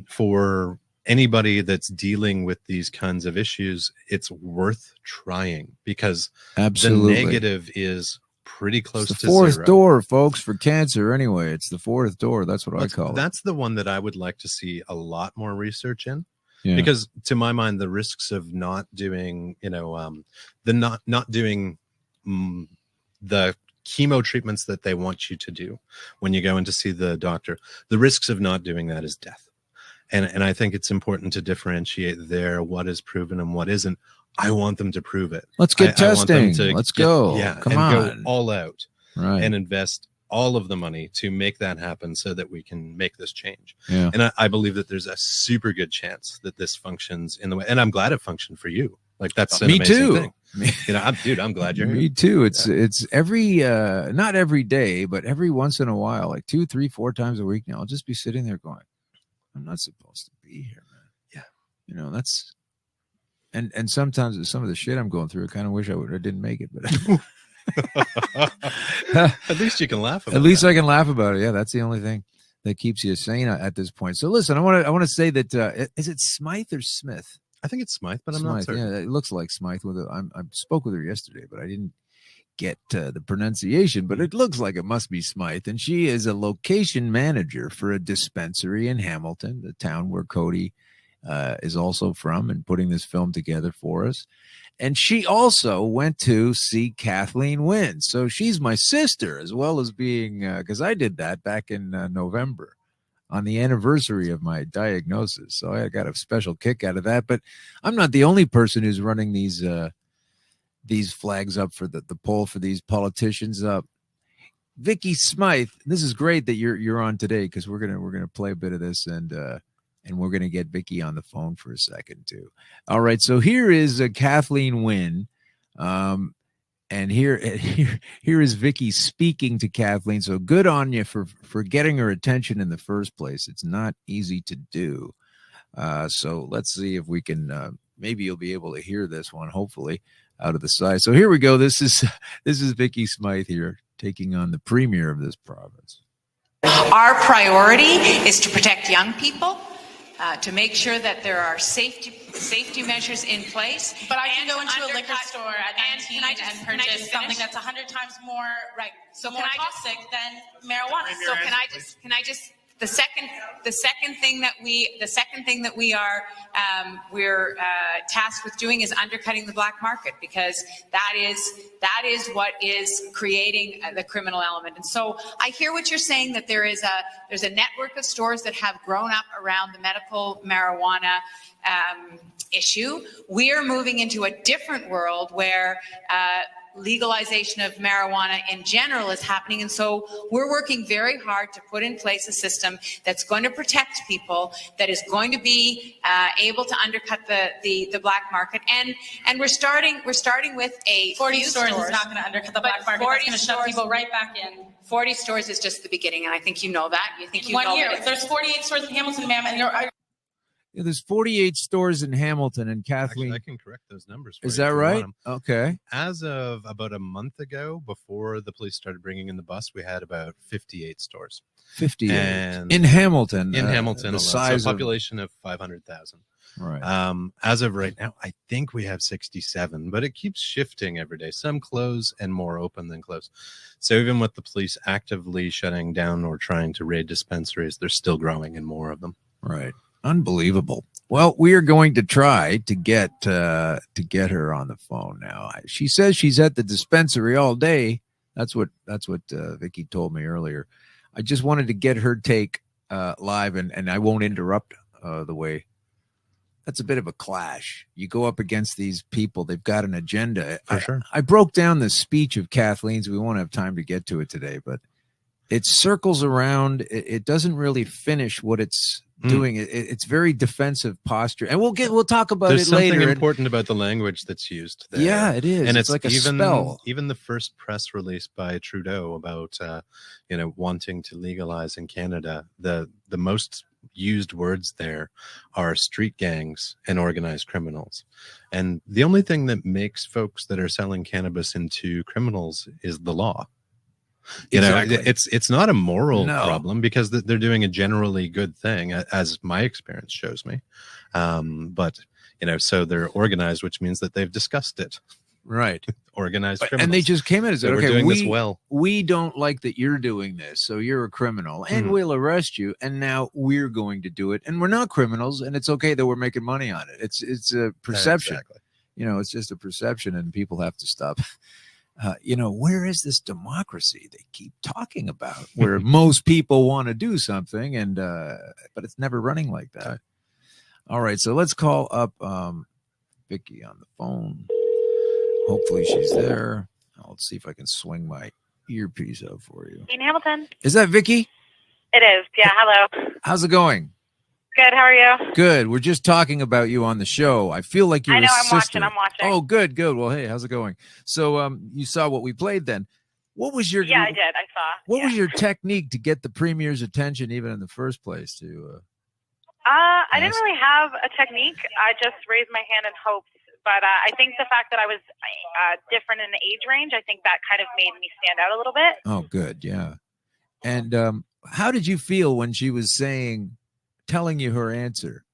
For anybody that's dealing with these kinds of issues, it's worth trying, because Absolutely. the negative is pretty close It's to the fourth zero. door, folks, for cancer. Anyway, it's the fourth door. That's what I call it. That's the one that I would like to see a lot more research in, because to my mind, the risks of not doing, not doing the chemo treatments that they want you to do when you go in to see the doctor, the risks of not doing that is death. And I think it's important to differentiate there what is proven and what isn't. I want them to prove it. Let's get testing. Let's go. Come on. Go all out and invest all of the money to make that happen so that we can make this change. Yeah. And I believe that there's a super good chance that this functions in the way. And I'm glad it functioned for you. Like, that's an amazing thing. I'm glad you're here. Me too. It's every not every day, but every once in a while, like 2, 3, 4 times a week now, I'll just be sitting there going, I'm not supposed to be here, man. Yeah. That's and sometimes with some of the shit I'm going through, I kind of wish I didn't make it, but at least you can laugh about it. At least I can laugh about it. Yeah, that's the only thing that keeps you sane at this point. So listen, I want to say that is it Smythe or Smith? I think it's Smythe, but I'm not certain. Yeah, it looks like Smythe. I spoke with her yesterday, but I didn't get the pronunciation, but it looks like it must be Smythe. And she is a location manager for a dispensary in Hamilton, the town where Cody is also from, and putting this film together for us. And she also went to see Kathleen Wynne. So she's my sister, as well as being, because I did that back in November on the anniversary of my diagnosis. So I got a special kick out of that. But I'm not the only person who's running these flags up for the poll for these politicians. Vicky Smythe, this is great that you're on today, because we're gonna play a bit of this, and we're gonna get Vicky on the phone for a second too. All right, so here is Kathleen Wynne, and here is Vicky speaking to Kathleen. So good on you for getting her attention in the first place. It's not easy to do. So let's see if we can. Maybe you'll be able to hear this one, hopefully, out of the side. So here we go. This is Vicky Smythe here, taking on the premier of this province. Our priority is to protect young people, to make sure that there are safety measures in place. But I can go into a liquor store at 19 and purchase something that's 100 times more more toxic than marijuana. So can I just the second thing that we are we're tasked with doing is undercutting the black market, because that is what is creating the criminal element. And so I hear what you're saying, that there's a network of stores that have grown up around the medical marijuana issue. We are moving into a different world where legalization of marijuana in general is happening. And so we're working very hard to put in place a system that's going to protect people, that is going to be able to undercut the black market. And we're starting with a 40 stores is not going to undercut the black market. It's going to shut people right back in. 40 stores is just the beginning, and I think you know that. You think you know 1 year. There's 48 stores in Hamilton, ma'am, and there's 48 stores in Hamilton, and Kathleen. Actually, I can correct those numbers. Is that right? Okay. As of about a month ago, before the police started bringing in the bus, we had about 58 stores. 58 and in Hamilton. In Hamilton, the alone. size So a population of 500,000. Right. As of right now, I think we have 67, but it keeps shifting every day. Some close and more open than close. So even with the police actively shutting down or trying to raid dispensaries, they're still growing and more of them. Right. Unbelievable. Well, we are going to try to get her on the phone now. She says she's at the dispensary all day. That's what Vicky told me earlier. I just wanted to get her take live, and I won't interrupt the way. That's a bit of a clash. You go up against these people. They've got an agenda. For sure. I broke down the speech of Kathleen's. We won't have time to get to it today, but it circles around. It doesn't really finish what it's doing. It's very defensive posture, and we'll talk about There's it later. There's something important about the language that's used there. Yeah, it is. And it's like a spell. Even the first press release by Trudeau about wanting to legalize in Canada, the most used words there are street gangs and organized criminals. And the only thing that makes folks that are selling cannabis into criminals is the law. You Exactly. know, it's not a moral No. problem because they're doing a generally good thing, as my experience shows me. But, you know, so they're organized, which means that they've discussed it. Right. Organized But- criminals. and they just came in and said, So we're okay, doing this well. we don't like that you're doing this, so you're a criminal, and we'll arrest you, and now we're going to do it, and we're not criminals, and it's okay that we're making money on it. It's a perception. Exactly. You know, it's just a perception, and people have to stop. You know, where is this democracy they keep talking about, where most people want to do something, and but it's never running like that. All right, so let's call up Vicky on the phone. Hopefully she's there. Let's see if I can swing my earpiece out for you. Dean Hamilton. Is that Vicky? It is. Yeah. Hello. How's it going? Good. How are you? Good. We're just talking about you on the show. I feel like you're I know. a I'm sister. watching. Oh, good, good. Well, hey, how's it going? So, you saw what we played then. What was your Yeah, I did. I saw. What was your technique to get the premier's attention, even in the first place? To I didn't really have a technique. I just raised my hand and hoped. But I think the fact that I was different in the age range, I think that kind of made me stand out a little bit. Oh, good, yeah. And how did you feel when she was telling you her answer?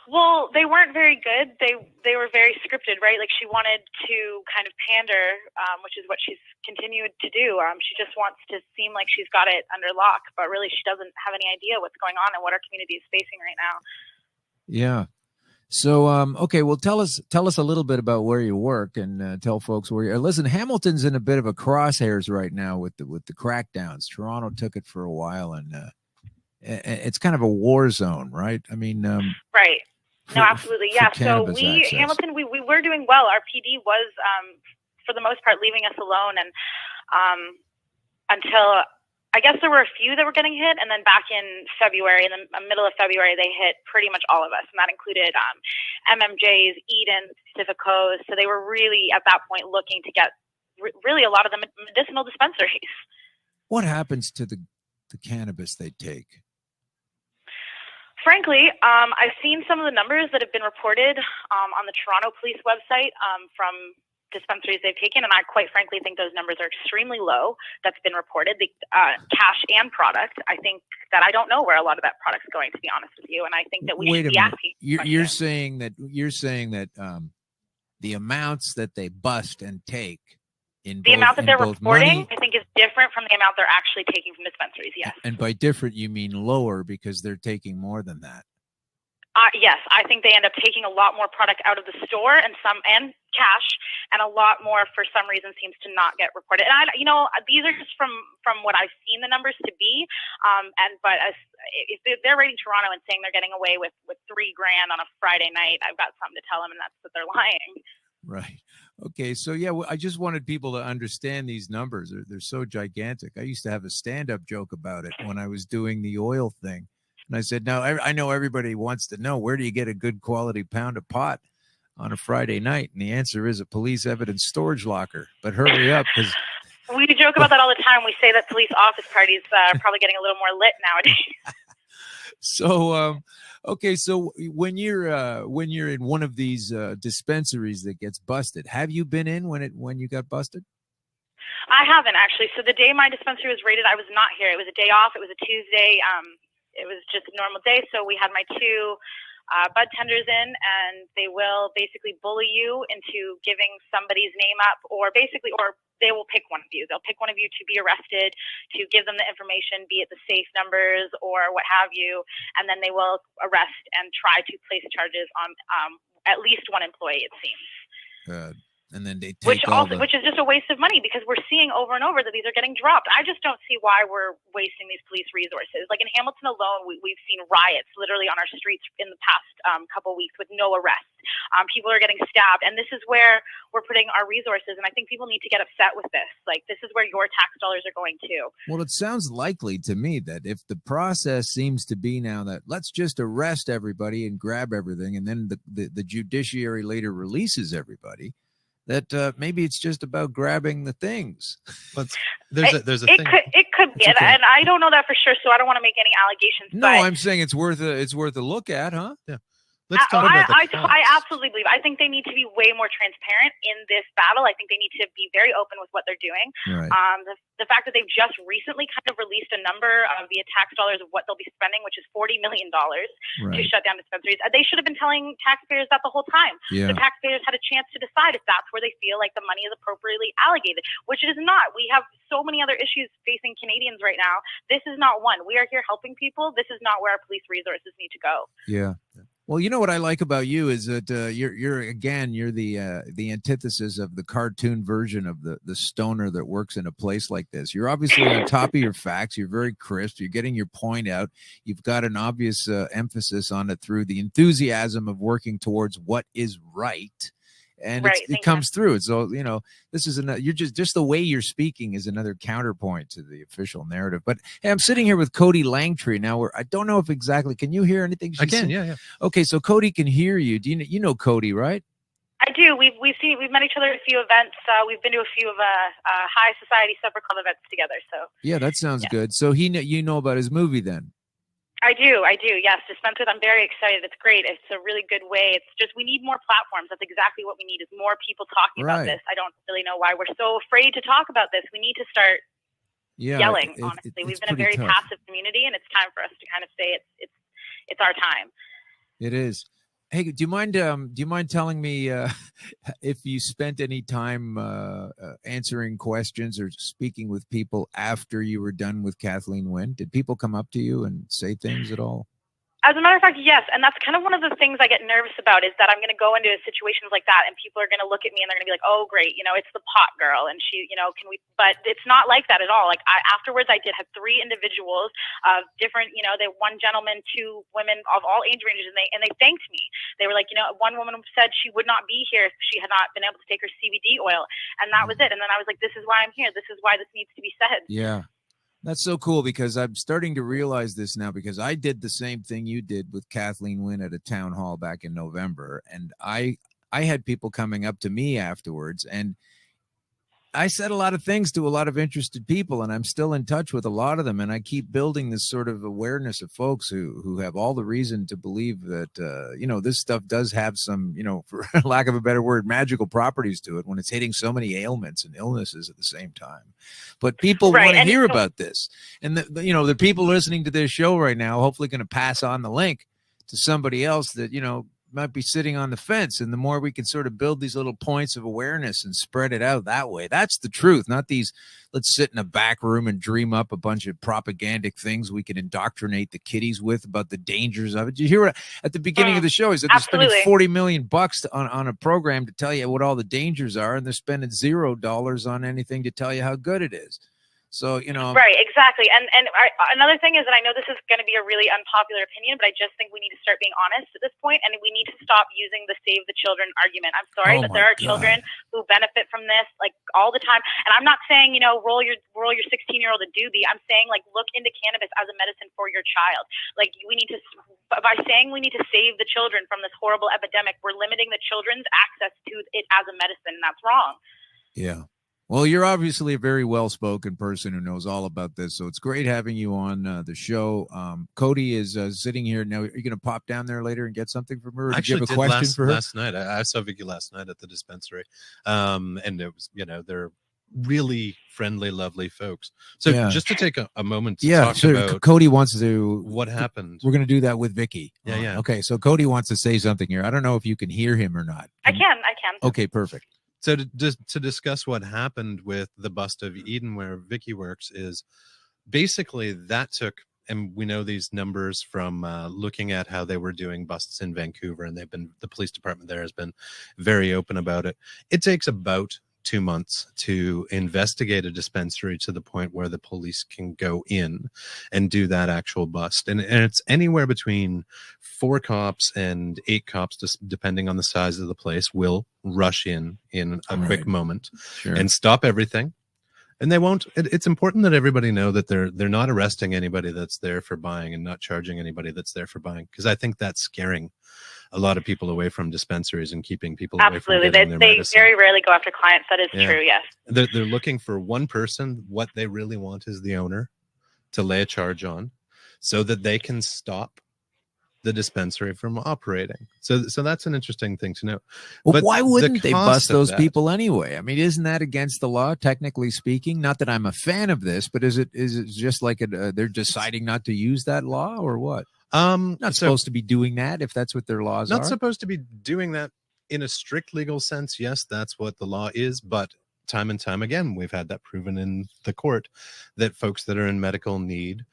Well, they weren't very good. They were very scripted, right? Like she wanted to kind of pander, which is what she's continued to do. She just wants to seem like she's got it under lock, but really she doesn't have any idea what's going on and what our community is facing right now. Yeah. So, okay, well, tell us a little bit about where you work, and tell folks where you. Listen, Hamilton's in a bit of a crosshairs right now with the crackdowns. Toronto took it for a while, and it's kind of a war zone, right? I mean, right. No, absolutely. Yeah. So access. Hamilton, we were doing well. Our PD was, for the most part, leaving us alone, and until I guess there were a few that were getting hit, and then back in February, in the middle of February, they hit pretty much all of us, and that included MMJs, Eden, Pacific Coast. So they were really at that point looking to get really a lot of the medicinal dispensaries. What happens to the cannabis they take? Frankly, I've seen some of the numbers that have been reported on the Toronto Police website from dispensaries they've taken, and I quite frankly think those numbers are extremely low. That's been reported, the cash and product. I think that I don't know where a lot of that product's going, to be honest with you, and I think that we should be asking. You're saying that the amounts that they bust and take in the amount that they're reporting, money, I think, is different from the amount they're actually taking from dispensaries. Yes. And by different, you mean lower because they're taking more than that. Yes, I think they end up taking a lot more product out of the store and cash, and a lot more for some reason seems to not get reported. And these are just from what I've seen the numbers to be. But if they're rating Toronto and saying they're getting away with $3,000 on a Friday night, I've got something to tell them, and that's that they're lying. Right. Okay. So yeah, I just wanted people to understand these numbers. They're so gigantic. I used to have a stand-up joke about it when I was doing the oil thing. And I said, now I know everybody wants to know, where do you get a good quality pound of pot on a Friday night? And the answer is a police evidence storage locker. But hurry up, because we joke about that all the time. We say that police office parties are probably getting a little more lit nowadays. So, okay, so when you're in one of these dispensaries that gets busted, have you been in when you got busted? I haven't, actually. So the day my dispensary was raided, I was not here. It was a day off. It was a Tuesday. It was just a normal day. So we had my two bud tenders in, and they will basically bully you into giving somebody's name up, or they will pick one of you. They'll pick one of you to be arrested, to give them the information, be it the safe numbers or what have you, and then they will arrest and try to place charges on at least one employee, it seems. Good. And then they take which is just a waste of money, because we're seeing over and over that these are getting dropped. I just don't see why we're wasting these police resources. Like in Hamilton alone, we've seen riots literally on our streets in the past couple weeks with no arrests. People are getting stabbed, and this is where we're putting our resources. And I think people need to get upset with this. Like, this is where your tax dollars are going to. Well, it sounds likely to me that if the process seems to be now that let's just arrest everybody and grab everything, and then the judiciary later releases everybody, that maybe it's just about grabbing the things. But there's a thing. It could be, okay. and I don't know that for sure, so I don't want to make any allegations. No, but I'm saying it's worth a look at, huh? Yeah. Let's talk about the costs. I absolutely believe. I think they need to be way more transparent in this battle. I think they need to be very open with what they're doing. Right. The fact that they've just recently kind of released a number via tax dollars of what they'll be spending, which is $40 million to shut down dispensaries. They should have been telling taxpayers that the whole time. Yeah. The taxpayers had a chance to decide if that's where they feel like the money is appropriately allocated, which it is not. We have so many other issues facing Canadians right now. This is not one. We are here helping people. This is not where our police resources need to go. Yeah. Well, you know what I like about you is that you're the antithesis of the cartoon version of the stoner that works in a place like this. You're obviously on top of your facts. You're very crisp. You're getting your point out. You've got an obvious emphasis on it through the enthusiasm of working towards what is right. And it comes through. So, this is you're just the way you're speaking is another counterpoint to the official narrative. But hey, I'm sitting here with Cody Langtree now. I don't know if exactly. Can you hear anything? I can. Yeah. Okay, so Cody can hear you. Do you know Cody, right? I do. We've met each other at a few events. We've been to a few of high society supper club events together. So yeah, that sounds good. So you know about his movie then. I do. Yes, Dispense With. I'm very excited. It's great. It's a really good way. It's just we need more platforms. That's exactly what we need is more people talking about this. I don't really know why we're so afraid to talk about this. We need to start yelling, honestly. We've been a very passive community, and it's time for us to kind of say it's our time. It is. Hey, do you mind telling me if you spent any time answering questions or speaking with people after you were done with Kathleen Wynne? Did people come up to you and say things at all? As a matter of fact, yes. And that's kind of one of the things I get nervous about is that I'm going to go into situations like that and people are going to look at me and they're going to be like, oh, great, it's the pot girl. And she, but it's not like that at all. Like afterwards, I did have 3 individuals of different, they one gentleman, 2 women of all age ranges. And they thanked me. They were like, one woman said she would not be here if she had not been able to take her CBD oil. And that was it. And then I was like, this is why I'm here. This is why this needs to be said. Yeah. That's so cool because I'm starting to realize this now because I did the same thing you did with Kathleen Wynne at a town hall back in November. And I had people coming up to me afterwards and I said a lot of things to a lot of interested people and I'm still in touch with a lot of them. And I keep building this sort of awareness of folks who have all the reason to believe that, this stuff does have some, for lack of a better word, magical properties to it when it's hitting so many ailments and illnesses at the same time. But people want to hear about this. And, the people listening to this show right now, hopefully going to pass on the link to somebody else that, might be sitting on the fence. And the more we can sort of build these little points of awareness and spread it out that way, that's the truth, not these, let's sit in a back room and dream up a bunch of propagandic things we can indoctrinate the kiddies with about the dangers of it. Did you hear what at the beginning of the show? He said they're spending $40 million on a program to tell you what all the dangers are. And they're spending $0 on anything to tell you how good it is. So, Right, exactly. And another thing is that I know this is going to be a really unpopular opinion, but I just think we need to start being honest at this point, and we need to stop using the save the children argument. I'm sorry, but there are children who benefit from this like all the time. And I'm not saying, roll your 16-year-old a doobie. I'm saying look into cannabis as a medicine for your child. By saying we need to save the children from this horrible epidemic, we're limiting the children's access to it as a medicine, and that's wrong. Yeah. Well, you're obviously a very well-spoken person who knows all about this, so it's great having you on the show. Cody is sitting here now. Are you going to pop down there later and get something from her? Actually, give a question for her? Last night. I saw Vicky last night at the dispensary, and it was, they're really friendly, lovely folks. So just to take a moment to talk about Cody wants to what happened. We're going to do that with Vicky. Yeah. Okay, so Cody wants to say something here. I don't know if you can hear him or not. I can. Okay, perfect. So to discuss what happened with the bust of Eden, where Vicky works, is basically that took, and we know these numbers from looking at how they were doing busts in Vancouver, and the police department there has been very open about it. It takes about 2 months to investigate a dispensary to the point where the police can go in and do that actual bust. And it's anywhere between 4 cops and 8 cops, just depending on the size of the place, will rush in a quick moment and stop everything. And they won't. It's important that everybody know that they're not arresting anybody that's there for buying and not charging anybody that's there for buying, because I think that's scaring a lot of people away from dispensaries and keeping people away from Absolutely. getting their They medicine. very rarely go after clients. That is true, yes. They're looking for one person. What they really want is the owner to lay a charge on so that they can stop the dispensary from operating. So that's an interesting thing to know. Well, but why wouldn't they bust those that, people anyway? I mean, isn't that against the law, technically speaking? Not that I'm a fan of this, but is it just like they're deciding not to use that law or what? Not supposed to be doing that if that's what their laws are. Not supposed to be doing that in a strict legal sense. Yes, that's what the law is, but time and time again, we've had that proven in the court that folks that are in medical need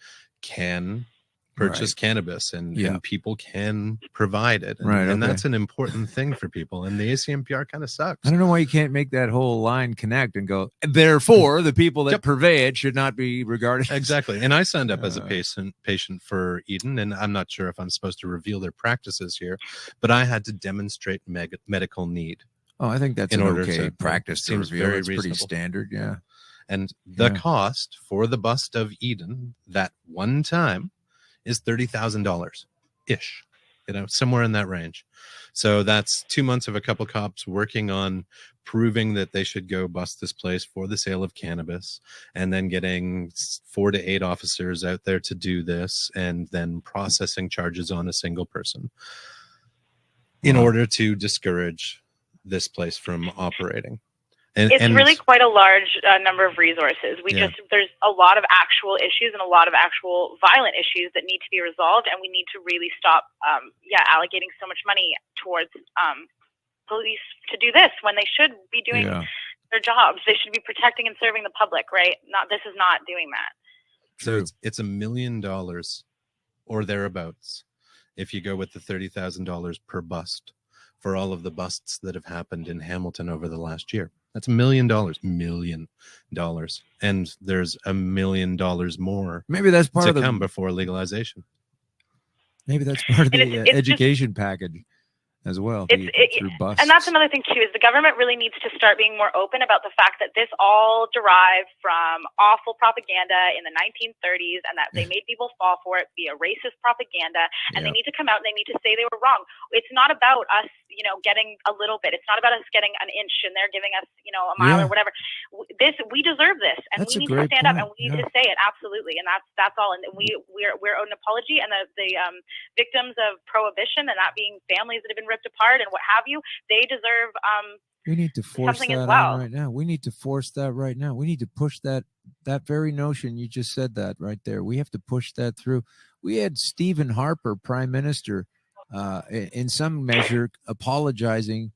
can purchase cannabis and people can provide it. And that's an important thing for people. And the ACMPR kind of sucks. I don't know why you can't make that whole line connect and go, therefore, the people that purvey it should not be regarded. Exactly. And I signed up as a patient for Eden, and I'm not sure if I'm supposed to reveal their practices here, but I had to demonstrate medical need. Oh, I think that's in an order okay to practice to seems reveal. very It's pretty reasonable. standard, yeah. And the cost for the bust of Eden that one time is $30,000 ish, somewhere in that range. So that's 2 months of a couple cops working on proving that they should go bust this place for the sale of cannabis, and then getting 4 to 8 officers out there to do this, and then processing charges on a single person in order to discourage this place from operating. It's really quite a large number of resources. There's a lot of actual issues and a lot of actual violent issues that need to be resolved, and we need to really stop, allocating so much money towards police to do this when they should be doing their jobs. They should be protecting and serving the public, right? This is not doing that. So it's $1 million or thereabouts if you go with the $30,000 per bust for all of the busts that have happened in Hamilton over the last year. That's $1 million, and there's $1 million more. Maybe that's part of the come before legalization. Maybe that's part of the education package as well. Through busts. And that's another thing too, is the government really needs to start being more open about the fact that this all derived from awful propaganda in the 1930s, and that they made people fall for it via racist propaganda, and they need to come out and they need to say they were wrong. It's not about us, getting a little bit. It's not about us getting an inch and they're giving us, a mile or whatever. We deserve this, and we need to stand up and we need to say it, absolutely. And that's all. And we're owed an apology, and the victims of prohibition, and that being families that have been ripped apart and what have you, they deserve we need to force something that as well. on right now. We need to force that right now. We need to push that very notion. You just said that right there. We have to push that through. We had Stephen Harper, Prime Minister, in some measure apologizing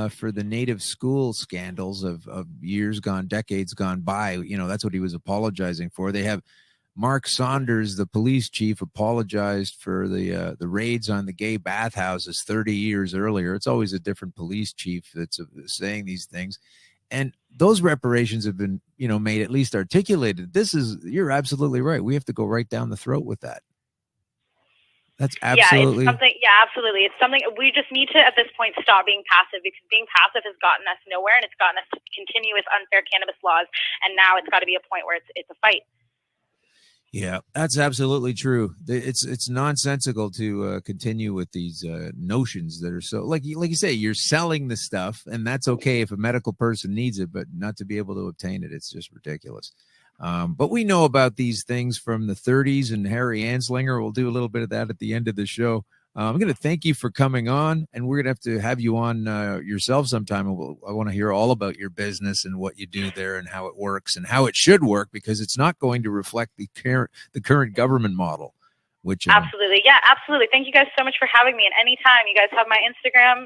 for the native school scandals of years gone, decades gone by. That's what he was apologizing for. They have Mark Saunders, the police chief, apologized for the raids on the gay bathhouses 30 years earlier. It's always a different police chief that's saying these things. And those reparations have been, made, at least articulated. You're absolutely right. We have to go right down the throat with that. That's absolutely. Absolutely. It's something we just need to, at this point, stop being passive, because being passive has gotten us nowhere, and it's gotten us to continuous unfair cannabis laws. And now it's got to be a point where it's a fight. Yeah, that's absolutely true. It's nonsensical to continue with these notions that are so, like you say, you're selling the stuff, and that's okay if a medical person needs it, but not to be able to obtain it. It's just ridiculous. But we know about these things from the 30s, and Harry Anslinger. We'll do a little bit of that at the end of the show. I'm going to thank you for coming on, and we're going to have you on yourself sometime. I want to hear all about your business and what you do there and how it works and how it should work, because it's not going to reflect the current government model. Which absolutely, absolutely. Thank you guys so much for having me. And anytime you guys have my Instagram,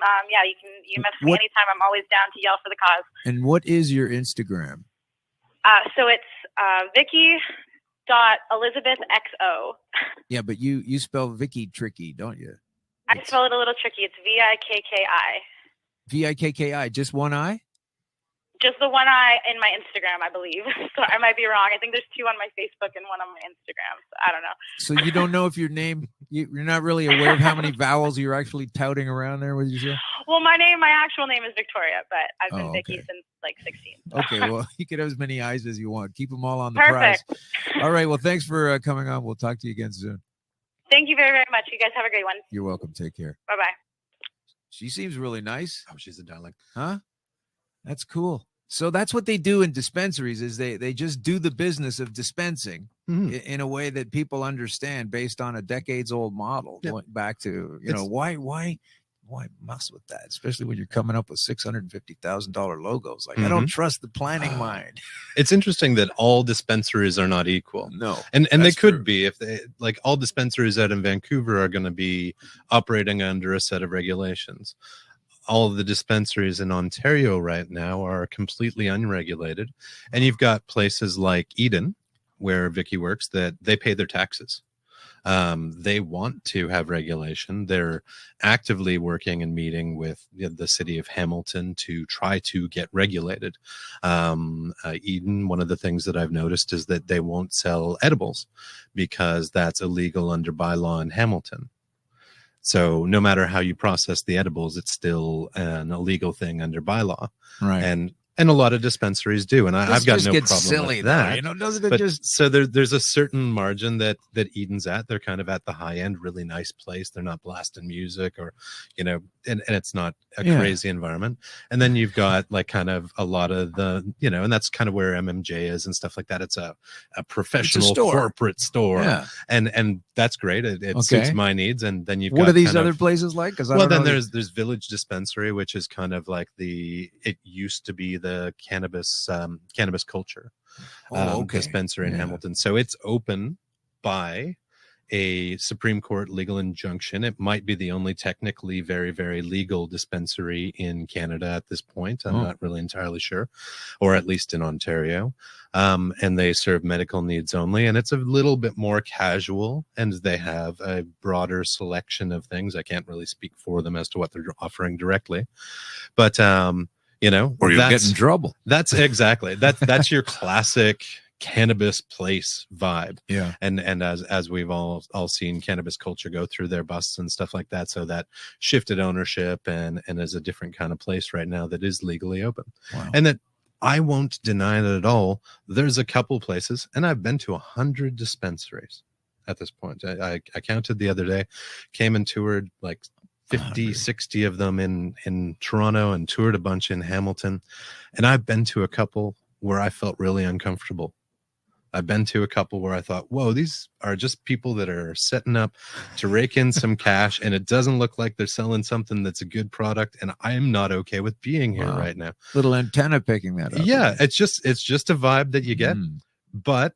you message me anytime. I'm always down to yell for the cause. And what is your Instagram? So it's Vicky.ElizabethXO. Yeah, but you spell Vicky tricky, don't you? I spell it a little tricky. It's Vikki. Vikki, just one I? Just the one I in my Instagram, I believe. So I might be wrong. I think there's 2 on my Facebook and 1 on my Instagram. So I don't know. So you don't know if your name, you're not really aware of how many vowels you're actually touting around there, what did you say? Well, my actual name is Victoria, but I've been Vicky since like 16. So. Okay, well, you can have as many eyes as you want. Keep them all on the prize. All right, well, thanks for coming on. We'll talk to you again soon. Thank you very, very much. You guys have a great one. You're welcome. Take care. Bye-bye. She seems really nice. Oh, she's a darling. Huh? That's cool. So that's what they do in dispensaries is they just do the business of dispensing in a way that people understand based on a decades old model going back to, why mess with that, especially when you're coming up with $650,000 logos. Like I don't trust the planning mind. It's interesting that all dispensaries are not equal. No. And they could be if they like all dispensaries out in Vancouver are going to be operating under a set of regulations. All of the dispensaries in Ontario right now are completely unregulated. And you've got places like Eden, where Vicky works, that they pay their taxes. They want to have regulation. They're actively working and meeting with the city of Hamilton to try to get regulated. Eden, one of the things that I've noticed is that they won't sell edibles because that's illegal under bylaw in Hamilton. So no matter how you process the edibles, it's still an illegal thing under bylaw. Right. And a lot of dispensaries do, and I've got no problem with that. Doesn't it just so there's a certain margin that Eden's at. They're kind of at the high end, really nice place. They're not blasting music or, and it's not a crazy environment. And then you've got like kind of a lot of the, and that's kind of where MMJ is and stuff like that. It's a professional corporate store, and that's great. It suits my needs. And then you've got what are these other places like? Because there's Village Dispensary, which is kind of like it used to be the cannabis culture dispensary in Hamilton. So it's open by a Supreme Court legal injunction. It might be the only technically very, very legal dispensary in Canada at this point. I'm not really entirely sure, or at least in Ontario. And they serve medical needs only. And it's a little bit more casual, and they have a broader selection of things. I can't really speak for them as to what they're offering directly, but or you get in trouble. That's exactly that's your classic cannabis place vibe. Yeah. And as we've all seen cannabis culture go through their busts and stuff like that. So that shifted ownership and is a different kind of place right now that is legally open. Wow. And that I won't deny it at all. There's a couple places, and I've been to 100 dispensaries at this point. I counted the other day, came and toured like 50, 60 of them in Toronto and toured a bunch in Hamilton. And I've been to a couple where I felt really uncomfortable. I've been to a couple where I thought, whoa, these are just people that are setting up to rake in some cash, and it doesn't look like they're selling something that's a good product, and I'm not okay with being here right now. Little antenna picking that up. Yeah, it's just a vibe that you get, but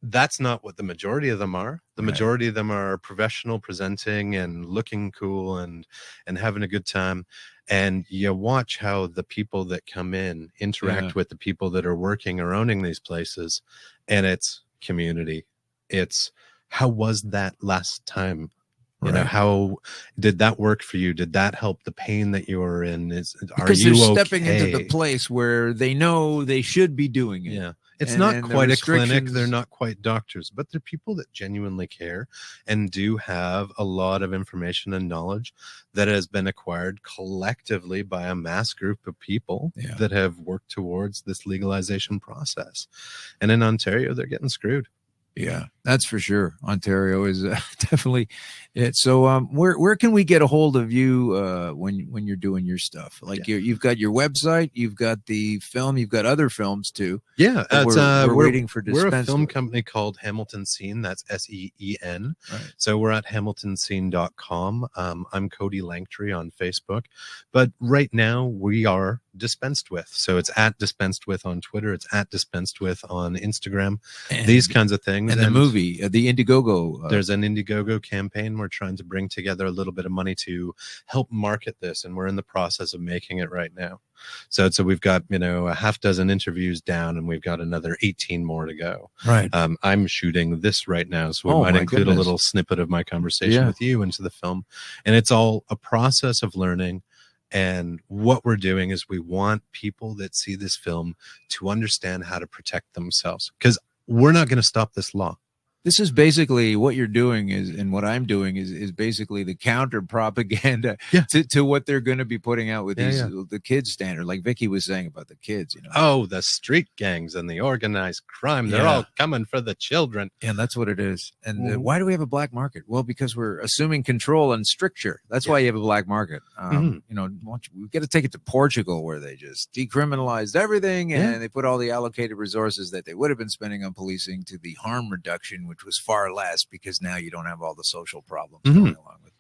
that's not what the majority of them are. The majority of them are professional, presenting and looking cool and having a good time. And you watch how the people that come in interact with the people that are working or owning these places, and it's community. It's how was that last time? How did that work for you? Did that help the pain that you were in? Because they're stepping into the place where they know they should be doing it. Yeah. It's not quite a clinic. They're not quite doctors, but they're people that genuinely care and do have a lot of information and knowledge that has been acquired collectively by a mass group of people that have worked towards this legalization process. And in Ontario, they're getting screwed. Yeah, that's for sure. Ontario is definitely it. So where can we get a hold of you when you're doing your stuff? Like you've got your website, you've got the film, you've got other films too. Yeah, we're waiting for We're a film company called Hamilton Scene. That's SEEN. Right. So we're at hamiltonscene.com. I'm Cody Langtree on Facebook. But right now we are Dispensed With. So it's at Dispensed With on Twitter. It's at Dispensed With on Instagram. These kinds of things. And the movie, the Indiegogo. There's an Indiegogo campaign. We're trying to bring together a little bit of money to help market this, and we're in the process of making it right now. So we've got, a half dozen interviews down, and we've got another 18 more to go. Right. I'm shooting this right now, so we might include a little snippet of my conversation with you into the film. And it's all a process of learning. And what we're doing is we want people that see this film to understand how to protect themselves, because we're not going to stop this law. This is basically what you're doing is, and what I'm doing is basically the counter propaganda to what they're going to be putting out with the kids standard, like Vicky was saying about the kids, you know. Oh, the street gangs and the organized crime. They're all coming for the children. Yeah, that's what it is. And why do we have a black market? Well, because we're assuming control and stricture. That's why you have a black market. You know, we got to take it to Portugal, where they just decriminalized everything and they put all the allocated resources that they would have been spending on policing to the harm reduction, which was far less, because now you don't have all the social problems going along with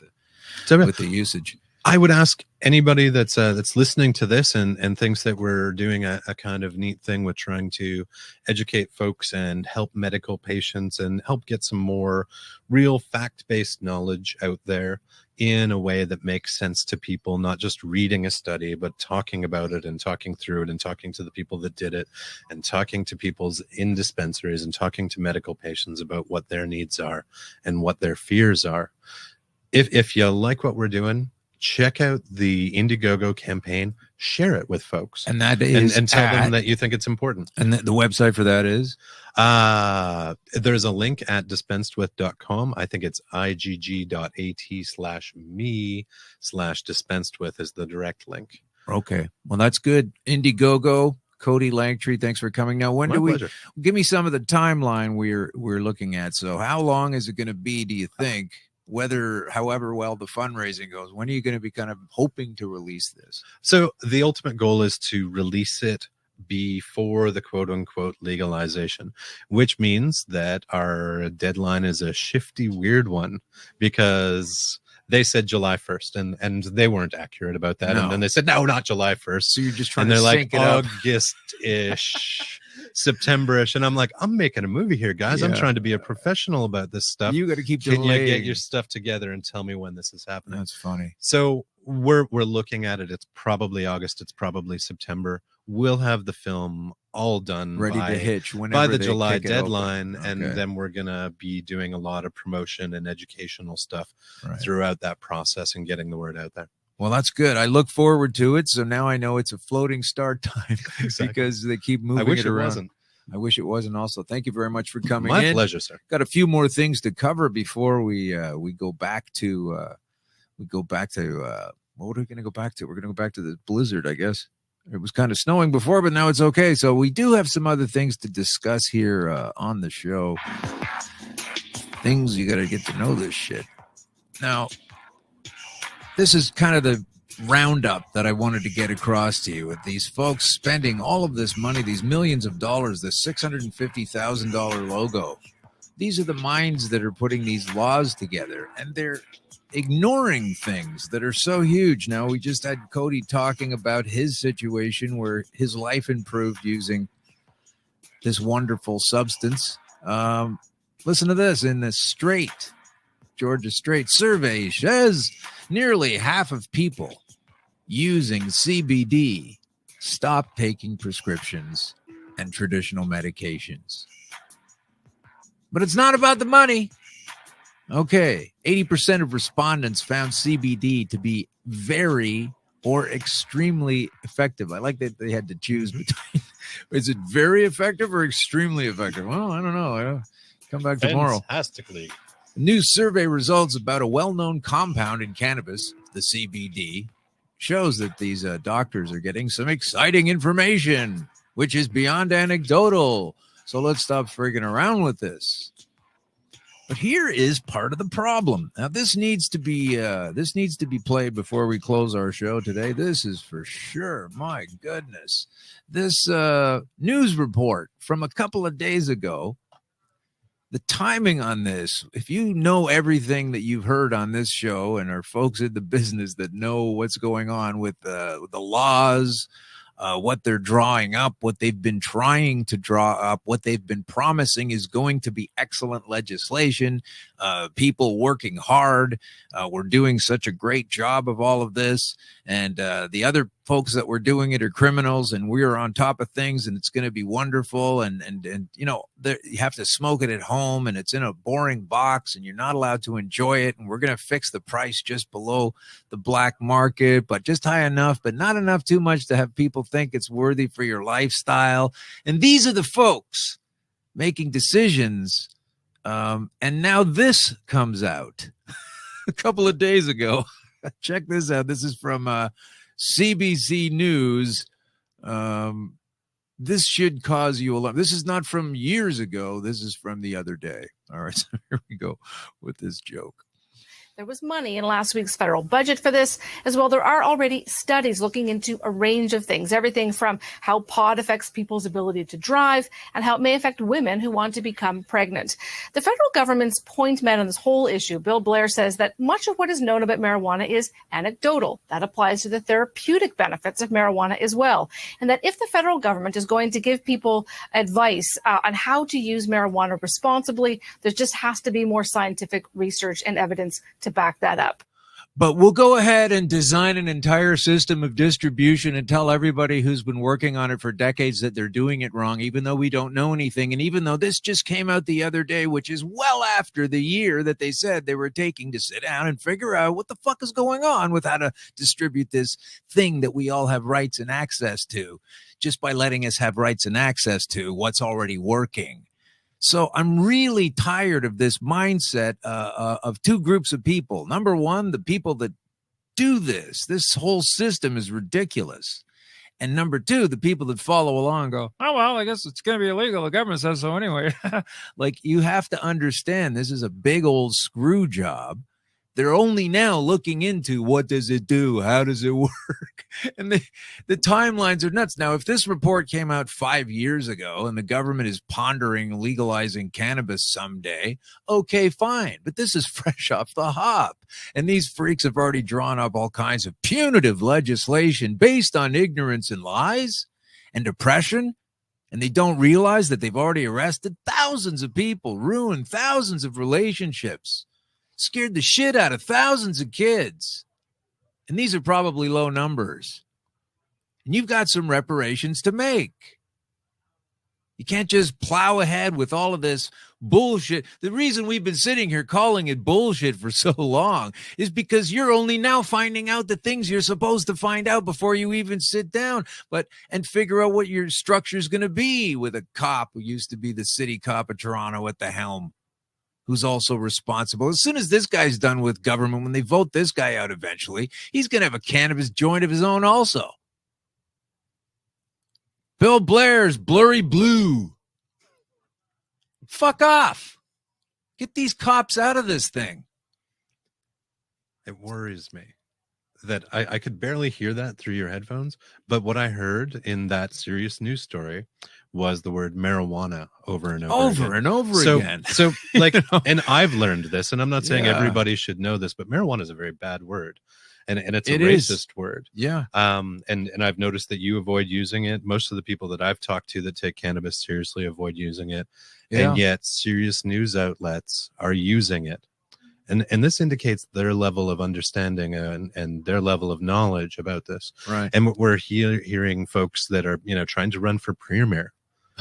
the usage. I would ask anybody that's listening to this and thinks that we're doing a kind of neat thing with trying to educate folks and help medical patients and help get some more real fact-based knowledge out there in a way that makes sense to people, not just reading a study, but talking about it and talking through it and talking to the people that did it and talking to people's in dispensaries and talking to medical patients about what their needs are and what their fears are. If you like what we're doing, check out the Indiegogo campaign, share it with folks. And that is and tell them that you think it's important. And the website for that is? There's a link at dispensedwith.com. I think it's igg.at/me/dispensedwith is the direct link. Okay. Well, that's good. Indiegogo. Cody Langtree, thanks for coming. Now, when pleasure. Give me some of the timeline we're looking at. So how long is it going to be, do you think? However well the fundraising goes, when are you going to be kind of hoping to release this? So the ultimate goal is to release it before the quote unquote legalization, which means that our deadline is a shifty, weird one, because they said July 1st and they weren't accurate about that. No. And then they said, no, not July 1st. So you're just trying and to they're sync like it up. August-ish, September-ish. And I'm like, I'm making a movie here, guys. I'm trying to be a professional about this stuff. You got to keep Can you delaying. get your stuff together and tell me when this is happening? That's funny. So we're looking at it. It's probably August. It's probably September. We'll have the film all done Ready by, to hitch by whenever the they July kick it open. deadline. Okay. And then we're going to be doing a lot of promotion and educational stuff Right. throughout that process and getting the word out there. Well, that's good. I look forward to it. So now I know it's a floating start time because they keep moving I wish it it around. wasn't. I wish it wasn't also. Thank you very much for coming My in. pleasure, sir. Got a few more things to cover before we go back to what are we going to go back to? We're going to go back to the blizzard, I guess. It was kind of snowing before, but now it's okay. So we do have some other things to discuss here on the show. Things you got to get to know this shit. Now, this is kind of the roundup that I wanted to get across to you with these folks spending all of this money, these millions of dollars, the $650,000 logo. These are the minds that are putting these laws together, and they're ignoring things that are so huge. Now, we just had Cody talking about his situation where his life improved using this wonderful substance. Listen to this. In the Georgia Straight survey says nearly half of people using CBD stop taking prescriptions and traditional medications. But it's not about the money. Okay, 80% of respondents found CBD to be very or extremely effective. I like that they had to choose between, is it very effective or extremely effective? Well, I don't know. Come back tomorrow. Fantastically. New survey results about a well-known compound in cannabis, the CBD, shows that these doctors are getting some exciting information, which is beyond anecdotal. So let's stop freaking around with this. But here is part of the problem. Now, this needs to be played before we close our show today. This is for sure. My goodness. This news report from a couple of days ago, the timing on this, if you know everything that you've heard on this show and are folks in the business that know what's going on with the laws, what they're drawing up, what they've been trying to draw up, what they've been promising is going to be excellent legislation, people working hard. We're doing such a great job of all of this. And the other folks that were doing it are criminals, and we're on top of things, and it's going to be wonderful. And you know, you have to smoke it at home, and it's in a boring box, and you're not allowed to enjoy it. And we're going to fix the price just below the black market, but just high enough, but not enough too much to have people think it's worthy for your lifestyle. And these are the folks making decisions And now this comes out a couple of days ago. Check this out. This is from CBC News. This should cause you alarm. This is not from years ago. This is from the other day. All right, so here we go with this joke. There was money in last week's federal budget for this. As well, there are already studies looking into a range of things, everything from how pot affects people's ability to drive and how it may affect women who want to become pregnant. The federal government's point man on this whole issue, Bill Blair, says that much of what is known about marijuana is anecdotal. That applies to the therapeutic benefits of marijuana as well. And that if the federal government is going to give people advice on how to use marijuana responsibly, there just has to be more scientific research and evidence to back that up. But we'll go ahead and design an entire system of distribution and tell everybody who's been working on it for decades that they're doing it wrong, even though we don't know anything. And even though this just came out the other day, which is well after the year that they said they were taking to sit down and figure out what the fuck is going on with how to distribute this thing that we all have rights and access to, just by letting us have rights and access to what's already working. So I'm really tired of this mindset of two groups of people. Number one, the people that do this whole system is ridiculous. And number two, the people that follow along and go, oh, well, I guess it's going to be illegal. The government says so anyway. Like, you have to understand, this is a big old screw job. They're only now looking into what does it do? How does it work? And the timelines are nuts. Now, if this report came out 5 years ago and the government is pondering legalizing cannabis someday, okay, fine. But this is fresh off the hop. And these freaks have already drawn up all kinds of punitive legislation based on ignorance and lies and oppression. And they don't realize that they've already arrested thousands of people, ruined thousands of relationships, scared the shit out of thousands of kids. And these are probably low numbers. And you've got some reparations to make. You can't just plow ahead with all of this bullshit. The reason we've been sitting here calling it bullshit for so long is because you're only now finding out the things you're supposed to find out before you even sit down and figure out what your structure is going to be with a cop who used to be the city cop of Toronto at the helm, who's also responsible. As soon as this guy's done with government, when they vote this guy out eventually, he's going to have a cannabis joint of his own also. Bill Blair's blurry blue. Fuck off. Get these cops out of this thing. It worries me that I could barely hear that through your headphones, but what I heard in that serious news story was the word marijuana over and over again. So like, and I've learned this, and I'm not saying everybody should know this, but marijuana is a very bad word. And it's a racist word. Yeah. And I've noticed that you avoid using it. Most of the people that I've talked to that take cannabis seriously avoid using it. Yeah. And yet serious news outlets are using it. And this indicates their level of understanding and their level of knowledge about this. Right. And we're hearing folks that are, trying to run for premier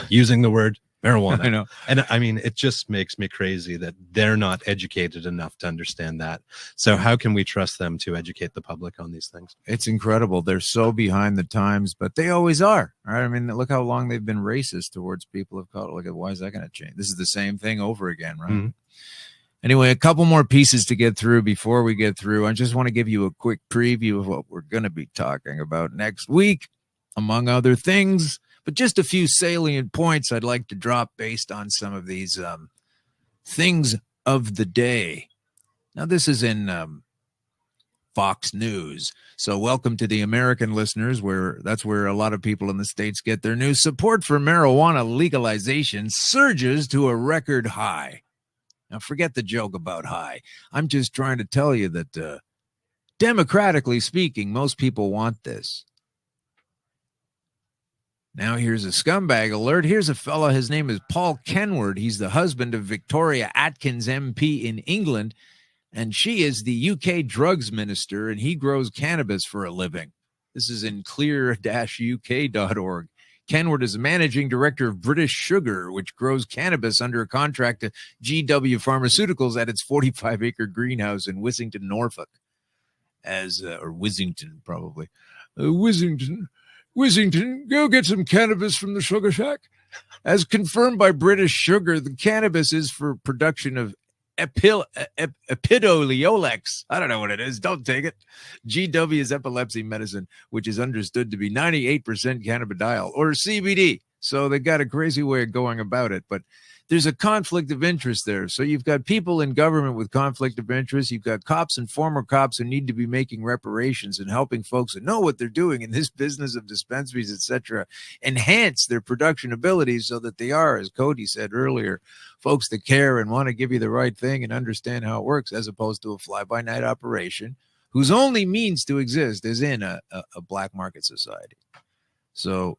using the word marijuana. I know. And I mean, it just makes me crazy that they're not educated enough to understand that. So how can we trust them to educate the public on these things? It's incredible. They're so behind the times, but they always are. Right? I mean, look how long they've been racist towards people of color. Look at, why is that going to change? This is the same thing over again, right? Mm-hmm. Anyway, a couple more pieces to get through before we get through. I just want to give you a quick preview of what we're going to be talking about next week, among other things. But just a few salient points I'd like to drop based on some of these things of the day. Now, this is in Fox News. So welcome to the American listeners, where that's where a lot of people in the States get their news. Support for marijuana legalization surges to a record high. Now, forget the joke about high. I'm just trying to tell you that democratically speaking, most people want this. Now, here's a scumbag alert. Here's a fella. His name is Paul Kenward. He's the husband of Victoria Atkins MP in England, and she is the UK drugs minister, and he grows cannabis for a living. This is in clear-uk.org. Kenward is a managing director of British Sugar, which grows cannabis under a contract to GW Pharmaceuticals at its 45-acre greenhouse in Wissington, Norfolk. Or Wissington, probably. Wissington, go get some cannabis from the Sugar Shack. As confirmed by British Sugar, the cannabis is for production of epidoliolex. I don't know what it is. Don't take it. GW is epilepsy medicine, which is understood to be 98% cannabidiol, or CBD. So they got a crazy way of going about it, but there's a conflict of interest there. So you've got people in government with conflict of interest. You've got cops and former cops who need to be making reparations and helping folks that know what they're doing in this business of dispensaries, etc., enhance their production abilities so that they are, as Cody said earlier, folks that care and want to give you the right thing and understand how it works, as opposed to a fly-by-night operation whose only means to exist is in a black market society. So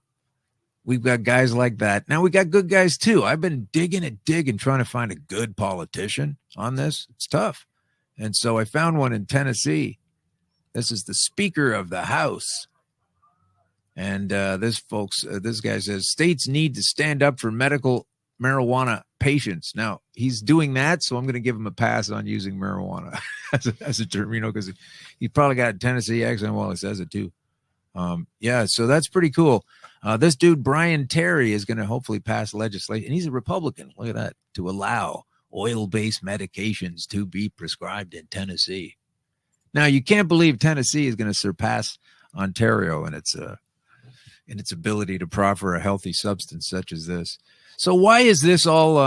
we've got guys like that. Now we got good guys too. I've been digging trying to find a good politician on this. It's tough. And so I found one in Tennessee. This is the Speaker of the House. And this guy says states need to stand up for medical marijuana patients. Now he's doing that, so I'm going to give him a pass on using marijuana as a term, because he probably got a Tennessee accent while he says it too. Yeah, so that's pretty cool. This dude, Brian Terry, is going to hopefully pass legislation, and he's a Republican, look at that, to allow oil-based medications to be prescribed in Tennessee. Now, you can't believe Tennessee is going to surpass Ontario in its ability to proffer a healthy substance such as this. So why is this all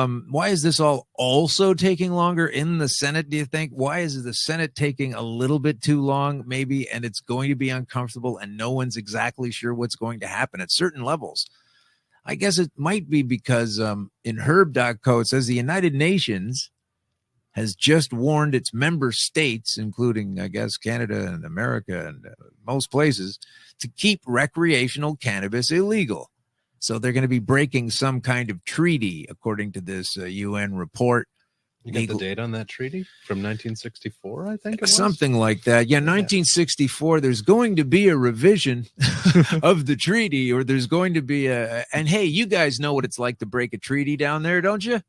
also taking longer in the Senate, do you think? Why is the Senate taking a little bit too long, maybe, and it's going to be uncomfortable and no one's exactly sure what's going to happen at certain levels? I guess it might be because in herb.co it says the United Nations has just warned its member states, including, I guess, Canada and America and most places, to keep recreational cannabis illegal. So they're going to be breaking some kind of treaty, according to this UN report. You got the date on that treaty from 1964, I think it was? Something like that. Yeah, 1964. There's going to be a revision of the treaty, or there's going to be and hey, you guys know what it's like to break a treaty down there, don't you?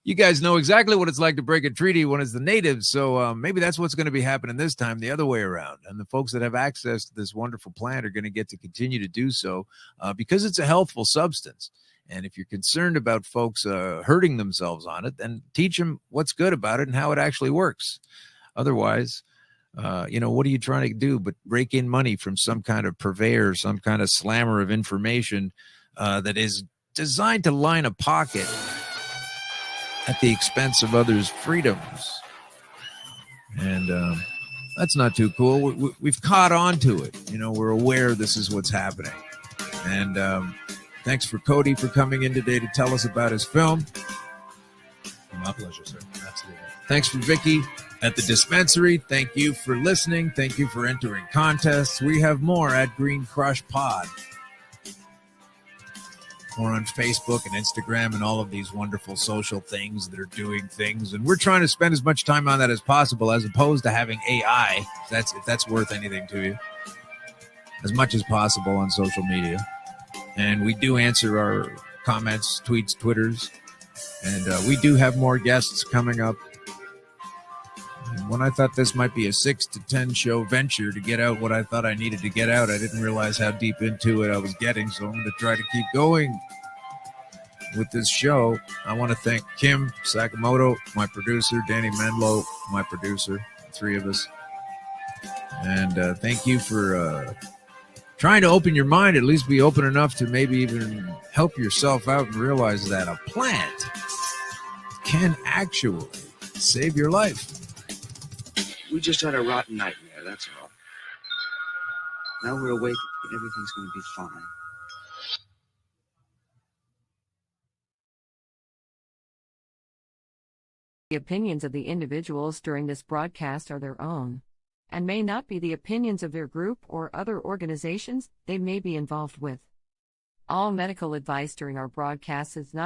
You guys know exactly what it's like to break a treaty when it's the natives. So maybe that's what's going to be happening this time, the other way around. And the folks that have access to this wonderful plant are going to get to continue to do so because it's a healthful substance. And if you're concerned about folks hurting themselves on it, then teach them what's good about it and how it actually works. Otherwise, what are you trying to do but rake in money from some kind of purveyor, some kind of slammer of information that is designed to line a pocket at the expense of others' freedoms. And that's not too cool. We've caught on to it. We're aware this is what's happening. And thanks for Cody for coming in today to tell us about his film. My pleasure, sir. Absolutely. Thanks for Vicky at the dispensary. Thank you for listening. Thank you for entering contests. We have more at Green Crush Pod. Or on Facebook and Instagram and all of these wonderful social things that are doing things. And we're trying to spend as much time on that as possible, as opposed to having AI, if that's worth anything to you, as much as possible on social media. And we do answer our comments, tweets, Twitters. And we do have more guests coming up. And when I thought this might be a 6 to 10 show venture to get out what I thought I needed to get out, I didn't realize how deep into it I was getting. So I'm going to try to keep going with this show. I want to thank Kim Sakamoto, my producer, Danny Menlo, my producer, the three of us. And thank you for trying to open your mind, at least be open enough to maybe even help yourself out and realize that a plant can actually save your life. We just had a rotten nightmare, that's all. Now we're awake and everything's going to be fine. The opinions of the individuals during this broadcast are their own, and may not be the opinions of their group or other organizations they may be involved with. All medical advice during our broadcast is not